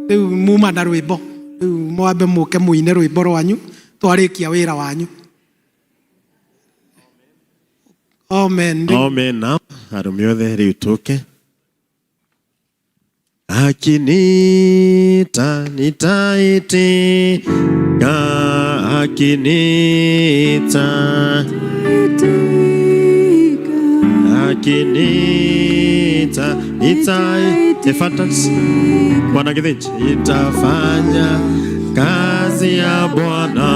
reu muma na rwimbo reu mwambe muke muine rwimbo rwanyu twarikia wira wanyu. Amen. Amen. Arume othe riu tuke. Akinita nitaitika akinita akinita nitaifata Bwana Githinji itafanya kazi ya Bwana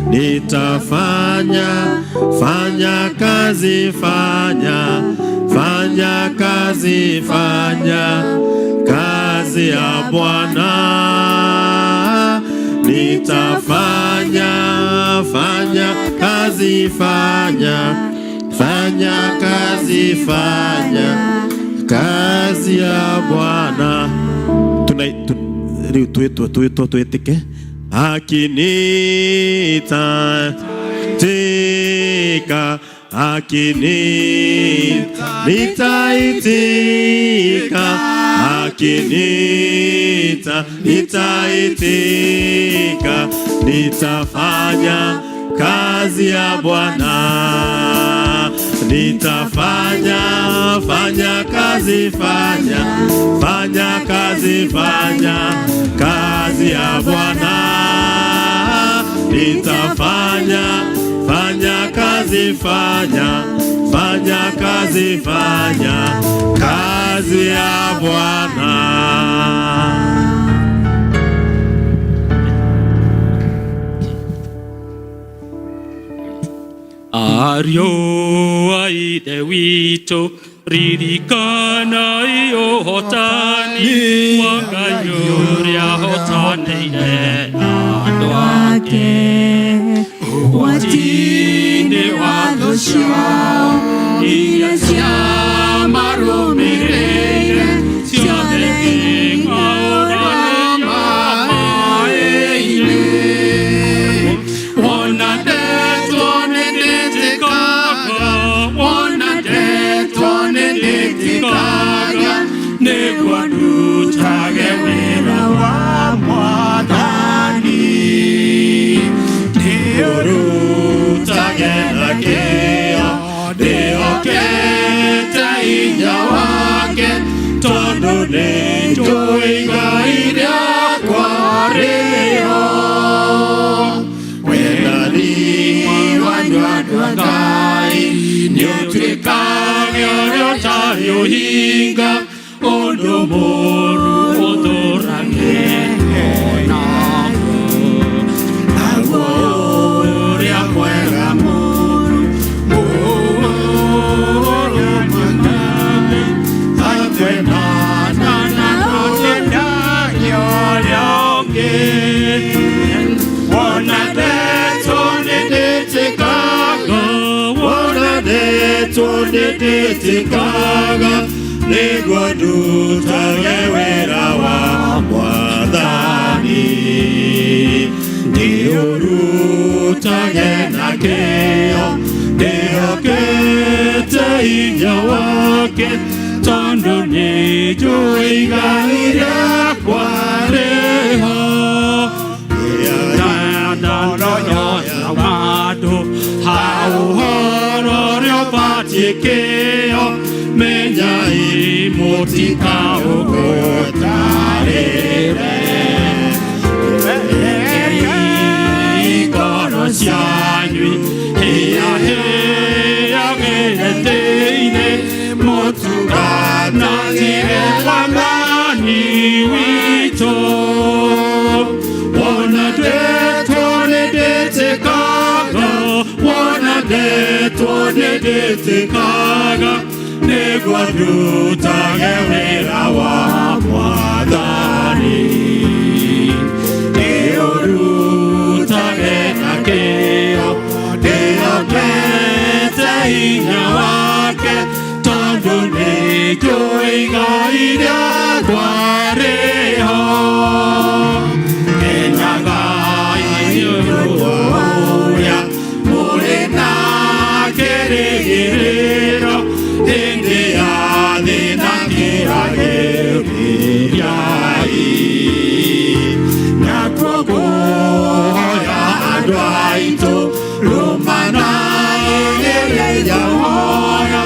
nitafanya kazi fanya kazi kazi ya Bwana nitafanya kazi kazi ya Bwana. Tuetike akinita tika akinita nitaitika akinita nitaitika nitafanya kazi ya Bwana nitafanya kazi kazi ya Bwana nitafanya kazi, fanya kazi ya Bwana. Ario aide wito ririkana ihotani wakayuria hotaneire andũ ake watinde watho ciao iria ciamarũmĩrĩire ciothe ing'aũranĩria wona ndetwo nĩndĩtĩkaga nĩguo ndutage wĩra wa Mwathani, ndĩũrutage na kĩyo ndĩhokete hinya wake, tondũ nĩnjũĩ Ngai rĩakwa rĩho. Wendani wa andũ a Ngai nĩũtuĩkaga ũrĩa ũtarĩ ũhinga, ũndũ mũũru ũthũragĩrwo naguo ũrĩa mwega mũũru akwenana na ũtendagi ũrĩa ũngĩ. Wona ndetwo nĩndĩtĩkaga nĩguo ndutage wĩra wa Mwathani, ndĩũrutage na kĩyo ndĩhokete hinya wake, tondũ nĩnjũĩ Ngai rĩakwa rĩho. Andũ ha ũhoro ũrĩa ũbatiĩ kĩyo, menyai mũtikaũgũtarĩre. Ngoro cianyu hĩahĩagĩre thĩinĩ, mũtuganagĩre Mwathani witũ. Wona ndetwo nĩndĩtĩkaga nĩguo ndutage wĩra wa Mwathani, ndĩũrutage na kĩyo ndĩhokete hinya wake, tondũ nĩnjũĩ Ngai rĩakwa rĩho. Kenyagai ũrĩa mũrĩ na kĩrĩgĩrĩro hĩndĩ ya thĩna, kĩragĩrĩriai nakuo kũhoya andũ aitũ, rũmanagĩrĩre hoya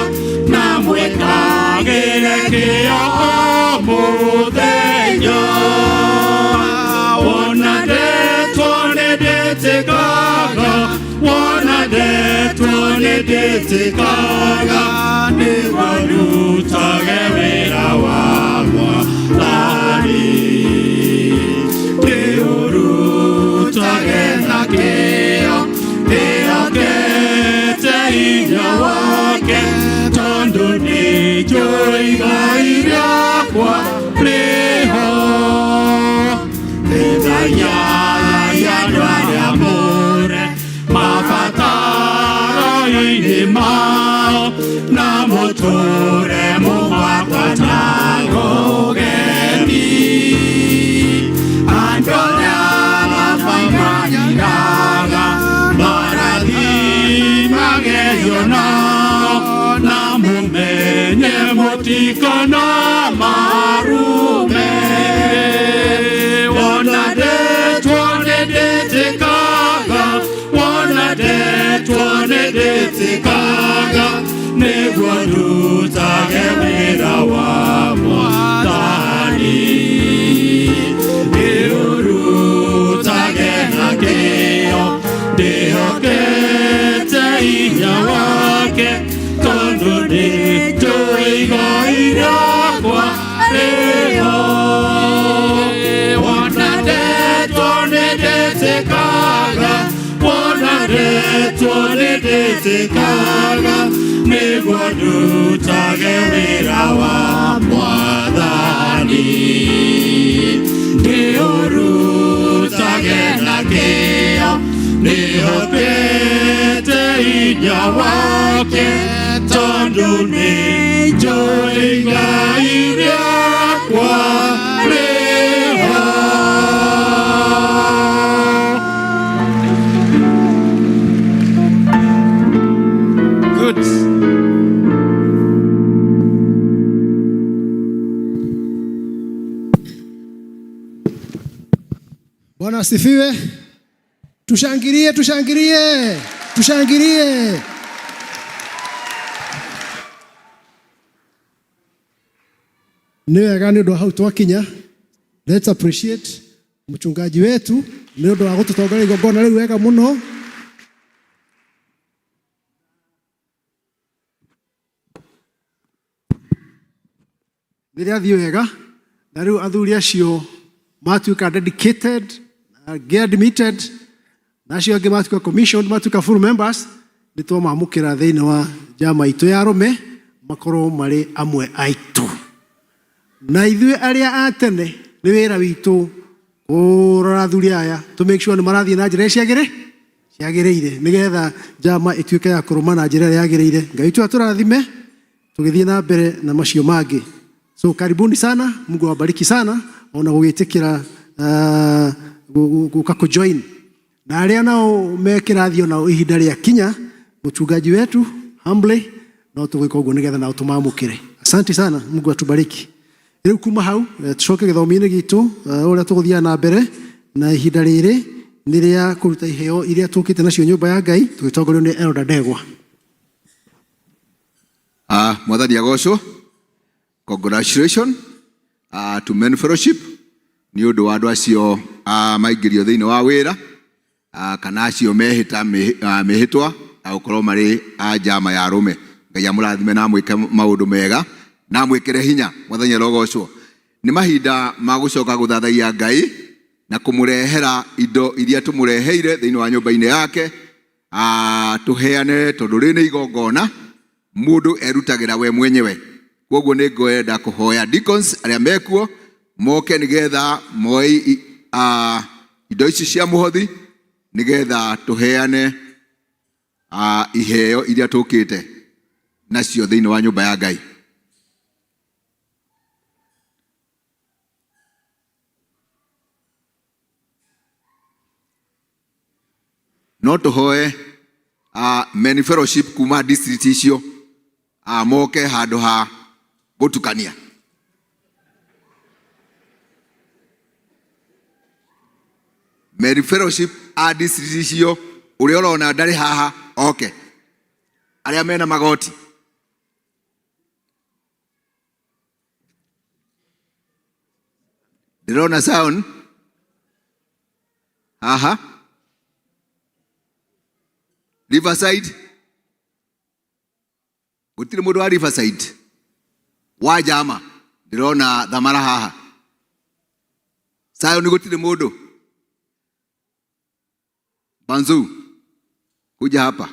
na mwĩkagĩre kĩyo o mũthenya. Wona ndetwo nĩndĩtĩkaga, wona ndetwo nĩndĩtĩkaga nĩguo ndutage wĩra wa Mwathani, ndĩũrutage na kĩyo ndĩhokete hinya wake, tondũ nĩnjũĩ Ngai rĩakwa rĩho. Thaiyai andũ arĩa mũre mabataro-inĩ mao, na mũtũũre mũgwatagwo ũgeni. Andũ arĩa mamainagĩraga marathimagĩrio nao, na mũmenye mũtikanamarũme. Wona ndetwo nĩndĩtĩkaga nĩguo ndutage wĩra wa Mwathani, ndĩũrutage na kĩyo tondu ni njui igai riakwa riho. Wona ndetwo ni nditikaga, wona ndetwo ni nditikaga, niguo ndutage wira wa Mwathani. Ndiurutage na kĩyo, nĩhokete hinya wake, tondu nĩ njũĩ Ngai rĩakwa rĩho. Good. Bwana asifiwe. Tushangilie, tushangilie, tushangilie. Ni wega nĩ ũndũ wa hau twakinya. Let's appreciate mchungaji wetu nĩ ũndũ wa gũtũtongoria igongona rĩu wega mũno. Nĩrĩathiĩ wega na rĩu athuri acio matuĩka dedicated, get admitted, na acio angĩ matuĩka commissioned, matuĩka full members, nĩtwamamũkĩra thĩinĩ wa njama itũ ya arũme makorwo marĩ amwe aitũ. Na ithuĩ arĩa a tene nĩ wĩra witũ kũrora athuri aya to make sure nĩ marathiĩ na njĩra ciagĩrĩire nĩgetha njama ĩtuĩke ya kũrũma na njĩra ĩrĩa yagĩrĩire. Ngai witũ atũrathime tũgĩthiĩ na mbere na macio mangĩ. So karibuni sana, Mungu awabariki sana ona gũgĩtĩkĩra gũka kujoin. Na arĩa nao mekĩrathio nao ihinda rĩa kinya, mchungaji wetu humbly no tũgĩka ũguo nĩgetha nao tũmamũkĩre. Asante sana, Mungu atubariki. Rĩu kuma hau tucoke gĩthomo-inĩ gitũ ũrĩa tũgũthiaga na mbere na ihinda rĩrĩ nĩ rĩa kũruta iheo iria tũkĩte nacio nyũmba ya Ngai tũgĩtongorio nĩ Elder Ndegwa. Mwathani agocwo. Congratulations to Men Fellowship ni ũndũ wa andũ acio maingĩrio thĩinĩ wa wĩra kana acio mehĩtwa gũkorwo marĩ njama ya arũme. Ngai amũrathime na mwĩke maũndũ mega na mwĩkĩre hinya. Mwathani arogocwo. Nĩ mahinda ma gũcoka gũthathaiya Ngai na kũmũrehera indo iria tũmũreheire thĩinĩ wa nyũmba-inĩ yake tũheane tondũ rĩ nĩ igongona mũndũ erutagĩra we mwenyewe. Koguo nĩ ngwenda kũhoya deacons arĩa mekuo moke nĩgetha moe indo ici cia mũhothi nĩgetha tũheane iheo iria tũkĩte nacio thĩinĩ wa nyũmba ya Ngai. No tũhoe Men Fellowship kuma district icio moke handũ ha gũtukania. Men Fellowship district icio ũrĩa ũrona ndarĩ haha oke. Arĩa mena magoti. Ndĩrona sound. Aha. Riverside. Gũtirĩ mũndũ wa Riverside. Wa njama. Ndĩrona thamara haha. Sayo nĩ gũtirĩ mũndũ. Banzu. Kuja hapa.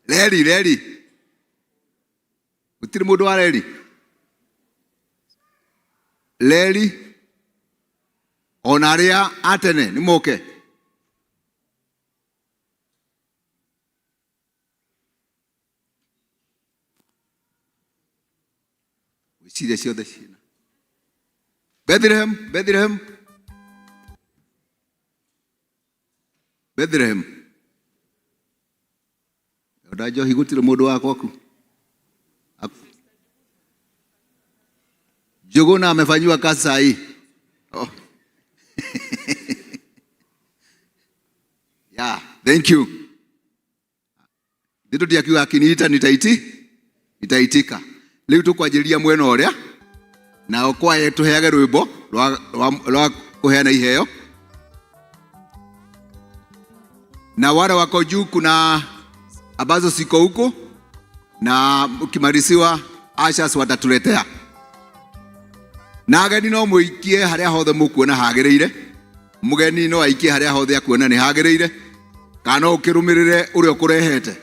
Leri. Gũtirĩ mũndũ wa Leri. Leri. Ona arĩa atene nĩ moke. Wĩciria ciothe ciĩna. Bethlehem. Oda Njohi gũtirĩ mũndũ wa kwaku. Jogona amefanyiwa kazi saa hii. Oh. Yeah, thank you. Ndio akiwa akiniita nitaitika. riu tukwanjĩrĩria mwena ũrĩa na okwaye tuheage rwĩmbo rwa kuheana iheo, na wale wako juu kuna ambazo siko huko, na ukimaliziwa ashas watatuletea. Na ageni no muikie haria hothe mukuona hagĩrĩire, mugeni no aikie haria hothe akuona ni hagĩrĩire, kana ukirumirire uria ukurehete.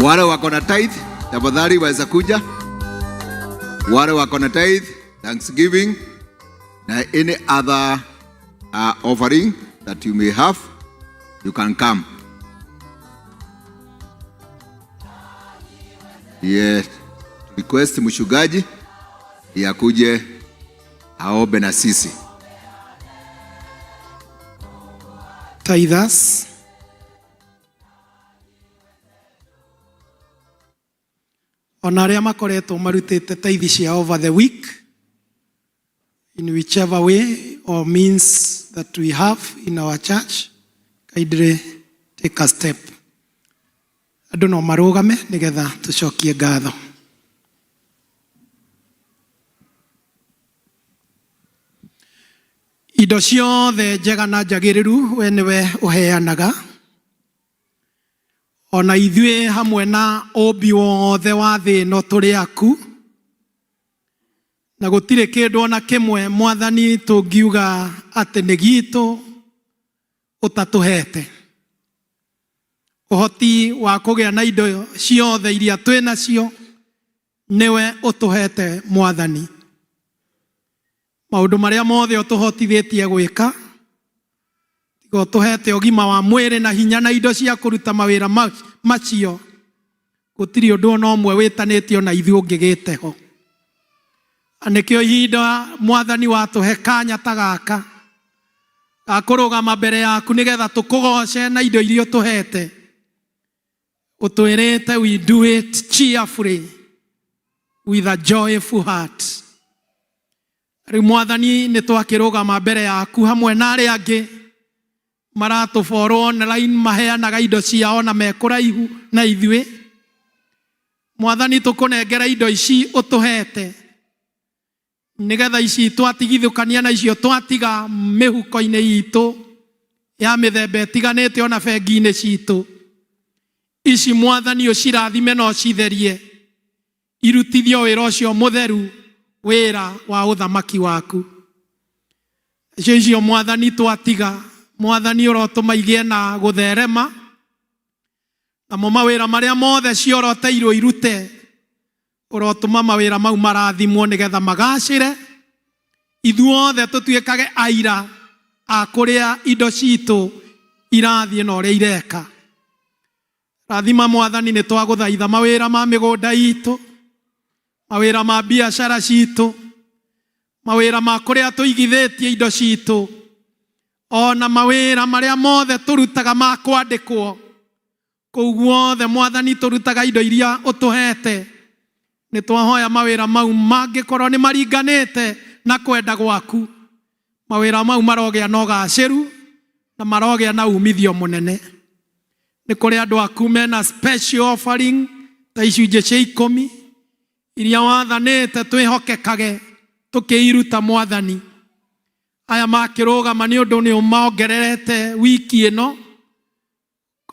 Wale wako na tithe tafadhali waweza kuja. Wale wako na tithe, Thanksgiving na any other offering that you may have, you can come. Yes, request mshugaji yakuje aombe na sisi. Tithers, ona arĩa makoretwo marutĩte tithe cia over the week in whichever way or means that we have in our church, kindly take a step. Andũ no marũgame nĩgetha tũcokie ngatho. Indo ciothe njega na njagĩrĩru we nĩwe ũheanaga. Ona ithuĩ hamwe na ũmbi wothe wa thĩ ĩno tũrĩ aku. Na gũtirĩ kĩndũ ona kĩmwe Mwathani tũngiuga atĩ nĩ gitũ ũtatũhete. Ũhoti wa kũgĩa na indo ciothe iria twĩ nacio nĩwe ũtũhete Mwathani. Maũndũ marĩa mothe ũtũhotithĩtie gwĩka, tiga ũtũhete ũgima wa mwĩrĩ na hinya na indo cia kũruta mawĩra macio. Gũtirĩ ũndũ ona ũmwe wĩtanĩtio na ithuĩ ũngĩgĩte ho. Nikio ihinda Mwathani watũhe kanya ta gaka akũrũgama mbere yaku nĩgetha tũkũgoce na indo iria ũtũhete. Ũtwĩrĩte we do it cheerfully with a joyful heart. Rĩu Mwathani nĩ twakĩrũgama mbere yaku hamwe na arĩa angĩ maratũborwo online maheanaga indo ciao na mekũraihu na ithuĩ. Mwathani tũkũnengera indo ici ũtũhete nĩgetha ici twatigithũkania na icio twatiga mĩhuko-inĩ itũ ya mĩthemba ĩtiganĩte ona bengi-inĩ citũ. Ici Mwathani ũcirathime na ũcitherie irutithio wĩra ũcio mũtheru, wĩra wa ũthamaki waku. Icio Mwathani twatiga, Mwathani ũrotũma igĩe na gũtherema, namo mawĩra marĩa mothe cioroteirwo irute ũrotũma mawĩra mau marathimwo nĩgetha magacĩre, ithuothe tũtuĩkage aira a kũrĩa indo citũ irathiĩ na ũrĩa ireka. Rathima Mwathani nĩ twagũthaitha mawĩra ma mĩgũnda itũ, mawĩra ma biacara citũ, mawĩra ma kũrĩa tũigithĩtie indo citũ, ona mawĩra marĩa mothe tũrutaga ma kwandĩkwo. Kũu guothe Mwathani tũrutaga indo iria ũtũhete. Nĩ twahoya mawĩra mau mangĩkorwo nĩ maringanĩte na kwenda gwaku, mawĩra mau marogĩa na ũgacĩru na marogĩa na umithio mũnene. Nĩ kũrĩ andũ aku mena special offering ta icunjĩ cia 10 iria wathanĩte twĩhokekage tũkĩiruta Mwathani. Aya makĩrũgama nĩ ũndũ nĩ ũmongererete wiki ĩno,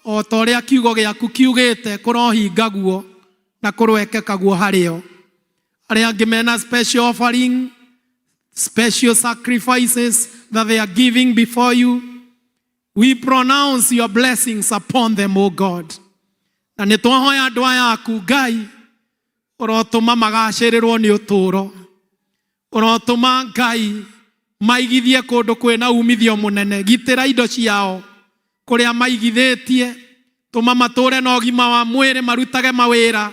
o ta ũrĩa kiugo gĩaku kiugĩte kũrohinga guo na kũrwekeka guo harĩo. Arĩa angĩ mena special offering, special sacrifices that they are giving before you, we pronounce your blessings upon them, O God. Na nĩ twahoya andũ aya aku Ngai, ũrotũma magacĩrĩrwo nĩ ũtũũro, ũrotũma Ngai maigithie kũndũ kwĩna umithio mũnene. Gitĩra indo ciao kũrĩa maigithĩtie, tũma matũũre na ũgima wa mwĩrĩ, marutage mawĩra,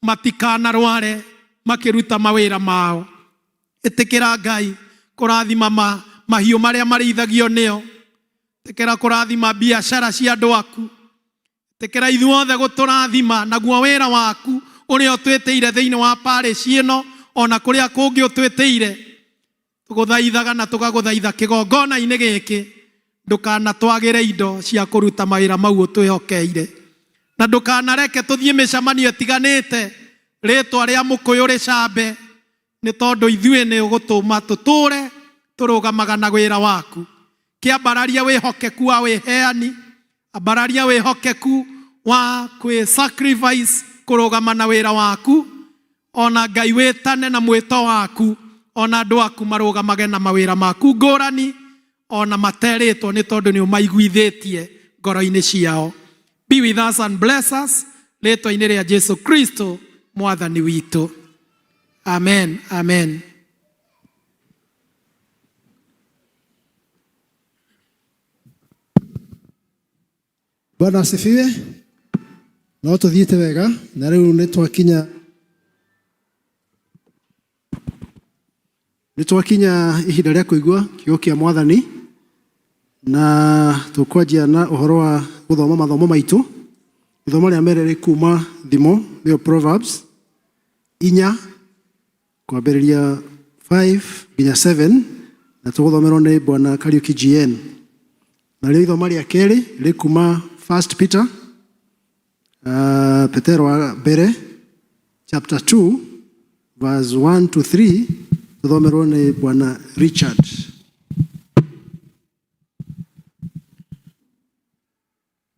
matikanarware makĩruta mawĩra mao. Ĩtĩkĩra Ngai kũrathima mahiũ marĩa marĩithagio nĩo, ĩtĩkĩra kũrathima biacara cia andũ aku, ĩtĩkĩra ithuothe gũtũrathima naguo wĩra waku ũrĩa ũtwĩtĩire thĩinĩ wa parish ĩno ona kũrĩa kũngĩ ũtwĩtĩire. Tũgũthaithaga na tũgagũthaitha kĩgongona-inĩ gĩkĩ ndũkanatwagĩre indo cia kũruta mawĩra mau ũtwĩhokeire, na ndũkanareke tũthiĩ mĩcemanio ĩtiganĩte rĩtwa rĩa mũkũyũ rĩcambe, nĩ tondũ ithuĩ nĩ ũgũtũma tũtũũre tũrũgamaga na wĩra waku. Kĩambararia wĩhokeku wa wĩheani, ambararia wĩhokeku wa kwĩ sacrifice kũrũgama na wĩra waku, ona Ngai wĩtane na mwĩto waku, ona andũ aku marũgamage na mawĩra maku ngũrani, ona materĩtwo nĩ tondũ nĩ ũmaiguithĩtie ngoro-inĩ ciao. Be with us and bless us, rĩtwa-inĩ rĩa Jesu Kristo Mwathani witũ. Amen, amen. Bwana asifiwe. No tũthiĩte wega na rĩu nĩ twakinya ihinda rĩa kũigua kiugo kĩa Mwathani, na tũkwanjia na ũhoro wa gũthoma mathomo maitũ. Ithomo rĩa mbere rĩ kuma thimo nĩyo Proverbs 4 kwambĩrĩria 5 nginya 7, na tũgũthomerwo nĩ Bwana Kariuki GN. Na rĩo ithomo rĩa kerĩ rĩ kuma 1 Peter Petero wa mbere chapter 2 verse 1 to 3, tũthomerwo nĩ Bwana Richard.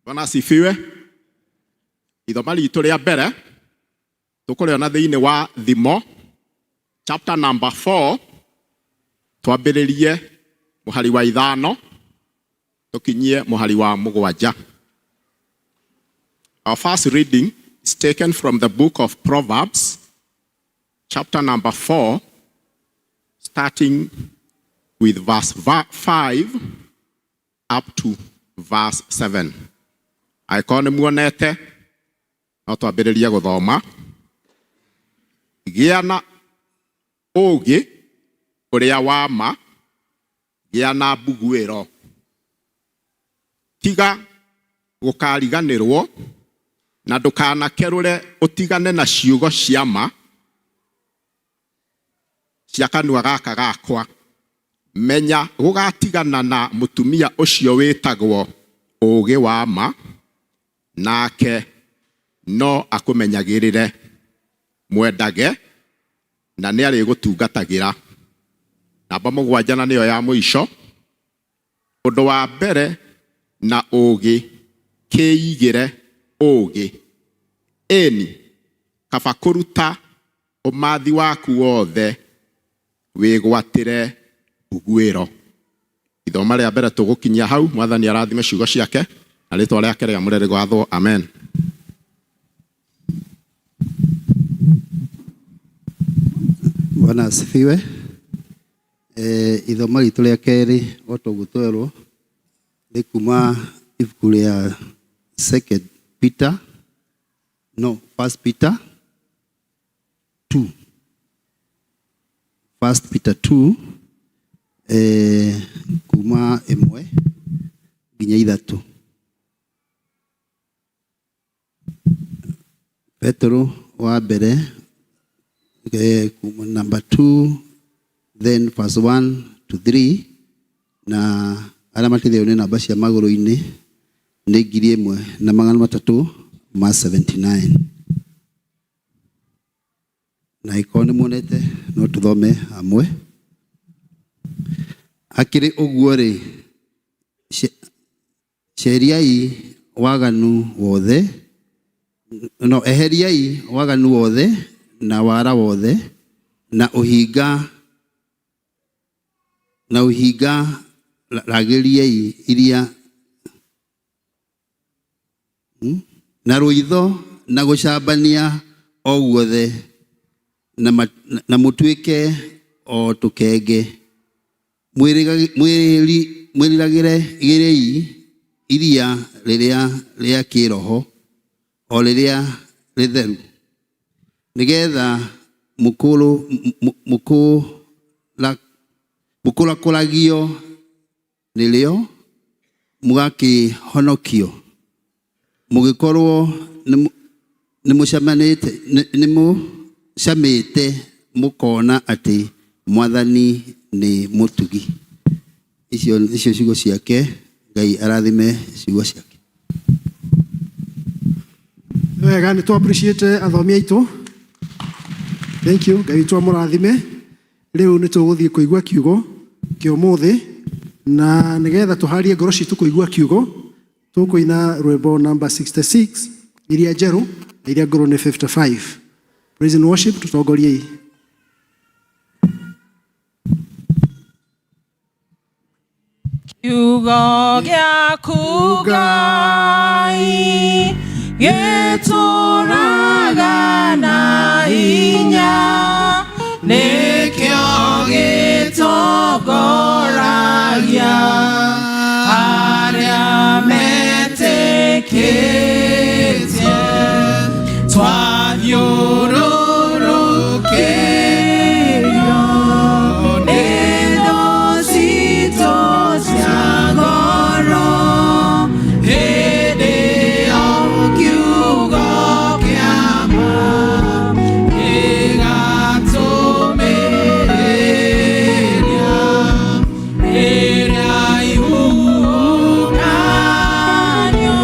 Bwana asifiwe. Ithomo ritũ rĩa mbere tũkũrĩona thĩinĩ wa thimo chapter number 4, twambĩrĩrie mũhari wa 5 tũkinyie mũhari wa 7. Our first reading is taken from the book of Proverbs chapter number 4, starting with verse 5 up to verse 7. Aikone muonete no twambĩrĩrie gũthoma. Gĩa na ũũgĩ ũrĩa wa ma, gĩa na mbuguĩro. Tiga gũkariganĩrwo na ndũkanakerũre ũtigane na ciugo cia ma cia kanua gaka gakwa. Menya gũgatigana na mũtumia ũcio wĩtagwo ũũgĩ wa ma, nake no akũmenyagĩrĩre, mwendage na nĩ arĩgũtungatagĩra. Namba 7 na nĩyo ya mũico. Ũndũ wa mbere na ũũgĩ, kĩigĩre ũũgĩ. Ĩni kaba kũruta ũmathi waku wothe wĩgwatĩre mbuguĩro. Ithoma rĩa mbere tũgũkinyia hau. Mwathani arathime ciugo ciake na rĩtwa rĩake rĩamũre rĩgwathwo. Amen. Bwana asifiwe. Ithoma ritũ rĩa kerĩ o toguo twerwo nĩ kuma ibuku rĩa 1 Peter 2. 1 Peter 2 kuma 1 nginya 3. Petro wa mbere number 2, then verse 1 to 3, na arĩa matithĩo nĩ namba cia magũrũ-inĩ nĩ 1379. Na iko nĩ muonete no tũthome hamwe. Akĩrĩ ũguo rĩ, ceriai waganu wothe, no eheriai waganu wothe na wara wothe na ũhinga ragĩriai iria na rũitho na gũcambania o guothe na mũtuĩke o tũkenge. Mwĩriragĩrei iria rĩrĩa rĩa kĩroho o rĩrĩa rĩtheru, nĩgetha mũkũrakũragio nĩrĩo mũgakĩhonokio, mũgĩkorwo nĩmũcamĩte mũkona atĩ Mwathani nĩ mũtugi. Icio ciugo ciake. Ngai arathime ciugo ciake. Wega, nĩ tũ appreciate athomi aitũ. Thank you. Ngai witũ amũrathime. Rĩu nĩ tũgũthiĩ kũigua kiugo kĩa ũmũthĩ, na nĩgetha tũharie ngoro citũ kũigua kiugo, tũkũina rwĩmbo number 66 iria njerũ na iria ngũrũ nĩ 55. Praise and worship, tũtongoriei. Kiugo gĩaku Ngai gĩtũũraga na hinya, nĩkĩo gĩtongoragia arĩa metĩkĩtie. Twathiũrũrũkĩirio nĩ thũ citũ cia ngoro, hĩndĩ ya kiugo kĩa ma gĩgatũmĩrĩria rĩrĩa ihuhũkanio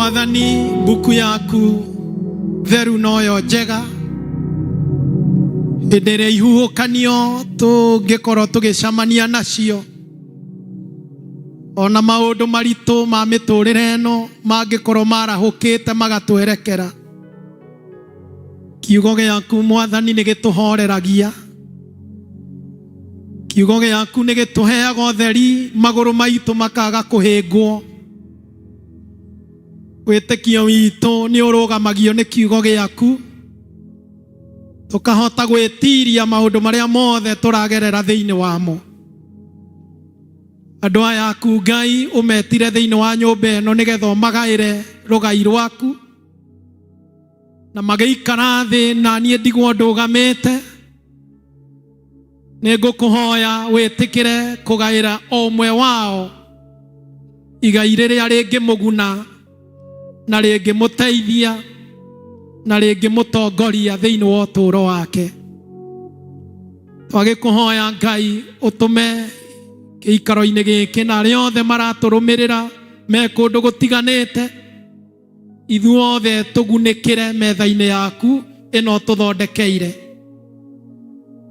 Mwathani buku yaku theru noyo njega hĩndĩ ihuhũkanio tũngĩkorwo tũgĩcemania nacio, ona maũndũ maritũ ma mĩtũrĩre ĩno mangĩkorwo marahũkĩte magatwerekera, kiugo gĩaku Mwathani nĩ gĩtũhoreragia, kiugo gĩaku nĩ gĩtũheaga ũtheri, magũrũ maitũ makaga kũhĩngwo. Wĩtĩkio witũ nĩ ũrũgamagio nĩ kiugo gĩaku, tukahota gwĩtiria maũndũ marĩa mothe tũragerera thĩinĩ wamo. Andũ aya aku Ngai ũmetire thĩinĩ wa nyũmba ĩno nĩgetha ũmagaĩre rũgai rwaku, na magĩikara thĩ na niĩ ndigwo ndũgamĩte. Nĩngũkũhoya wĩtĩkĩre kũgaĩra o ũmwe wao igai rĩrĩa rĩngĩmũguna na rĩngĩmũteithia na rĩngĩmũtongoria thĩinĩ wa ũtũũro wake. Twagĩkũhoya Ngai ũtũme gĩikaro-inĩ gĩkĩ na arĩa othe maratũrũmĩrĩra me kũndũ gũtiganĩte, ithuothe tũgunĩkĩre metha-inĩ yaku ĩno tũthondekeire,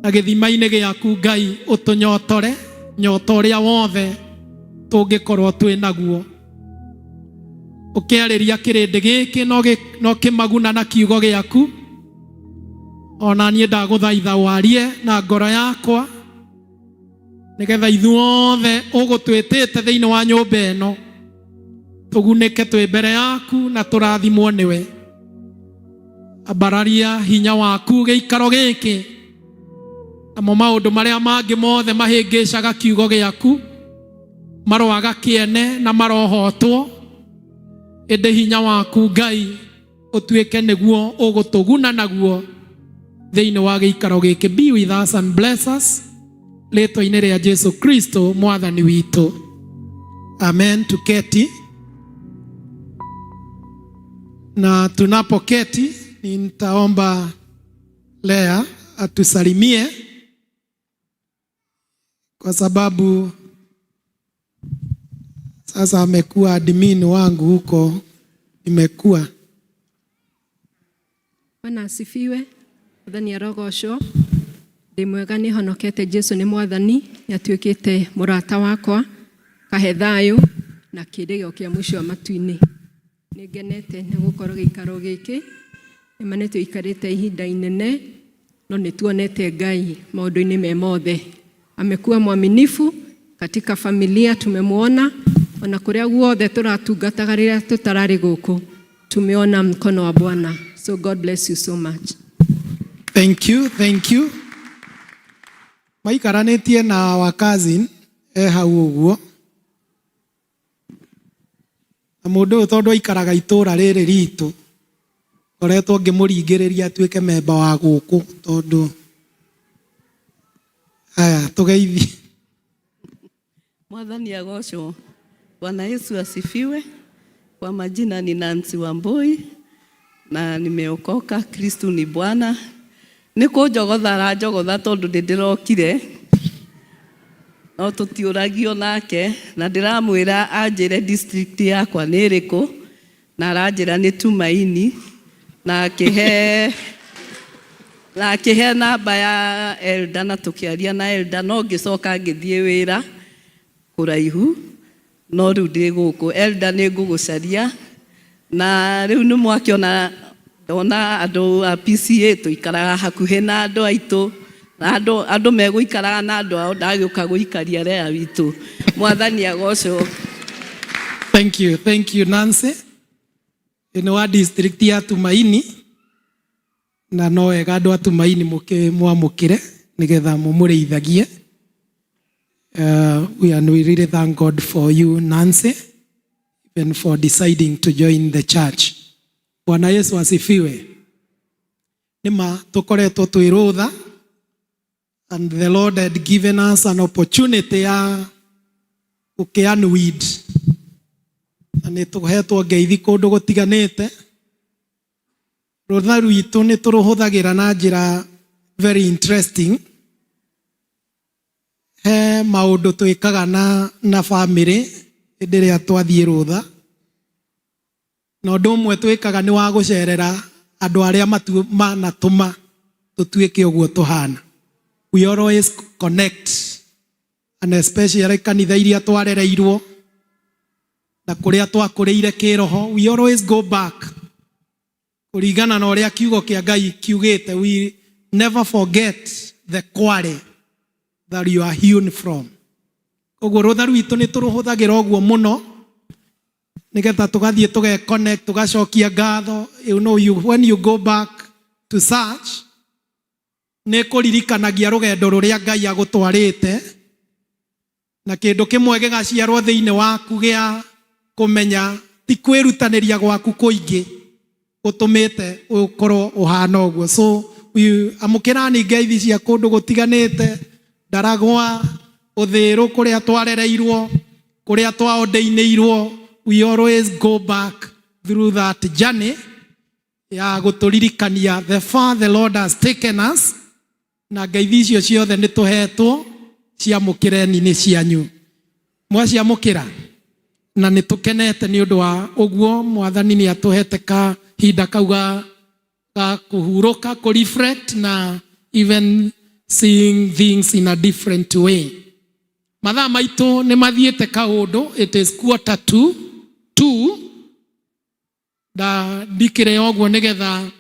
na gĩthima-inĩ gĩaku Ngai ũtũnyotore nyota ũrĩa wothe tũngĩkorwo twĩ naguo. Ũkĩarĩria kĩrĩndĩ gĩkĩ no kĩmaguna na kiugo gĩaku, ona niĩ ndagũthaitha warie na ngoro yakwa, nĩgetha ithuothe ũgũtwĩtĩte thĩinĩ wa nyũmba ĩno tũgunĩke twĩ mbere yaku na tũrathimwo nĩwe. Ambararia hinya waku gĩikaro gĩkĩ, namo maũndũ marĩa mangĩ mothe mahĩngĩcaga kiugo gĩaku maroaga kĩene na marohotwo, ĩndĩ hinya waku Ngai ũtuĩke nĩguo ũgũtũguna naguo thĩinĩ wa gĩikaro gĩkĩ. Be with us and bless us, rĩtwa-inĩ rĩa Jesu Kristo Mwathani witũ, amen. Tuketi, na tunapoketi nitaomba Lea atusalimie, kwa sababu sasa amekuwa admin wangu huko, imekuwa. Bwana asifiwe. Mwathani arogocwo. Ndĩ mwega nĩ honokete, Jesu nĩ Mwathani, nĩatuĩkĩte mũrata wakwa, kahe thayũ na kĩrĩgĩo kĩa mũico wa matu-inĩ. Nĩngenete nĩ gũkorwo gĩikaro gĩkĩ, nĩma nĩtũikarĩte ihinda inene, no nĩtuonete Ngai maũndũ-inĩ me mothe. Amekuwa mwaminifu katika familia, tumemwona ona kũrĩa guothe tũratungataga rĩrĩa tũtararĩ gũkũ, tumeona mkono wa Bwana. So God bless you so much. Thank you, thank you. Maikaranĩtie na wa cousin hau ũguo, na mũndũ ũyũ tondũ aikaraga itũũra rĩrĩ ritũ, ngoretwo ngĩmũringĩrĩria atuĩke memba wa gũkũ, tondũ haya tũgeithie. Mwathani agocwo. Bwana Yesu asifiwe. Kwa majina ni Nancy Wambui na nimeokoka. Kristo ni Bwana. Niko njogotha tondu ndĩrokire, no tũtiũragio nake, na ndĩramwĩra anjĩre district yakwa nĩ ĩrĩkũ, na aranjĩra nĩ Tumaini, na akĩhe namba ya Elda, na tũkĩaria na Elda, no ngĩcoka ngĩthiĩ wĩra kũraihu, no rĩu ndĩ gũkũ. Elda nĩ ngũgũcaria, na rĩu nĩ mwakĩona ndona andũ a PCA tũikaraga hakuhĩ na andũ aitũ, na andũ megũikaraga na andũ ao, ndagĩũka gũikaria Lea witũ. Mwathani agocwo. Thank you Nancy. Ĩno wa district ya Tumaini, na no wega andũ a Tumaini mwamũkĩre nĩgetha mũmũrĩithagie. We really thank God for you, Nancy, even for deciding to join the church. Bwana Yesu asifiwe. Nima tukoretwo twĩrũtha, and the Lord had given us an opportunity ya gũkĩanweed, na nĩtũhetwo ngeithi kũndũ gũtiganĩte. Rũtha rwitũ nĩtũrũhũthagĩra na njĩra very interesting. He maũndũ twĩkaga na family hĩndĩ ĩrĩa twathiĩ rũtha, na ũndũ ũmwe twĩkaga nĩ wa gũcerera andũ arĩa manatũma tũtuĩke ũguo tũhana. We always connect, and especially kanitha iria twarereirwo na kũrĩa twakũrĩire kĩroho. We always go back kũringana na ũrĩa kiugo kĩa Ngai kiugĩte. We never forget the kware that you are hewn from. Koguo rũtha rwitũ nĩ tũrũhũthagĩra ũguo mũno nĩgetha tũgathiĩ tũge-connect, tũgacokia ngatho. You know, when you go back to search, nĩ kũririkanagia rũgendo rũrĩa Ngai agũtwarĩte, na kĩndũ kĩmwe gĩgaciarwo thĩinĩ waku gĩa kũmenya ti kwĩrutanĩria gwaku kũingĩ gũtũmĩte ũkorwo ũhana ũguo. So amũkĩrani ngeithi cia kũndũ gũtiganĩte, Ndaragwa, Ũthĩĩro, kũrĩa twarereirwo, kũrĩa twaondeinĩirwo. We always go back through that journey ya gũtũririkania the far the Lord has taken us, na ngeithi icio ciothe nĩ tũhetwo ciamũkĩreni nĩ cianyu. Mwaciamũkĩra na nĩ tũkenete nĩ ũndũ wa ũguo. Mwathani nĩ atũhete kahinda kau ga kũhurũka, kũ-reflect na even seeing things in a different way. Mathaa maitũ nĩ mathiĩte kaũndũ. It is 1:45. Ndikĩre ũguo nĩgetha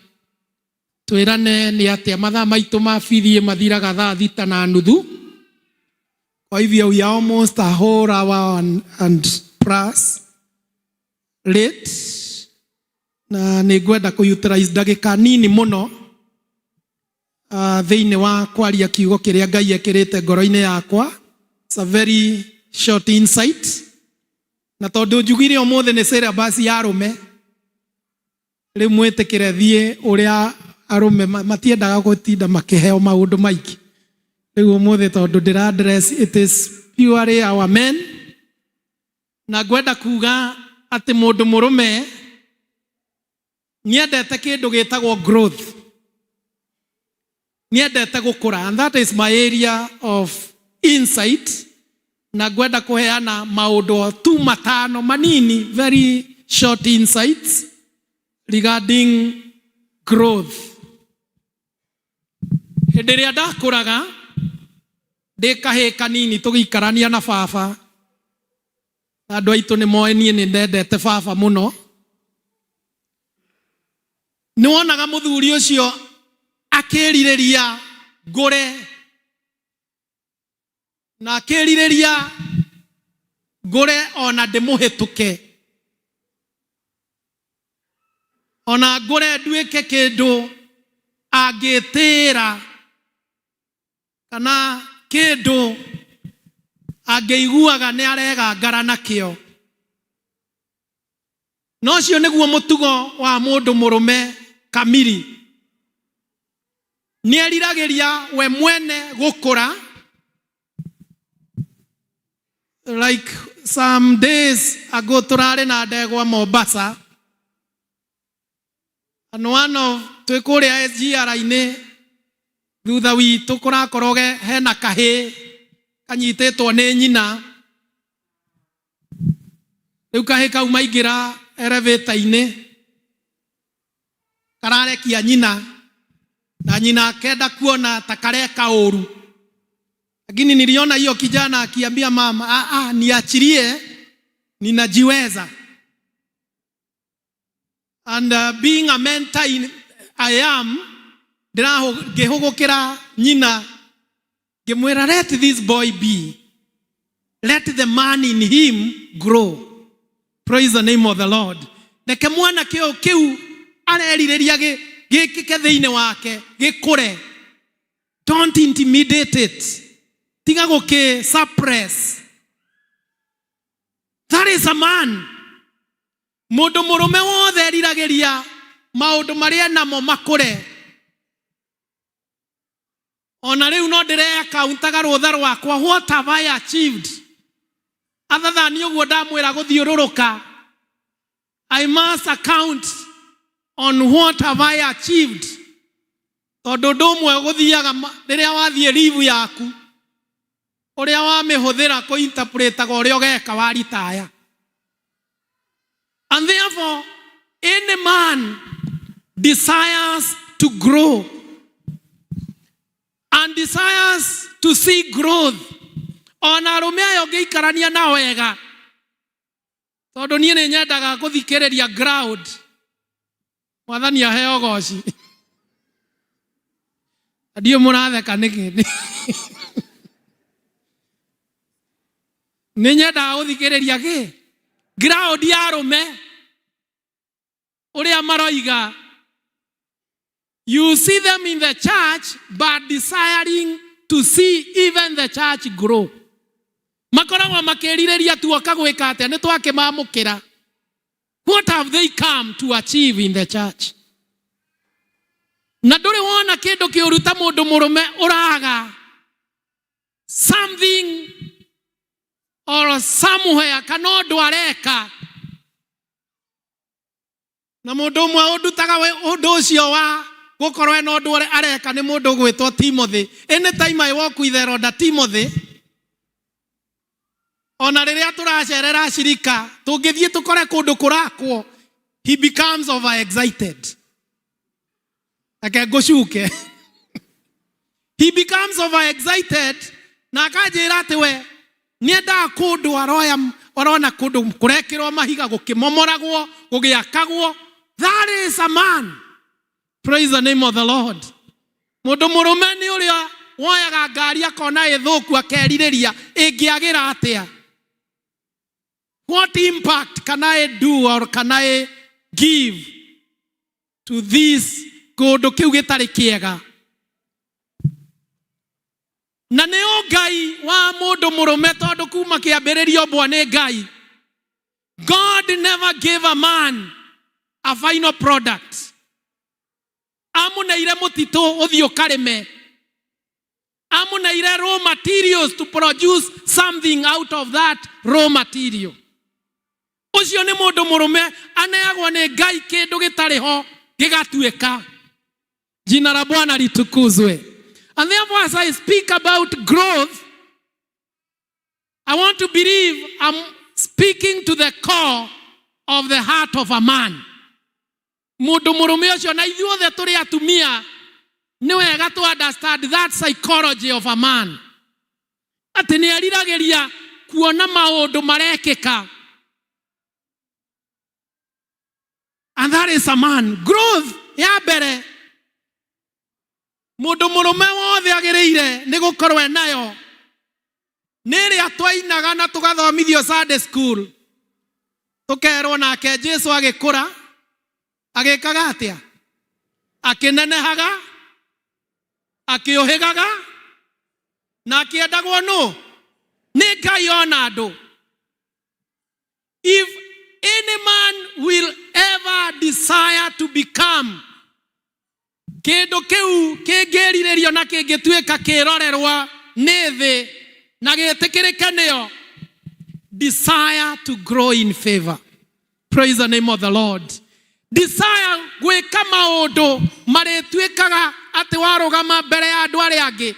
twĩrane nĩ atĩa mathaa maitũ ma bithi mathiraga 6:30. Kwa hivyo we are almost a whole hour and plus late, na nĩ ngwenda kũ-utilize ndagĩka nini mũno thĩinĩ wa kwaria kiugo kĩrĩa Ngai ekĩrĩte ngoro-inĩ yakwa. It's a very short insight, na tondũ njugire ũmũthĩ nĩ syllabus ya arũme, rĩu mwĩtĩkĩre thiĩ ũrĩa arũme matiendaga gũtinda makĩheo maũndũ maingĩ. Rĩu ũmũthĩ tondũ ndĩra address, it is purely our men, na ngwenda kuga atĩ mũndũ mũrũme niendete kĩndũ gĩtagwo growth, niendete gũkũra, and that is my area of insight. Na ngwenda kũheana maũndũ tu matano manini, very short insights regarding growth. Hĩndĩ ĩrĩa ndakũraga ndĩ kahĩĩ kanini tũgĩikarania na baba, andũ aitũ nĩ moĩ niĩ nĩ ndendete baba mũno. Nĩ wonaga mũthuri ũcio akĩrirĩria ngũre, na akĩrirĩria ngũre ona ndĩmũhĩtũke, ona ngũre nduĩke kĩndũ angĩtĩĩra kana kĩndũ angĩiguaga nĩ aregangara nakĩo. Na ũcio nĩguo mũtugo wa mũndũ mũrũme kamiri. Nĩ eriragĩria we mwene gũkũra. Like some days ago tũrarĩ na ndegwa Mombasa, and one of twĩ kũrĩa SGR-inĩ, thutha witũ kũrakorwo hena kahĩĩ kanyitĩtwo nĩ nyina. Rĩu kahĩĩ kau maingĩra elevator-inĩ kararekia nyina, na nyina akenda kuona ta kareka ũru. Lakini niliona hiyo kijana akiambia mama, niachilie, ninajiweza. And being a mentor I am, ngĩhũgũkĩra nyina ngĩmwĩra, let this boy be, let the man in him grow. Praise the name of the Lord. Reke mwana kĩu arerirĩria gĩkĩke thĩinĩ wake gĩkũre. Don't intimidate it. Tiga gũkĩ suppress. That is a man. Mũndũ mũrũme wothe eriragĩria maũndũ marĩa namo makũre. Ona rĩu no ndĩre-akauntaga rũtha rwakwa, what have I achieved? Other than ũguo ndamwĩra gũthiũrũrũka, I must account on what have I achieved. Tondũ ũndũ ũmwe gũthiaga rĩrĩa wathiĩ leave yaku, ũrĩa wamĩhũthĩra kũ-interpretaga ũrĩa ũgeka wa retire. And therefore, any man desires to grow and desires to see growth, ona arume ayo ngeikarania na wega tondu nie ni nyendaga kuthikiriria ground. Mwathani aheo goci. Ndio muratheka niki. Ni nyendaga kuthikiriria ki ground ya arume uria maroiga. You see them in the church but desiring to see even the church grow. Makoragwo makiririria tu akagwika atia ni twakimamukira. What have they come to achieve in the church? Na nduri wona kindu kiuruta mundu murume uraga something or somewhere kana ndu areka. Na mundu umwe undutaga undu ucio wa gukorwo na ndu areka ni mundu gwitwo Timothy. Anytime I walk with the Lord Timothy, ona riria turacerera shirika tungithie tukore kundu kurakwo, he becomes overexcited. Akagoshuke. He becomes overexcited na akajira ati we nienda kundu aroya orona kundu kurekirwo mahiga gukimomoragwo gugiakagwo. That is a man. Praise the name of the Lord. Mundu murume ni uria woyaga ngari akona ithuku akeririria ingiagira atia. What impact can I do or can I give to this kundu kiu gitari kiega? Na ni Ngai wa mundu murume tondu kuma kiambiririo bwa ni Ngai. God never gave a man a final product. Amuneire mutito uthio karime. Amuneire raw materials to produce something out of that raw material. Ucio ni mundu murume aneagwo ni Ngai kindu gitari ho gigatuika. Jina la Bwana litukuzwe. And therefore, as I speak about growth, I want to believe I'm speaking to the core of the heart of a man. Mundu murume ucio na ithuothe turi atumia ni wega to understand that psychology of a man. Ati ni ariragiria kuona maundu marekeka. And that is a man. Growth ya mbere mundu murume wothe agiriire ni gukorwo nayo ni ria twainaga na tugathomithio Sunday school tukerwo nake Jesu agikura agikaga atia akinenehaga akiohegaga na akiendagwo no ni Ngai ona andu. If any man will ever desire to become kindu kiu kingiriririo na kingituika kirorerwa ni thi na gitikirikanio, desire to grow in favor. Praise the name of the Lord. Desire gwika maundu marituikaga ati warugama mbere ya andu aria angi,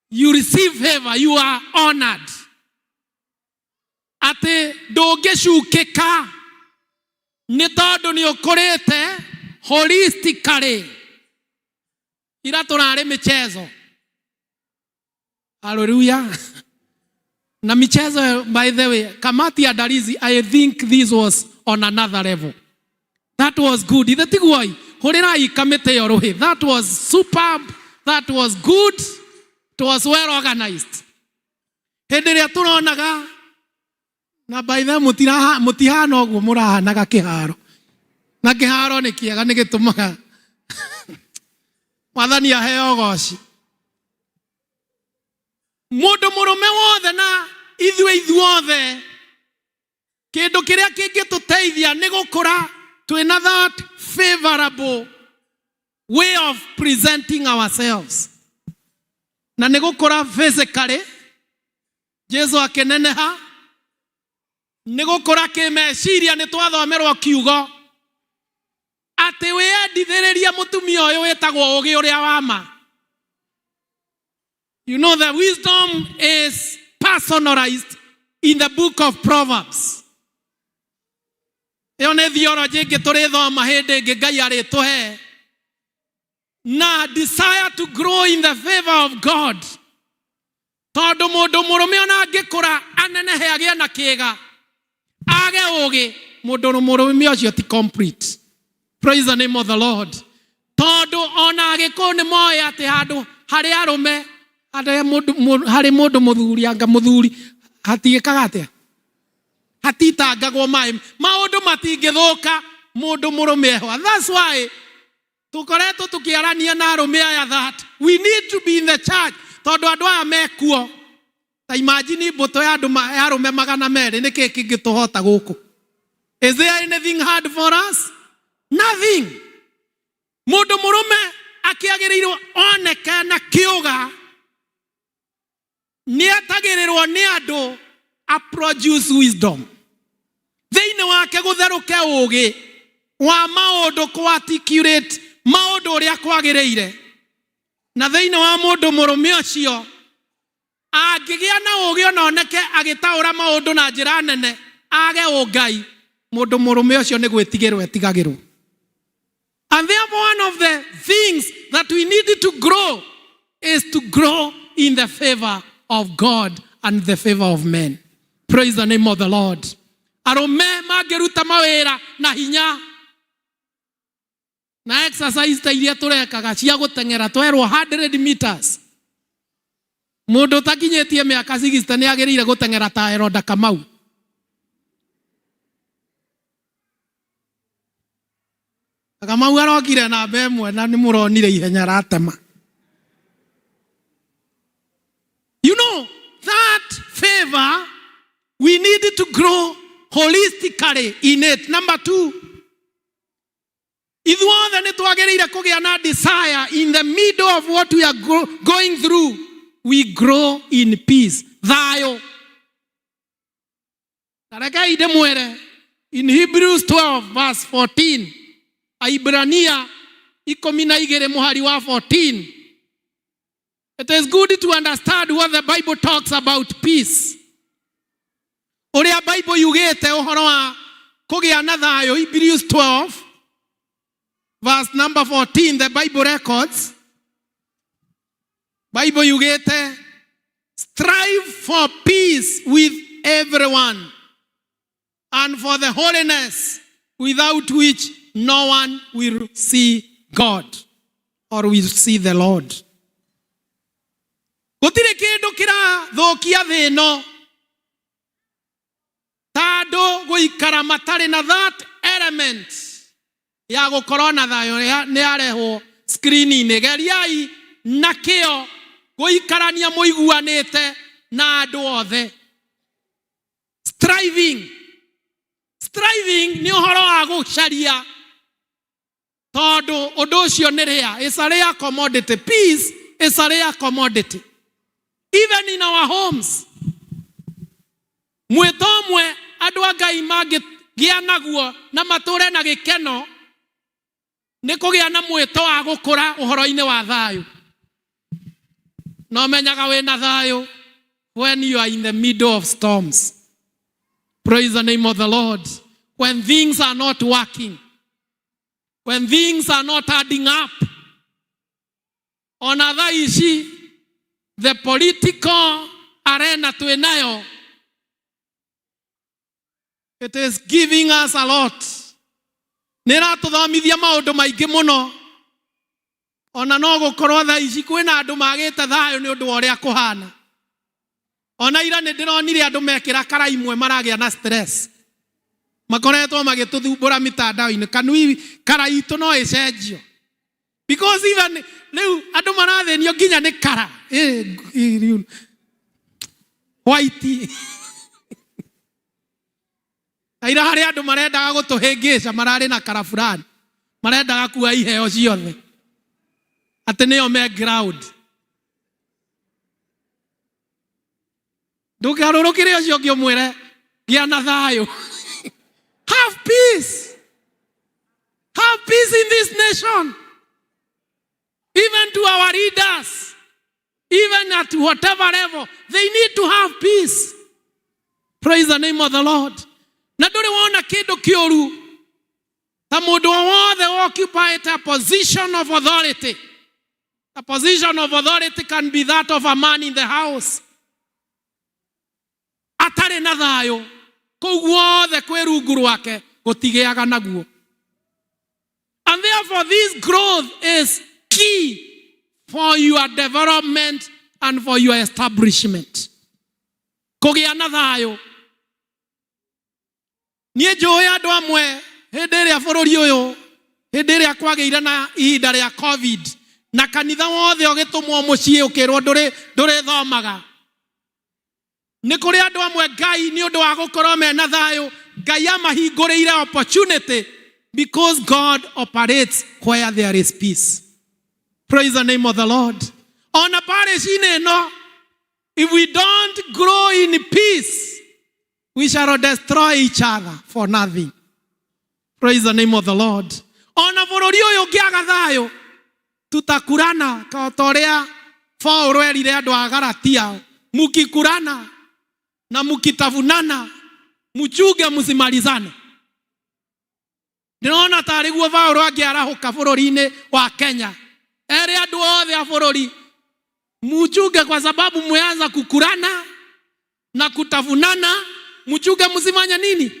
you receive favor, you are honored. Ati ndungicukika ni tondu ni ukurite holistically. Ira turari michezo. Hallelujah. Na michezo, by the way, kamati ya Darizi, I think this was on another level. That was good. That was superb. That was good. It was well organized. Henderia turonaga na by the mutihano oguo murahanaga kiharo. Na kiharo ni kiega ni gitumaga Mwathani aheo goci. Mundu murume wothe na ithuothe kindu kiria kingituteithia ni gukura twina that favorable way of presenting ourselves. Na ni gukura physically, Jesu akineneha, ni gukura kimeciria ni twathomerwo kiugo ati wiyendithiriria mutumia uyu witagwo ugi uria wama. You know, the wisdom is personalized in the book of Proverbs. Iyo nĩ theology ĩngĩ tũrĩthoma hĩndĩ ĩngĩ Ngai arĩtũhe. Na desire to grow in the favor of God. Tondũ mũndũ mũrũme ona angĩkũra anenehe agĩe na kĩĩga, age ũgĩ, mũndũ mũrũme ũcio ti complete. Praise the name of the Lord. Tondũ ona agĩkũũ nĩ moĩ atĩ handũ harĩ arũme, harĩ mũndũ mũthuri anga mũthuri hatiĩkaga atĩa, hatitangagwo maũndũ matingĩthũka mũndũ mũrũme eho. That's why tukoretwo tukiarania na arũme aya that we need to be in the church. Tondũ andũ aya mekuo, ta imagine mbũtũ ya arũme 200 nĩkĩ kĩngĩtũhota gũkũ? Is there anything hard for us? Nothing. Mũndũ mũrũme akĩagĩrĩirwo oneke na kĩũga, nĩetagĩrĩrwo nĩ andũ a produce wisdom. Thĩinĩ wake gũtherũke ũgĩ wa maũndũ kũ articulate maũndũ ũrĩa kwagĩrĩire. Na thĩinĩ wa mũndũ mũrũme ũcio angĩgĩa na ũgĩ ona oneke agĩtaũra maũndũ na njĩra nene, age ũngai, mũndũ mũrũme ũcio nĩ gwĩtigĩrwo etigagĩrwo. And therefore one of the things that we need to grow is to grow in the favor of God and the favor of men. Praise the name of the Lord. Arũme mangĩruta mawĩra na hinya na exercise ta iria tũrekaga cia gũteng'era, twerwo 100 meters. Mũndũ takinyĩtie mĩaka 60 nĩ agĩrĩire gũteng'era ta Eroda Kamau. Kamau arokire namba ĩmwe na nĩ mũronire ihenya ratema. You know, that favor, we need to grow holistically in it. Number 2, ithuothe nĩ twagĩrĩire kũgĩa na desire in the middle of what we are going through. We grow in peace. Thayo. Tareke ide mwere. In Hebrews 12 verse 14. Aibrania 12 muhari wa 14. It is good to understand what the Bible talks about peace. Uria Bible yugete uhoro wa kũgĩa na thayo. Hebrews 12 verse number 14, the Bible records. Bible yugete, strive for peace with everyone and for the holiness without which no one will see God or will see the Lord. Gũtirĩ kĩndũ kĩrathũkia thĩ ĩno ta andũ gũikara matarĩ na that element ya gũkorwo na thayũ nĩ yarehwo screen-inĩ. Geriai na kĩo gũikarania mũiguanĩte na andũ othe. Striving nĩ ũhoro wa gũcaria, tondũ ũndũ ũcio nĩ rare. It's a rare commodity. Peace is a rare commodity. Even in our homes. Mwĩto ũmwe andũ a Ngai mangĩgĩa naguo na matũũre na gĩkeno nĩ kũgĩa na mwĩto wa gũkũra ũhoro-inĩ wa thayũ. No menyaga wĩna thayũ when you are in the middle of storms. Praise the name of the Lord. When things are not working, when things are not adding up, on other issue, the political arena twĩnayo, it is giving us a lot. Nĩratũthomithia maũndũ maingĩ mũno. Ona no gũkorwo thaa ici kwĩna andũ magĩte thayũ nĩ ũndũ wa ũrĩa kũhana. Ona ira nĩ ndĩronire andũ mekĩra kara imwe maragĩa na stress. Makoretwo magĩtũthumbũra mitandao-inĩ. Kanui kara itũ no ĩcenjio. Because even rĩu andũ marathĩnio nginya nĩ kara. White. Ira harĩ andũ marendaga gũtũhĩngĩca mararĩ na kara fulani. Marendaga kuoya iheo ciothe. Atĩ nĩo me ground. Ndũkarũrũkĩre ũcio ũngĩ ũmwĩre gĩa na thayũ. Have peace. Have peace in this nation. Even to our leaders. Even at whatever level. They need to have peace. Praise the name of the Lord. Na ndũrĩ wona kĩndũ kĩũru ta mundu wothe occupied a position of authority. A position of authority can be that of a man in the house. Atare na thayo kou guothe kwi rungu rwake gutigiaga naguo. And therefore this growth is key for your development and for your establishment. Kugia na thayo. Nie njũĩ andũ amwe hĩndĩ ĩrĩa bũrũri ũyũ hĩndĩ ĩrĩa kwagĩire na ihinda rĩa COVID na kanitha wothe ũgĩtũmwo mũciĩ ũkĩrwo ndũrĩthomaga. Nĩ kũrĩ andũ amwe Ngai nĩ ũndũ wa gũkorwo mena thayũ Ngai amahingũrĩire opportunity because God operates where there is peace. Praise the name of the Lord. On a parish-inĩ ĩno, if we don't grow in peace, we shall destroy each other for nothing. Praise the name of the Lord. Ona bũrũri ũyũ ũngĩaga thayũ tutakurana ta ũrĩa Paulo erire andũ a Galatia, mukikurana na mukitavunana mchunge msimalizane. Ndĩrona tarĩ guo Paulo angĩarahũka bũrũri-inĩ wa Kenya. Ere andũ othe a bũrũri mchunge kwa sababu mmeanza kukurana na kutavunana, mchunge msimanye nini?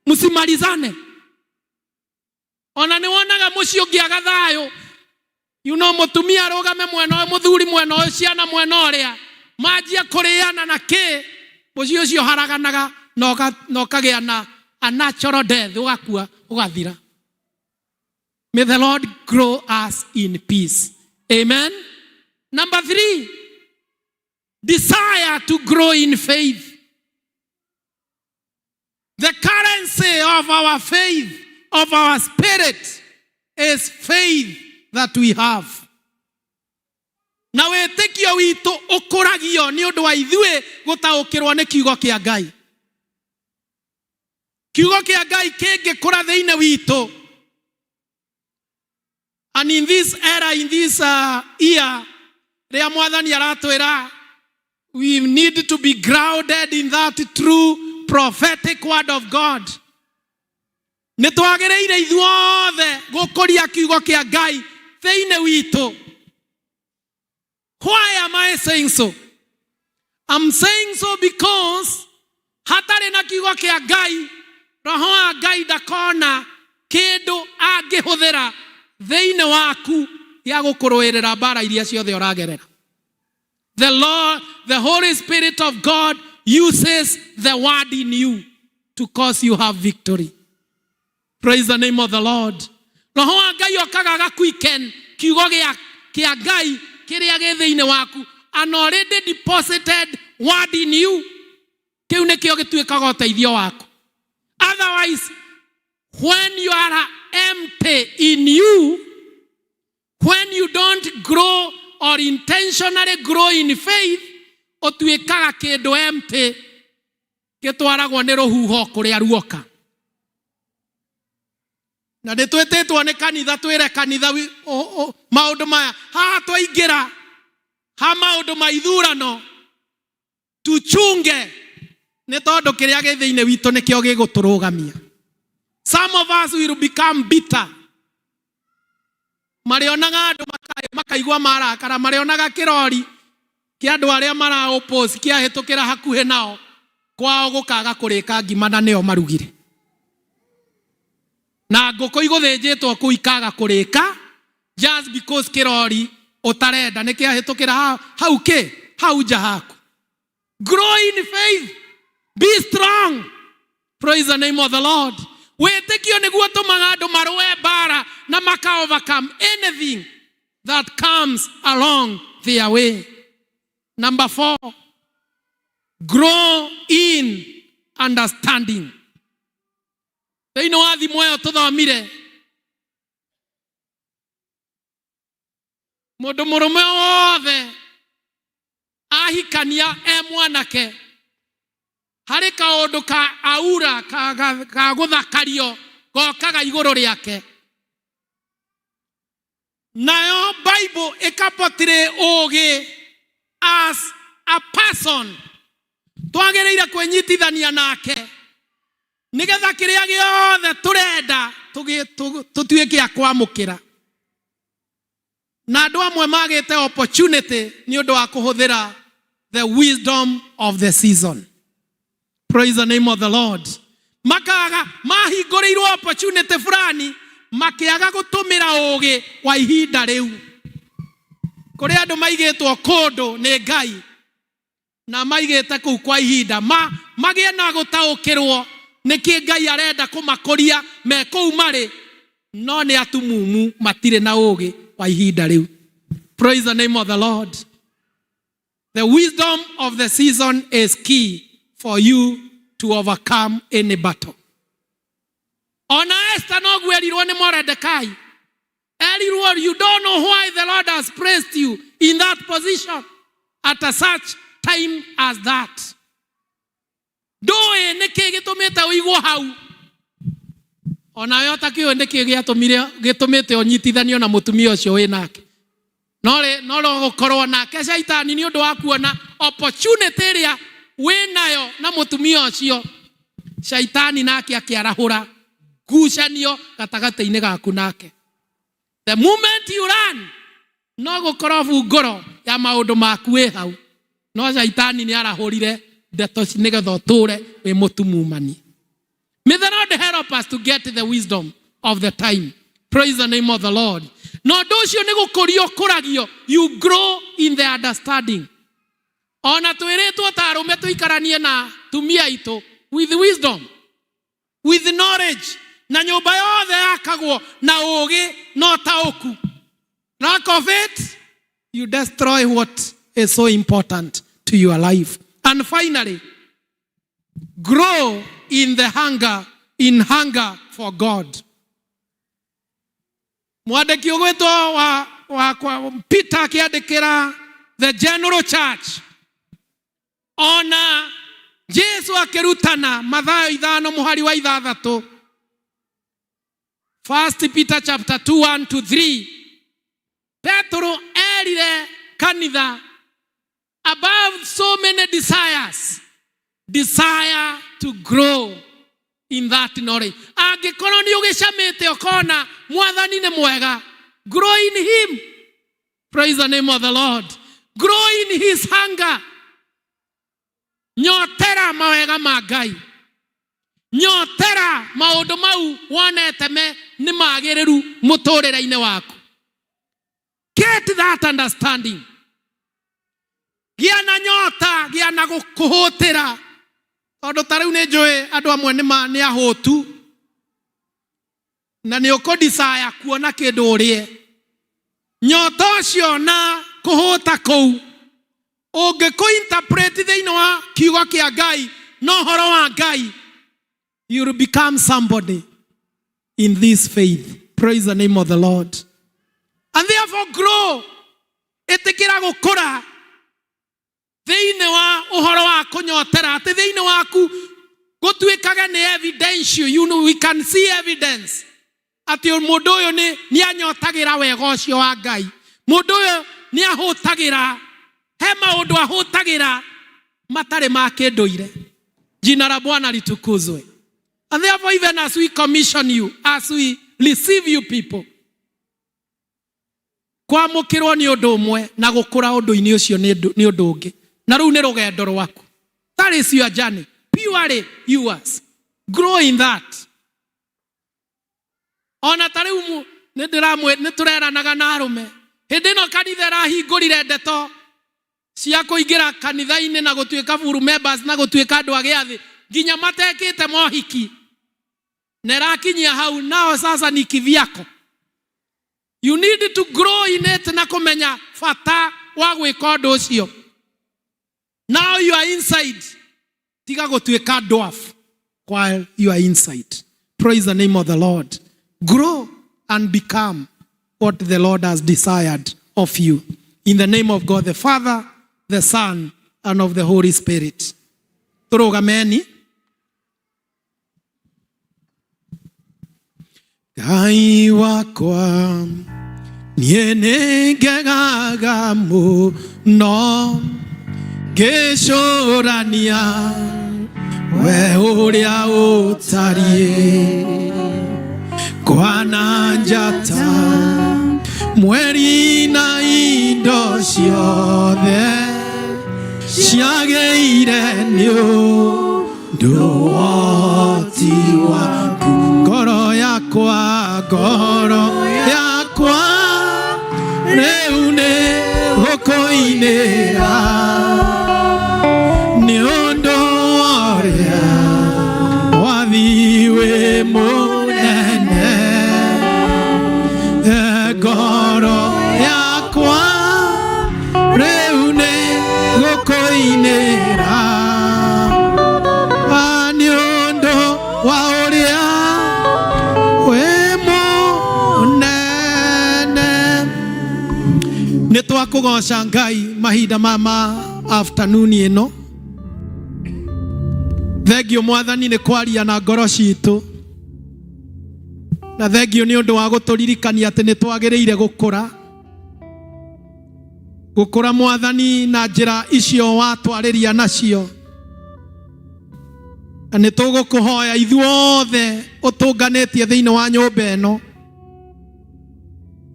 Msimalizane. Ona nĩwonaga mũciĩ ũngĩaga thayũ, mũtumia arũgame mwena ũyũ, mũthuri mwena ũyũ, ciana mwena ũrĩa, manjia kũrĩana na kĩ, mũciĩ ũcio haraganaga na ũkagĩa na a natural death, ũgakua ũgathira. May the Lord grow us in peace. Amen. Number 3, desire to grow in faith. The currency of our faith, of our spirit, is faith that we have. Na wĩtĩkio witũ ũkũragio nĩ ũndũ wa ithuĩ gũtaũkĩrwo nĩ kiugo kĩa Ngai. Kiugo kĩa Ngai kĩngĩkũra thĩinĩ witũ. And in this era, in this year, rĩa Mwathani aratwĩra, we need to be grounded in that true prophetic word of God. Nĩtwagĩrĩire ithuothe gũkũria kiugo kĩa Ngai thĩinĩ witũ. Why am I saying so? I'm saying so because hatarĩ na kiugo kĩa Ngai, Roho wa Ngai ndakona kĩndũ angĩhũthĩra thĩinĩ waku ya gũkũrũĩrĩra mbara iria ciothe ũragerera. The Lord, the Holy Spirit of God uses the word in you to cause you have victory. Praise the name of the Lord. Roho wa Ngai okaga gaquicken kiugo kĩa Ngai kĩrĩa gĩ thĩinĩ waku, an already deposited word in you. Kĩu nĩkĩo gĩtuĩkaga ũteithio waku. Otherwise, when you are empty in you, when you don't grow or intentionally grow in faith, ũtuĩkaga kĩndũ empty gĩtwaragwo nĩ rũhuho kũrĩa ruoka. Na nĩtwĩtĩtwo nĩ kanitha twĩre kanitha maũndũ maya. Haha twaingĩra ha maũndũ ma ithurano tuchunge nĩ tondũ kĩrĩa gĩ thĩinĩ witũ nĩkĩo gĩgũtũrũgamia. Some of us will become bitter. Marĩonaga andũ makaigua marakara, marĩonaga kĩrori kĩa andũ arĩa mara oppose kĩahĩtũkĩra hakuhĩ nao, kwao gũkaga kũrĩka ngima na nĩo marugire. Na ngũkũ igũthĩnjĩtwo kũu ikaga kũrĩka just because kĩrori ũtarenda nĩ kĩahĩtũkĩra hau nja haku. Grow in faith. Be strong. Praise the name of the Lord. Wĩtĩkio nĩguo ũtũmaga andũ marũe mbara na maka overcome anything that comes along their way. Number 4, grow in understanding. Thĩinĩ wa thimo ĩyo tũthomire, mũndũ mũrũme wothe ahikania mwanake, harĩ kaũndũ ka aura ka gũthakario gokaga igũrũ rĩake. Nayo Bible ĩkapotire ũgĩ as a person twagĩrĩire kwĩnyitithania nake nigetha kiria giothe turenda tutuike akwamukira na andu amwe magite opportunity ni undu wa kuhuthira the wisdom of the season. Praise the name of the Lord. Makaga mahingũrĩirwo opportunity fulani makiaga gutumira ugi wa ihinda riu. Kuri andu maigĩtwo kundu ni Ngai na maigĩte kuu kwa ihinda magie na gutaũkĩrwo nĩkĩ Ngai arenda kumakoria me kuu marĩ no nĩ atumumu matire na ũgĩ wa ihinda riu. Praise the name of the Lord. The wisdom of the season is key for you to overcome any battle. Ona Esther no gwerirwo nĩ Mordecai. Erirwo, you don't know why the Lord has placed you in that position at a such time as that. Doe nĩkĩ gĩtũmĩte ũigwo hau. Ona yo takĩo nĩkĩ gĩtũmĩte ũnyitithanio na mũtumia ũcio wĩ nake. No gũkorwo nake Shaitani nĩ ũndũ wa kuona opportunity ĩrĩa wĩ nayo na mũtumia ũcio. Shaitani nake akĩarahũra ngucanio gatagatĩ-inĩ gaku nake. The moment you run, no gũkorwo bungũro ya maũndũ maku wĩ hau. No Shaitani nĩ arahũrire ndeto nĩgetha ũtũre wĩ mũtumumani. May the Lord help us to get the wisdom of the time. Praise the name of the Lord. No ũndũ ũcio nĩ gũkũrio kũragio. You grow in the understanding. Ona twĩrĩtwo ta arũme tũikaranie na tumia itũ with wisdom, with knowledge. Na nyũmba yothe yakagwo na ũgĩ no taũku. Lack of it, you destroy what is so important to your life. And finally, grow in the hunger for God. Mwandĩki ũgwĩtwo wa Peter akĩandĩkĩra the general church. Ona Jesu akĩrutana Mathayo 5 mũhari wa 6. 1 Peter chapter 2:1-3. Petro erire kanitha above so many desires, desire to grow in that knowledge. Angĩkorwo nĩ ũgĩcamĩte ũkona Mwathani nĩ mwega, grow in him. Praise the name of the Lord. Grow in his hunger. Nyotera mawega ma Ngai. Nyotera maũndũ mau wonete me nĩ magĩrĩru mũtũrĩre-inĩ waku. Get that understanding. Gĩa na nyota, gĩa na kũhũtĩra. Tondũ ta rĩu nĩ njũĩ andũ amwe nĩ ahũtu na nĩ ũkũ-desire kuona kĩndũ ũrĩe. Nyota ũcio na kũhũta kũu ũngĩkũ-interpret thĩinĩ wa kiugo kĩa Ngai na ũhoro wa Ngai, you will become somebody in this faith. Praise the name of the Lord. And therefore grow. Ĩtĩkĩra gũkũra thĩinĩ wa ũhoro wa kũnyotera. Atĩ thĩinĩ waku gũtuĩkaga nĩ evidential. You know, we can see evidence. Atĩ mũndũ ũyũ nĩ anyotagĩra wega ũcio wa Ngai. Mũndũ ũyũ nĩ ahũtagĩra. He maũndũ ahũtagĩra matarĩ ma kĩndũire. Jina la Bwana litukuzwe. And therefore, even as we commission you, as we receive you people, kwamũkĩrwo nĩ ũndũ ũmwe na gũkũra ũndũ-inĩ ũcio nĩ ũndũ ũngĩ. Na rĩu nĩ rũgendo rwaku. That is your journey. Purely yours. Grow in that. Ona ta rĩu nĩ tũreranaga na arũme. Hĩndĩ ĩno kanitha ĩrahingũrire ndeto cia kũingĩra kanitha-inĩ na gũtuĩka full members na gũtuĩka andũ a gĩathĩ. Nginya matekĩte mohiki. Na ĩrakinyia hau nao sasa ni kivyako. You need to grow in it na kũmenya bata wa gwĩka ũndũ ũcio. Now you are inside. Tiga gũtuĩka dwarf while you are inside. Praise the name of the Lord. Grow and become what the Lord has desired of you. In the name of God the Father, the Son, and of the Holy Spirit. Tũrũgameni. Ngai wakwa niĩ nĩngegaga mũno ngĩcũrania we uria utarie kwana njata mweri na indo ciothe ciageire ni undu woti waku ngoro yakwa riu ni gukuinira ni undu uria wathi wi munene ngoro yakwa riu ni gukuinira ni undu wa uria wi munene. Ni twakugoca Ngai mahinda mama afternoon ino. Thengio Mwathani ni kwaria na ngoro citu, na thengio ni undu wa guturirikania ati ni twagiriire gukura Mwathani na njira icio watwariria nacio. Na ni tugukuhoya ithuothe utunganitie thiini wa nyumba ino,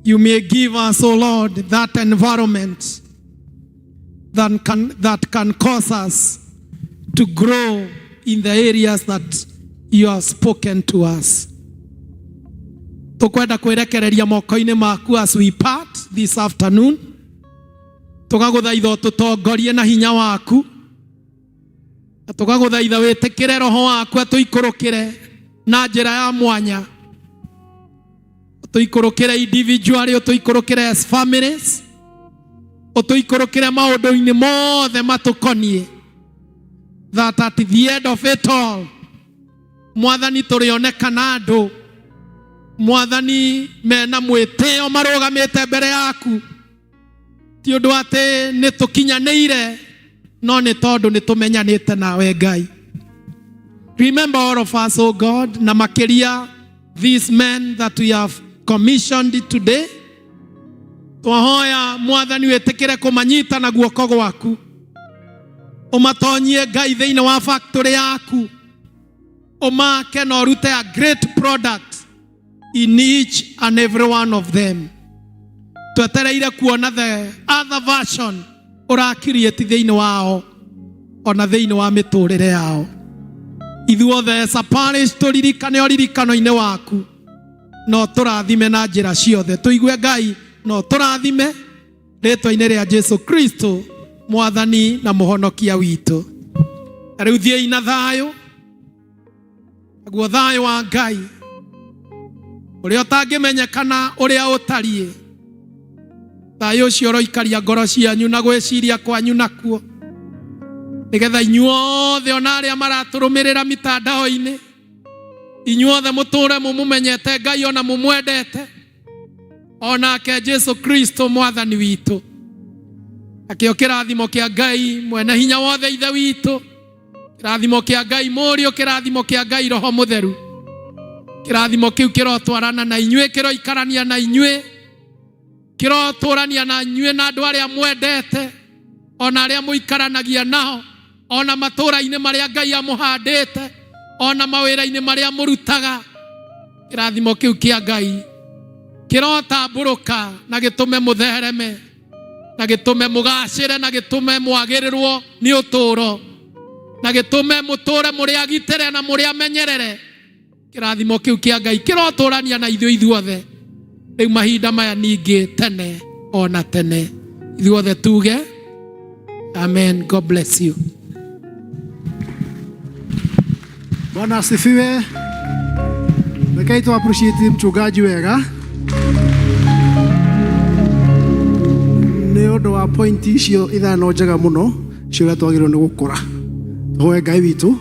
you may give us, O Lord, that environment that can cause us to grow in the areas that you have spoken to us. Tukwenda kwerekereria moko-ini maku as we part this afternoon. Tugaguthaitha tutongorie na hinya waku, tugaguthaitha witikire roho waku atuikurukire na njira ya mwanya, utuikurukire individually, utuikurukire as families, utuikurukire maundu-ini mothe matukonie, that at the end of it all, Mwathani turionekana andu Mwathani mena mwitio marugamite mbere yaku, ti undu ati ni tukinyanire, no ni tondu ni tumenyanite nawe Ngai. Remember all of us, O God, na makiria these men that we have commissioned today. Twahoya Mwathani witikire kumanyita na guoko gwaku, umatonyie Ngai thiini wa factory yaku, umake na urute a great product in each and every one of them. Twetereire kuona the other version urakirieti thiini wao ona thiini wa miturire yao. Ithuothe as a parish turirikane uririkano-ini waku, no turathime na njira ciothe. Tuigue Ngai, no turathime ritwa-ini ria Jesu Kristo Mwathani na muhonokia witu. Riu thiei na thayu, naguo thayu wa Ngai uria utangimenyekana uria utarie, thayu ucio uroikaria ngoro cianyu na gwiciria kwanyu nakuo, nigetha inyuothe ona aria maraturumirira mitandao-ini, inyuothe muture mumumenyete Ngai ona mumwendete, onake Jesu Kristo Mwathani witu. Akio kirathimo kia Ngai mwene hinya wothe ithe witu, kirathimo kia Ngai Murio, kirathimo kia Ngai Roho Mutheru, kirathimo kiu kirotwarana na inyue, kiroikarania na inyue, kiroturania na inyue na andu aria mwendete, ona aria muikaranagia nao, ona matura-ini maria Ngai amuhandite, ona mawira-ini maria murutaga. Kirathimo kiu kia Ngai kirotamburuka na gitume muthereme, na gitume mugacire, na gitume mwagirirwo ni uturo, na gitume muture muri agitire na muri amenyerere. Kirathimo kiu kia Ngai kiroturania na ithuothe riu mahinda maya ningi tene ona tene. Ithuothe tuge amen. God bless you. Bwana asifiwe. Rekei tu appreciate mchungaji wega ni undu wa point icio ithano njega muno cio twagirwo ni gukura. Tuhoe Ngai witu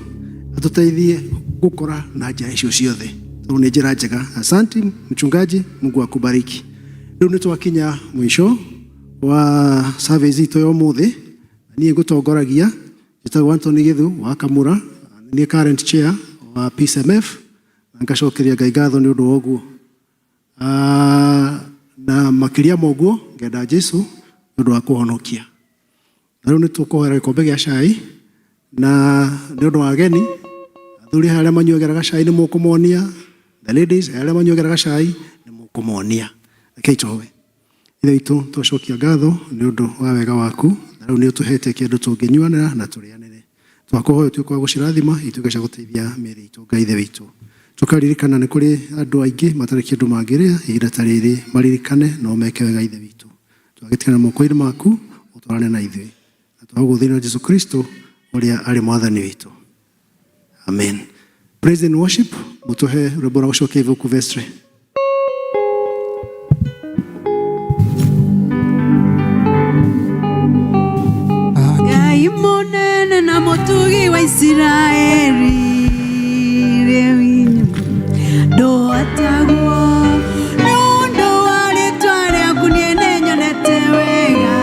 atuteithie gukura na njira icio ciothe. Tu ni njira njega. Asante mchungaji, Mungu akubariki. Riu ni twakinya mwisho wa service ito yo muthi. Ni ngutongoragia njitagwo Anthony Githu wa Kamura, ni current chair wa PCMF. Ngacokeria Ngai ngatho ni undu woguo. Na makiria moguo ngenda Jesu ni undu wa kuhonokia. Riu ni tukuhera gikombe gia cai na ni undu wa ageni Athuri arĩa manyuagĩra gacai nĩ mũkũmonia. The ladies arĩa manyuagĩra gacai nĩ mũkũmonia. Rekei tũhoe. Ithe witũ tũcokia ngatho nĩ ũndũ wa wega waku. Na rĩu nĩ ũtũhete kĩndũ tũngĩnyuanĩra na tũrĩanĩre. Twakũhoya ũtuĩke wa gũcirathima ituĩke cia gũteithia mĩĩrĩ itũ. Ngai ithe witũ. Tũkaririkana nĩ kũrĩ andũ aingĩ matarĩ kĩndũ mangĩrĩa ihinda ta rĩrĩ, maririkane no meke wega ithe witũ. Twagĩtigana moko-inĩ maku ũtwarane na ithuĩ. Na twagũthĩra Jesu Kristo ũrĩa arĩ mwathani witũ. Amen. Praise and worship. Mutuhe rwĩmbo rwa gũcokia ivuku vestre. Ngai mũnene na mũtugi wa Isiraeli, ndũatagwo nĩ ũndũ wa rĩĩtwa rĩaku niĩ nĩnyonete wega,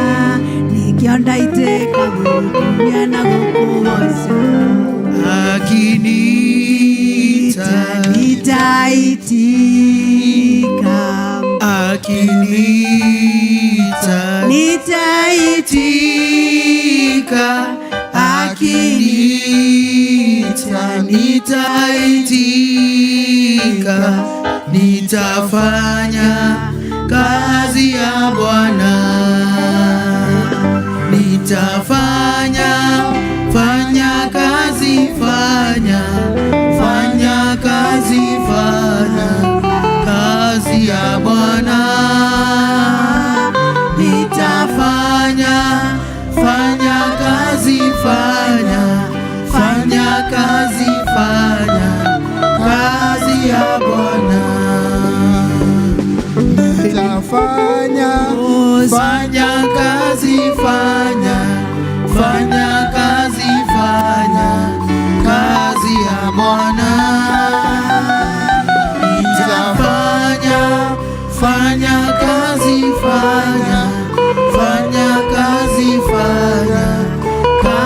nĩkĩo ndaitĩka gũkumia na gũkũgoca. Nitaitika, nitaitika, nitafanya kazi ya Bwana, nitafanya kazi, fanya kazi ya Bwana, nitafanya kazi, fanya kazi ya Bwana, nitafanya kazi, fanya